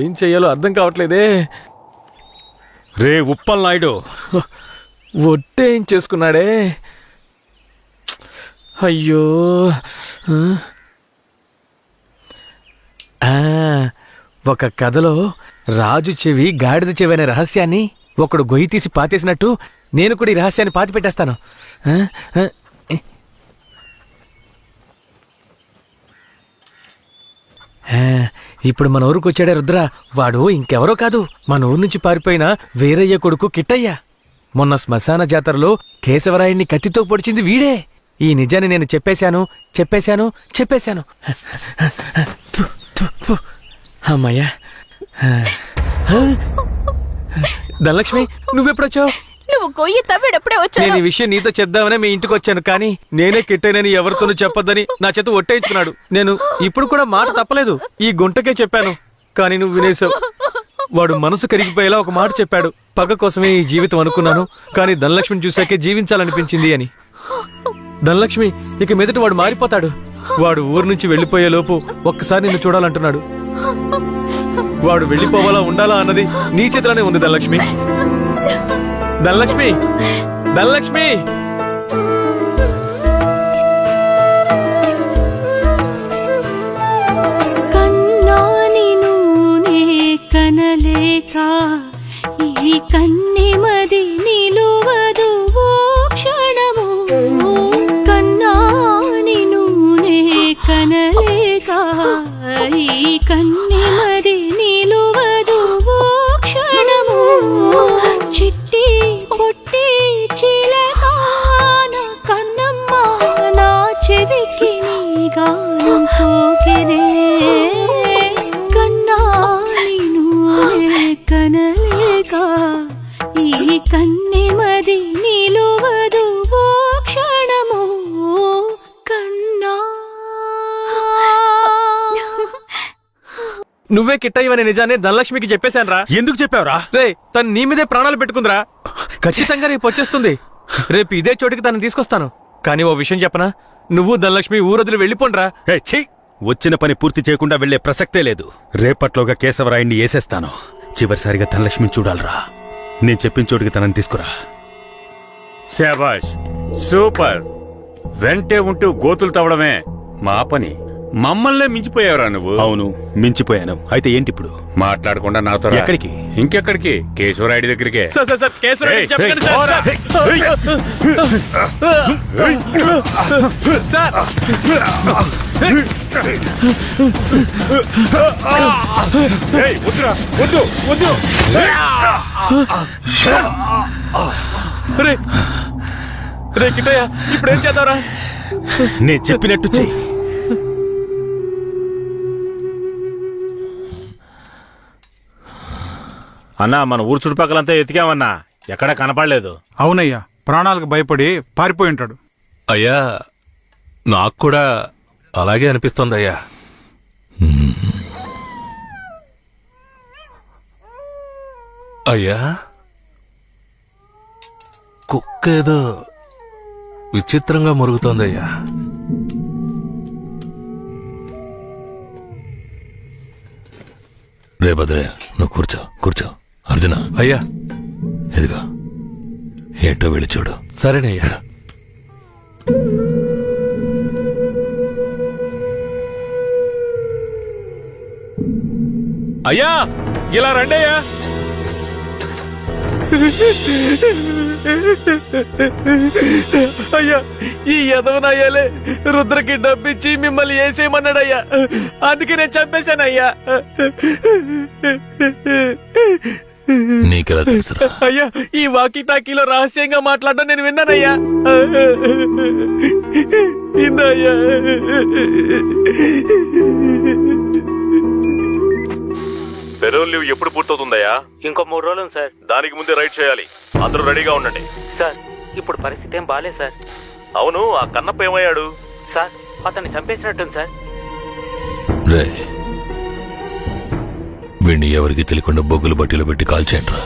[SPEAKER 9] ఏం చెయ్యాలో అర్థం కావట్లేదే.
[SPEAKER 13] రే ఉప్పల్ నాయుడు.
[SPEAKER 9] ఒట్టేం చేసుకున్నాడే. అయ్యో, ఒక కథలో రాజు చెవి గాడిద చెవి అనే రహస్యాన్ని ఒకడు గొయ్యి తీసి పాతేసినట్టు నేను కూడా ఈ రహస్యాన్ని పాతి పెట్టేస్తాను. ఇప్పుడు మన ఊరికి వచ్చాడే రుద్ర, వాడు ఇంకెవరో కాదు, మన ఊరు నుంచి పారిపోయిన వీరయ్య కొడుకు కిట్టయ్య. మొన్న శ్మశాన జాతరలో కేశవరాయుడిని కత్తితో పొడిచింది వీడే. ఈ నిజాన్ని నేను చెప్పేశాను. అమ్మయ్యా. ధనలక్ష్మి, నువ్వెప్పుడొచ్చావు?
[SPEAKER 14] నువ్వు గొయ్యి తవ్వేటప్పుడే
[SPEAKER 9] నేను
[SPEAKER 14] వచ్చాను.
[SPEAKER 9] ఈ విషయం నీతో చెప్దామనే మీ ఇంటికి వచ్చాను, కానీ నేనే కిట్టైనని ఎవరితోనూ చెప్పొద్దని నా చేత ఒట్టేయించుకున్నాడు. నేను ఇప్పుడు కూడా మాట తప్పలేదు, ఈ గుంటకే చెప్పాను, కానీ నువ్వు వినేశావు. వాడు మనసు కరిగిపోయేలా ఒక మాట చెప్పాడు. పగ కోసమే ఈ జీవితం అనుకున్నాను, కానీ ధనలక్ష్మిని చూశాకే జీవించాలనిపించింది అని. ధనలక్ష్మి, ఇక మీదట వాడు మారిపోతాడు. వాడు ఊరు నుంచి వెళ్లిపోయే లోపు ఒక్కసారి నిన్ను చూడాలంటున్నాడు. వాడు వెళ్లిపోవాలా ఉండాలా అన్నది నీ చేతిలోనే ఉంది ధనలక్ష్మి. ధనలక్ష్మి, ధనలక్ష్మి.
[SPEAKER 14] కన్నాని నూనె కనలేక ఈ కన్నెమది నిలువదు ఓ క్షణము. కన్నాని నూనె కనలేక ఈ కన్నెమది నిలువదు ఓ క్షణము. చిట్టి పొట్టి చిలకాన కన్నమ్మ నా చెవికి నీ గానం సోకినే. కన్నాని నూనె కనలేక ఈ కన్నెమది నిలువదు ఓ క్షణము. కన్నా
[SPEAKER 9] నువ్వే కిట్టయ్యవనే నిజాన్ని ధనలక్ష్మికి చెప్పేశానురా.
[SPEAKER 12] ఎందుకు చెప్పావురా?
[SPEAKER 9] రే, తను నీ మీదే ప్రాణాలు పెట్టుకుందిరా. ఖచ్చితంగా రేపు వచ్చేస్తుంది. రేపు ఇదే చోటికి తనని తీసుకొస్తాను. కానీ ఓ విషయం చెప్పనా, నువ్వు ధనలక్ష్మి ఊరొదిలి వెళ్ళిపోండ్రా.
[SPEAKER 13] వచ్చిన పని పూర్తి చేయకుండా వెళ్లే ప్రసక్తే లేదు. రేపట్లోగా కేశవరాయుడిని వేసేస్తాను. చివరిసారిగా ధనలక్ష్మిని చూడాలరా. నేను చెప్పిన చోటికి తనని తీసుకురా.
[SPEAKER 8] శాబాష్, సూపర్. వెంటే ఉంటూ గోతులు తవ్వడమే మా పని. మమ్మల్నే మించిపోయావురా నువ్వు.
[SPEAKER 13] అవును, మించిపోయాను. అయితే ఏంటి ఇప్పుడు?
[SPEAKER 8] మాట్లాడకుండా నాతో రా.
[SPEAKER 13] ఎక్కడికి?
[SPEAKER 8] ఇంకెక్కడికి? కేశవరాయుడి దగ్గరికే.
[SPEAKER 9] సార్ కేశవరాయుడికి చెప్పకండి సార్.
[SPEAKER 8] వద్దు.
[SPEAKER 9] రే కిట్టయ్య, ఇప్పుడేం చేద్దారా?
[SPEAKER 13] నేను చెప్పినట్టు చెయ్యి.
[SPEAKER 12] అన్నా, మన ఊరు చుట్టుపక్కలంతా ఎతికామన్నా, ఎక్కడా కనపడలేదు.
[SPEAKER 11] అవునయ్యా, ప్రాణాలకు భయపడి పారిపోయి ఉంటాడు.
[SPEAKER 1] అయ్యా, నాకు కూడా అలాగే అనిపిస్తోంది అయ్యా. అయ్యా, కుక్క ఏదో విచిత్రంగా మురుగుతోందయ్యా. రే భద్రయ్య, నువ్వు కూర్చో. అర్జున, అయ్యా ఇదిగో, ఏంటో వెళ్ళి చూడు. సరేనయ్యా.
[SPEAKER 2] అయ్యా, ఇలా రండి అయ్యా.
[SPEAKER 9] అయ్యా, ఈ యదవనయ్యాలే రుద్రకి డబ్బిచ్చి మిమ్మల్ని వేసేయమన్నాడయ్యా. అందుకే నేను చంపేశానయ్యా.
[SPEAKER 1] నీకెలా తెలుసురా?
[SPEAKER 9] అయ్యా, ఈ వాకీ టాకీలో రహస్యంగా మాట్లాడడం నేను విన్నానయ్యా. ఇందయ్యా.
[SPEAKER 2] పెరోల్ లీవ్ ఎప్పుడు పూర్తవుతుందయ్యా?
[SPEAKER 3] ఇంకో 3 రోజులు సార్.
[SPEAKER 2] దానికి ముందే రైడ్ చేయాలి. అందరూ రెడీగా ఉండండి.
[SPEAKER 3] సార్, ఇప్పుడు పరిస్థితి ఏం బాలేదు సార్.
[SPEAKER 2] అవును, ఆ కన్నప్ప ఏమయ్యాడు?
[SPEAKER 3] సార్, అతన్ని చంపేసినట్టుంది సార్.
[SPEAKER 1] రే, వీణ్ణి ఎవరికి తెలియకుండా బొగ్గులు బట్టీలో పెట్టి కాల్చేయండిరా.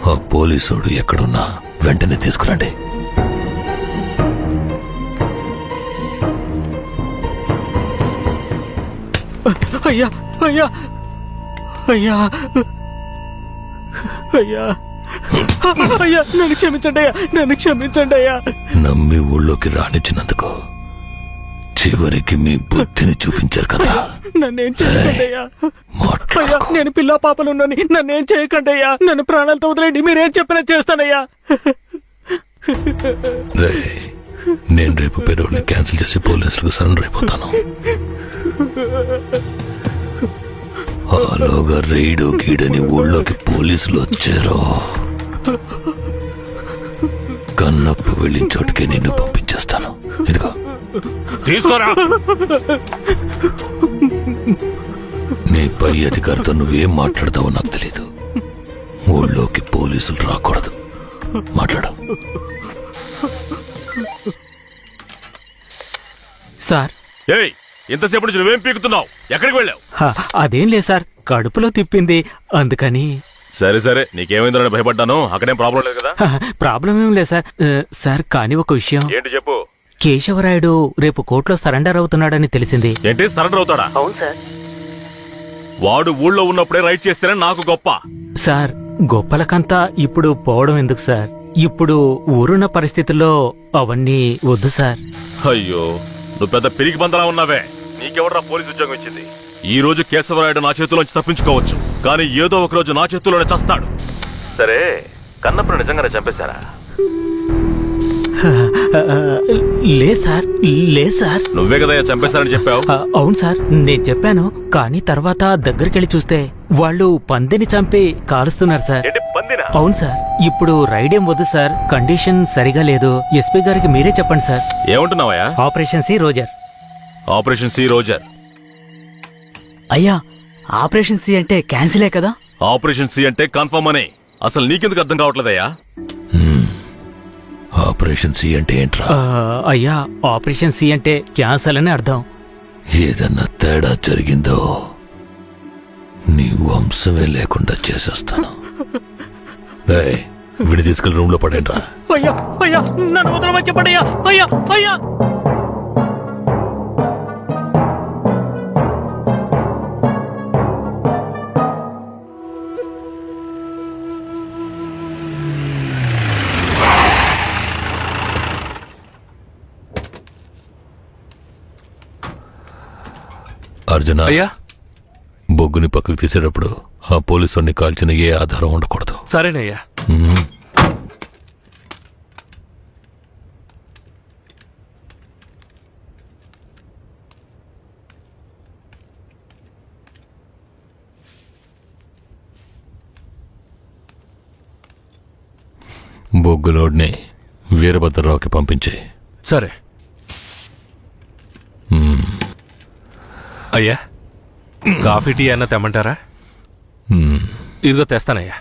[SPEAKER 1] ఆ పోలీసోడు ఎక్కడున్నా వెంటనే తీసుకురండి.
[SPEAKER 9] అయ్యా, అయ్యా, అయ్యా, అయ్యా, అయ్యా, నన్ను క్షమించండి అయ్యా.
[SPEAKER 1] నమ్మి ఊళ్ళోకి రానిచ్చినందుకు చివరికి మీ బుద్ధిని చూపించారు కదా.
[SPEAKER 9] నన్నేం చేయకండి అయ్యా. అయ్యా, నేను పిల్ల పాపలున్నాని నన్నేం చేయకండి అయ్యా. నన్ను ప్రాణాలతో వదిలేండి. మీరేం చెప్పినా చేస్తానయ్యా.
[SPEAKER 1] నేను రేపు పెరోల్ని క్యాన్సిల్ చేసి పోలీసులకు సరెండర్ అయిపోతాను. ఆలోగా రైడు గీడని ఊళ్ళోకి పోలీసులు వచ్చారో కన్నప్పు వెళ్ళిన చోటుకే నిన్ను పంపించేస్తాను. ఇదిగో తీసుకోరా. నీ పై అధికారితో నువ్వేం మాట్లాడతావో నాకు తెలీదు. ఊళ్ళోకి పోలీసులు రాకూడదు. మాట్లాడు.
[SPEAKER 3] సార్
[SPEAKER 2] ఏయ్, ఇంతసేపు నుంచి నువ్వేం పీకుతున్నావు? ఎక్కడికి వెళ్ళావు?
[SPEAKER 3] అదేం లేదు సార్, కడుపులో తిప్పింది అందుకని.
[SPEAKER 2] సరే సరే, నీకేమైందని భయపడ్డాను. అక్కడేం ప్రాబ్లం లేదు కదా?
[SPEAKER 3] ప్రాబ్లం ఏం లేదు సార్. సార్ కానీ ఒక విషయం.
[SPEAKER 2] ఏంటి చెప్పు.
[SPEAKER 3] కేశవరాయుడు రేపు కోర్టులో సరెండర్ అవుతున్నాడని తెలిసింది.
[SPEAKER 2] ఏంటి సరెండర్ అవుతాడా?
[SPEAKER 3] అవును సార్.
[SPEAKER 2] వాడు ఊళ్ళో ఉన్నప్పుడే రైట్ చేస్తేనే నాకు గొప్ప.
[SPEAKER 3] సార్ గొప్పలకంతా ఇప్పుడు పోవడం ఎందుకు సార్? ఇప్పుడు ఊరున్న పరిస్థితుల్లో అవన్నీ వద్దు సార్.
[SPEAKER 2] అయ్యో, నువ్వు పెద్ద పిరికి బందలా ఉన్నావే. నీకెవడరా పోలీసు ఉద్యోగం ఇచ్చింది? ఈ రోజు కేశవరాయుడు నా చేతిలోంచి తప్పించుకోవచ్చు, కానీ ఏదో ఒక రోజు నా చేతిలోనే చస్తాడు. సరే, కన్నప్పుడు నిజంగానే చంపేశారా?
[SPEAKER 3] లే సార్.
[SPEAKER 2] నువ్వే కదా చంపేశారని చెప్పావు.
[SPEAKER 3] అవును సార్, నేను చెప్పాను. కానీ తర్వాత దగ్గరికెళ్ళి చూస్తే వాళ్ళు పందిని చంపి కాలుస్తున్నారు సార్. అవును సార్. ఇప్పుడు రైడ్ ఏం వద్దు సార్, కండిషన్ సరిగా లేదు. ఎస్పీ గారికి మీరే చెప్పండి సార్.
[SPEAKER 2] ఏమంటున్నావయ్యా?
[SPEAKER 3] Operation C roger.
[SPEAKER 2] Operation C roger.
[SPEAKER 5] అయ్యా, ఆపరేషన్ సి అంటే క్యాన్సిలే కదా?
[SPEAKER 2] ఆపరేషన్ సి అంటే కన్ఫర్మ్ అని. అసలు నీకెందుకు అర్థం కావట్లేదయ్యా?
[SPEAKER 1] ఆపరేషన్ సి అంటే ఏంట్రా?
[SPEAKER 3] అయ్యా, ఆపరేషన్ సి అంటే క్యాన్సల్ అని అర్థం.
[SPEAKER 1] ఏదన్నా తేడా జరిగిందో నీ వంశమే లేకుండా చేసేస్తాను. వీడి తీసుకెళ్లి రూమ్ లో పడేంట్రా.
[SPEAKER 3] అయ్యా అయ్యా, నన్ను వదలమని చెప్పండి అయ్యా. అయ్యా అయ్యా.
[SPEAKER 1] అర్జున, బొగ్గుని పక్కకు తీసేటప్పుడు ఆ పోలీసుని కాల్చిన ఏ ఆధారం ఉండకూడదు.
[SPEAKER 2] సరేనయ్యా.
[SPEAKER 1] బొగ్గులోడ్ని వీరభద్రరావుకి పంపించే.
[SPEAKER 2] సరే
[SPEAKER 17] అయ్యా, కాఫీ టీ అన్న తెమ్మంటారా? ఇదిగో తెస్తానయ్యా.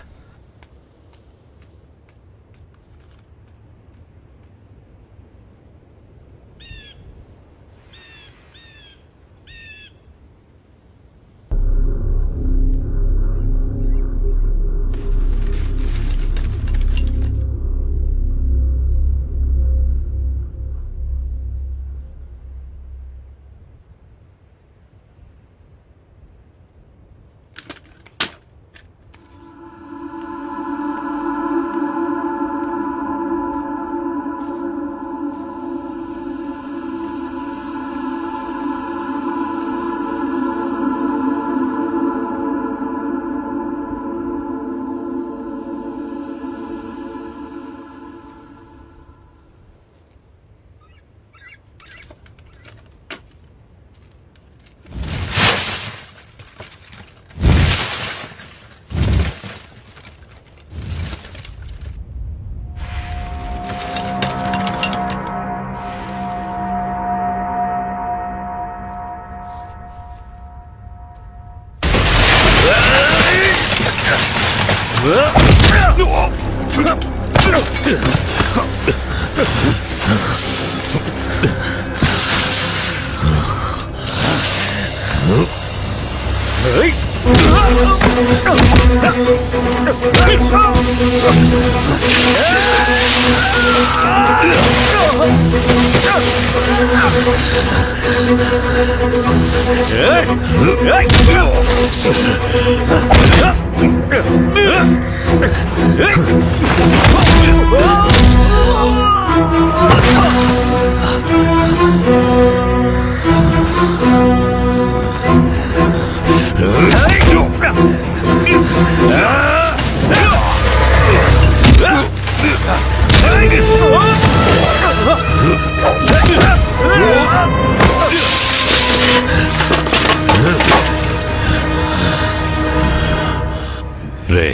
[SPEAKER 1] రే,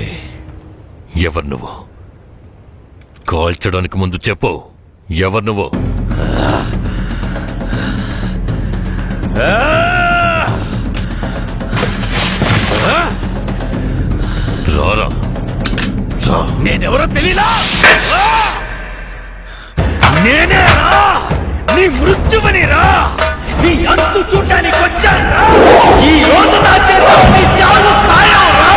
[SPEAKER 1] ఎవరు నువ్వు? కాల్చడానికి ముందు చెప్పు, ఎవరు నువ్వు? రారా, రా.
[SPEAKER 9] నేనెవరో తెలీదా? నేనే రా, నీ మృత్యువని రా, నీ అంతు చూడడానికి వచ్చాను రా. ఈ రోజు నా చేతిలో నీ చావు ఖాయం రా.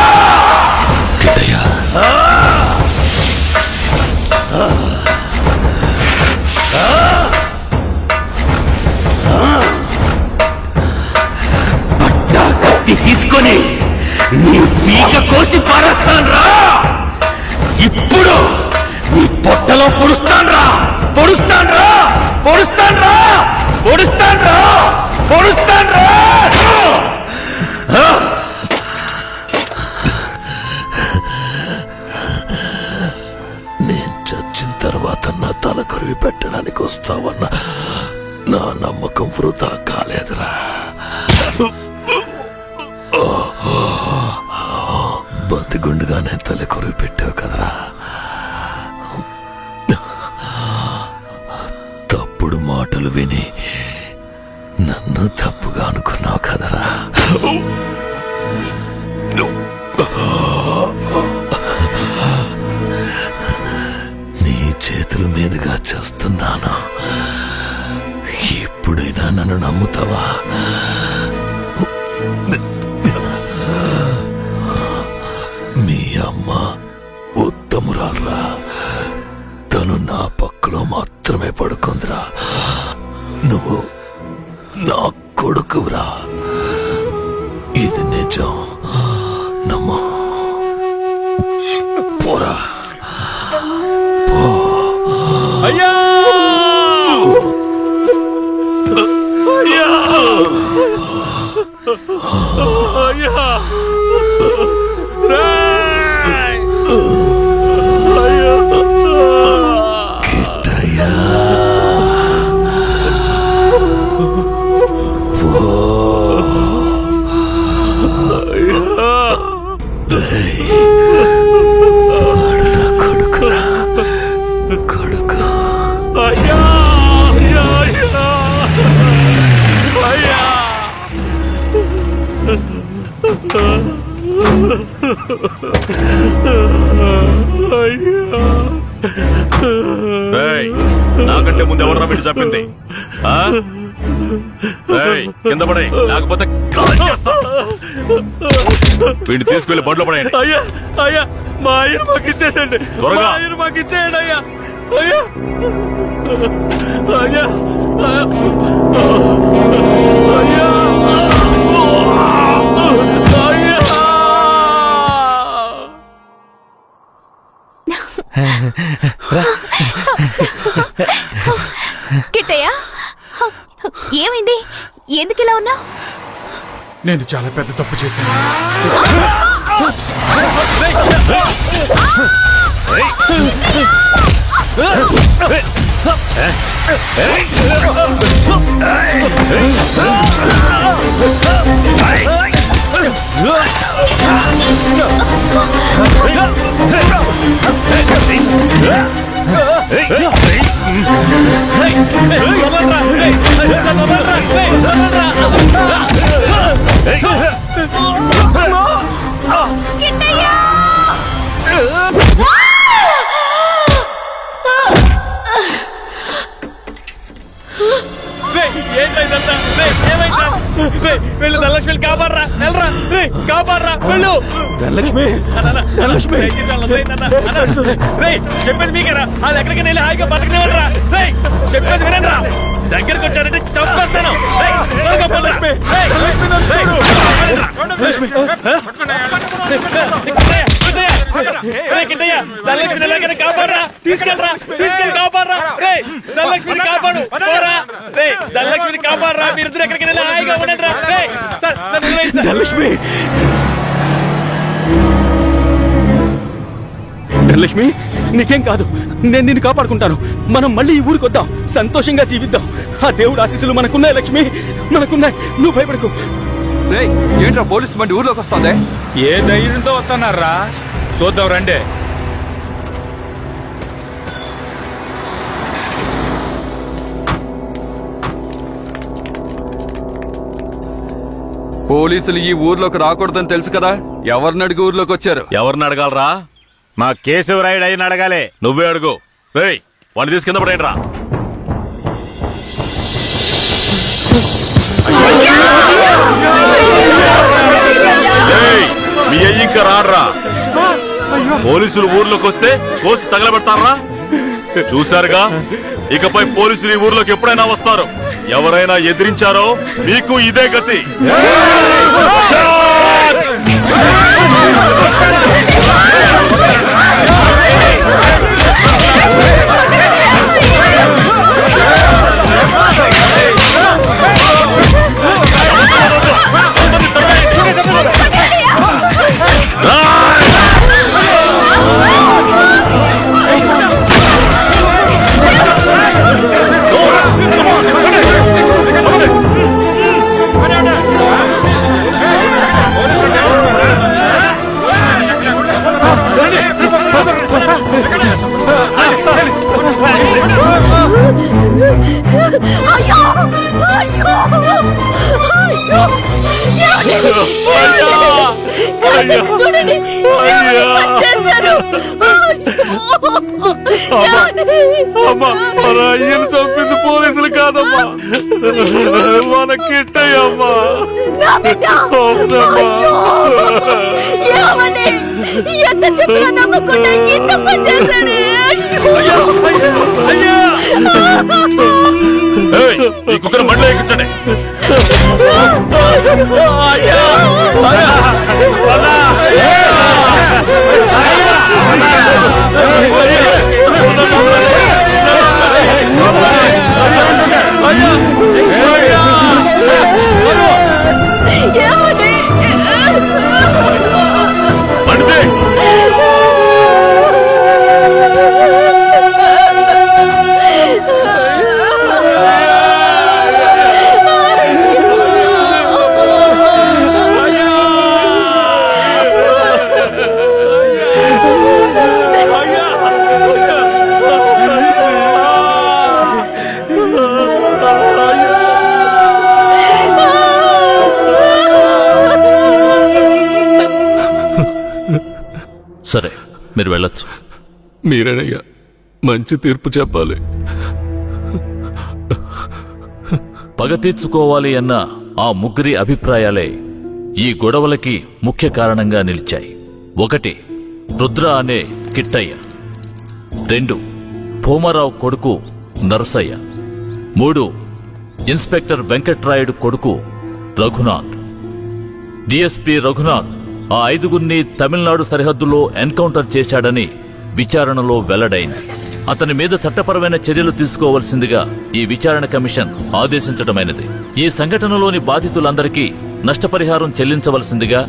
[SPEAKER 9] పట్టా కత్తి తీసుకొని నీ పీక కోసి పారేస్తాను రా. ఇప్పుడు నీ పొట్టలో పొడుస్తాను రా, పొడుస్తాను రా, పొడుస్తాను రా, పొడుస్తాను రా, పొడుస్తాను రా.
[SPEAKER 1] నేను చచ్చిన తర్వాత నా తల కొరివి పెట్టడానికి వస్తావన్న నా నమ్మకం వృధా కాలేదురా. బతిగుండుగానే తల కొరివి పెట్టావు కదరా. తప్పుడు మాటలు విని నన్ను తప్పుగా అనుకున్నావు కదరా. నీ చేతుల మీదుగా చేస్తున్నాను. ఇప్పుడైనా నన్ను నమ్ముతావా? మీ అమ్మ ఉత్తమురాల్రా. తను నా పక్కలో మాత్రమే పడుకుందిరా. నువ్వు నా కొడుకురా. ఇది నిజం, నమ్ము. పోరా, పో.
[SPEAKER 9] అయ్యా అయ్యా
[SPEAKER 1] కిట్టయ్యా, పో. రేయ్, వాడు నా కొడుకురా, కొడుకు.
[SPEAKER 9] అయ్యా అయ్యా అయ్యా అయ్యా.
[SPEAKER 2] రేయ్, నాకంటే ముందు ఎవరు వీడు చెప్పింది? ఆ? రేయ్, కింద పడే, లేకపోతే కాల్చేస్తా. వీడిని తీసుకెళ్లి బండ్లో పడేయండి.
[SPEAKER 9] అయ్యా అయ్యా, మా ఆయన మాకు ఇచ్చేసండి,
[SPEAKER 2] త్వరగా.
[SPEAKER 9] మా ఆయన మాకు ఇచ్చేయండి అయ్యా. అయ్యా అయ్యా అయ్యా
[SPEAKER 15] కిట్టయ్య, ఏమైంది? ఎందుకు ఇలా ఉన్నావు?
[SPEAKER 11] నేను చాలా పెద్ద తప్పు చేశాను.
[SPEAKER 9] వెళ్ళు ధనలక్ష్మి, కాపాడరా, వెళ్ళరా, కాపాడరా, వెళ్ళు. ధనలక్ష్మి, ధనలక్ష్మి, చెప్పేది మీకేరా? అది ఎక్కడికి వెళ్ళి హాయిగా బతకనివ్వరా. చెప్పేది వినండిరా, దగ్గరకు వచ్చారంటే చంపేస్తాను. ధనలక్ష్మిని ఎలాగైనా కాపాడరా, తీసుకెళ్ళరా, తీసుకెళ్ళి కాపాడరా. ధనలక్ష్మిని కాపాడు, ధనలక్ష్మిని కాపాడరా. మీరిద్దరు ఎక్కడికి వెళ్ళి హాయిగా ఉండండి రా. ధనలక్ష్మి,
[SPEAKER 16] ధనలక్ష్మి, నీకేం కాదు, నేను నిన్ను కాపాడుకుంటాను. మనం మళ్ళీ ఈ ఊరికి వద్దాం, సంతోషంగా జీవిద్దాం. ఆ దేవుడు ఆశీస్సులు మనకున్నాయి లక్ష్మి, మనకున్నాయి. నువ్వు భయపడకు.
[SPEAKER 10] ఏంట్రా పోలీసు బండి ఊర్లోకి వస్తుంది?
[SPEAKER 9] ఏ ధైర్యంతో వస్తున్నారా?
[SPEAKER 8] చూద్దాం రండి.
[SPEAKER 10] పోలీసులు ఈ ఊర్లోకి రాకూడదని తెలుసు కదా, ఎవరిని అడిగి ఊర్లోకి వచ్చారు?
[SPEAKER 2] ఎవరిని అడగాలరా?
[SPEAKER 12] మా కేశవరాయుడు అయిన అడగాలే.
[SPEAKER 2] నువ్వే అడుగు. రేయ్, వాడిని తీసి కింద పడేయండి రా. మీ అయ్యి ఇంకా రాడ్రా. పోలీసులు ఊర్లోకి వస్తే కోసి తగలబెడతారా? చూశారుగా, ఇకపై పోలీసులు ఈ ఊర్లోకి ఎప్పుడైనా వస్తారు. ఎవరైనా ఎదిరించారో మీకు ఇదే గతి.
[SPEAKER 14] చూడండి,
[SPEAKER 2] అయ్యను చంపింది పోలీసులు కాదమ్మా, మన కిట్టయ్యమ్మా.
[SPEAKER 14] ఎంత చెప్పినా నమ్మకుండా ఇంత పని చేశాడు.
[SPEAKER 2] ఈ కుక్కను బండ్లో ఎక్కించండి.
[SPEAKER 1] సరే, మీరు వెళ్ళొచ్చు.
[SPEAKER 17] మీరేనయ్యా మంచి తీర్పు చెప్పాలి.
[SPEAKER 1] పగ తీర్చుకోవాలి అన్న ఆ ముగ్గురి అభిప్రాయాలే ఈ గొడవలకి ముఖ్య కారణంగా నిలిచాయి. 1 రుద్ర అనే కిట్టయ్య, 2 భూమారావు కొడుకు నరసయ్య, 3 ఇన్స్పెక్టర్ వెంకట్రాయుడు కొడుకు రఘునాథ్. డిఎస్పీ రఘునాథ్ ఆ 5గురిని తమిళనాడు సరిహద్దులో ఎన్కౌంటర్ చేశాడని విచారణలో వెల్లడైంది. అతని మీద చట్టపరమైన చర్యలు తీసుకోవలసిందిగా ఈ విచారణ కమిషన్ ఆదేశించడమైనది. ఈ సంఘటనలోని బాధితులందరికీ నష్టపరిహారం చెల్లించవలసిందిగా,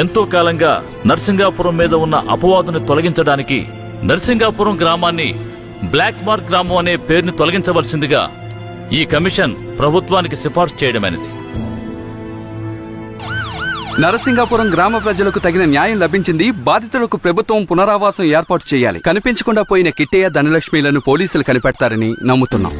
[SPEAKER 1] ఎంతో కాలంగా నర్సింగాపురం మీద ఉన్న అపవాదుని తొలగించడానికి నర్సింగాపురం గ్రామాన్ని బ్లాక్ మార్క్ గ్రామం అనే పేరుని తొలగించవలసిందిగా ఈ కమిషన్ ప్రభుత్వానికి సిఫార్సు చేయడమైనది.
[SPEAKER 10] నరసింగాపురం గ్రామ ప్రజలకు తగిన న్యాయం లభించింది. బాధితులకు ప్రభుత్వం పునరావాసం ఏర్పాటు చేయాలి. కనిపించకుండా పోయిన కిట్టయ్య, ధనలక్ష్మిలను పోలీసులు కనిపెడతారని నమ్ముతున్నాం.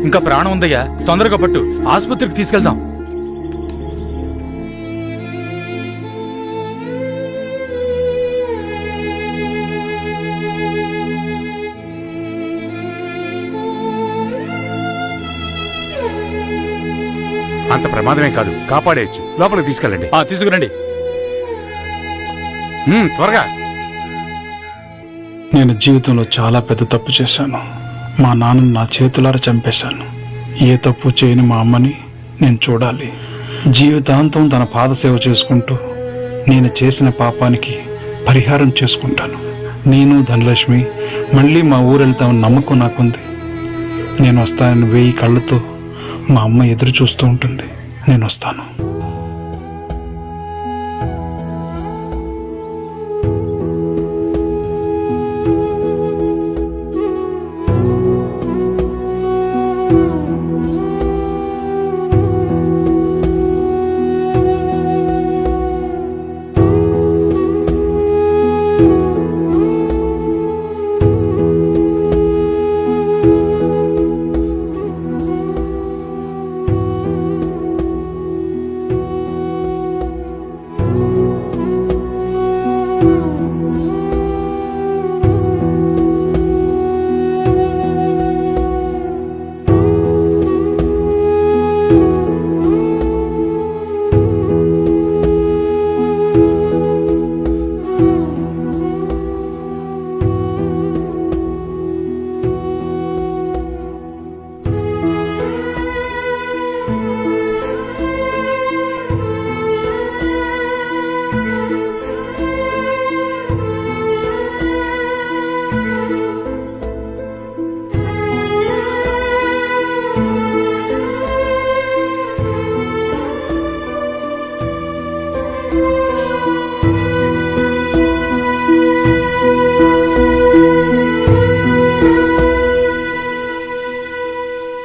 [SPEAKER 12] ఇంకా ప్రాణం ఉందయ్యా, తొందరగా పట్టు, ఆసుపత్రికి తీసుకెళ్దాం. అంత ప్రమాదమే కాదు, కాపాడేయచ్చు. లోపలికి తీసుకెళ్ళండి. తీసుకురండి త్వరగా.
[SPEAKER 18] నేను జీవితంలో చాలా పెద్ద తప్పు చేశాను. మా నాన్నను నా చేతులారా చంపేశాను. ఏ తప్పు చేయని మా అమ్మని నేను చూడాలి. జీవితాంతం తన పాదసేవ చేసుకుంటూ నేను చేసిన పాపానికి పరిహారం చేసుకుంటాను. నేను ధనలక్ష్మి మళ్ళీ మా ఊరు వెళ్తామని నమ్మకం నాకుంది. నేను వస్తానని 1000 కళ్ళతో మా అమ్మ ఎదురు చూస్తూ ఉంటుంది. నేను వస్తాను.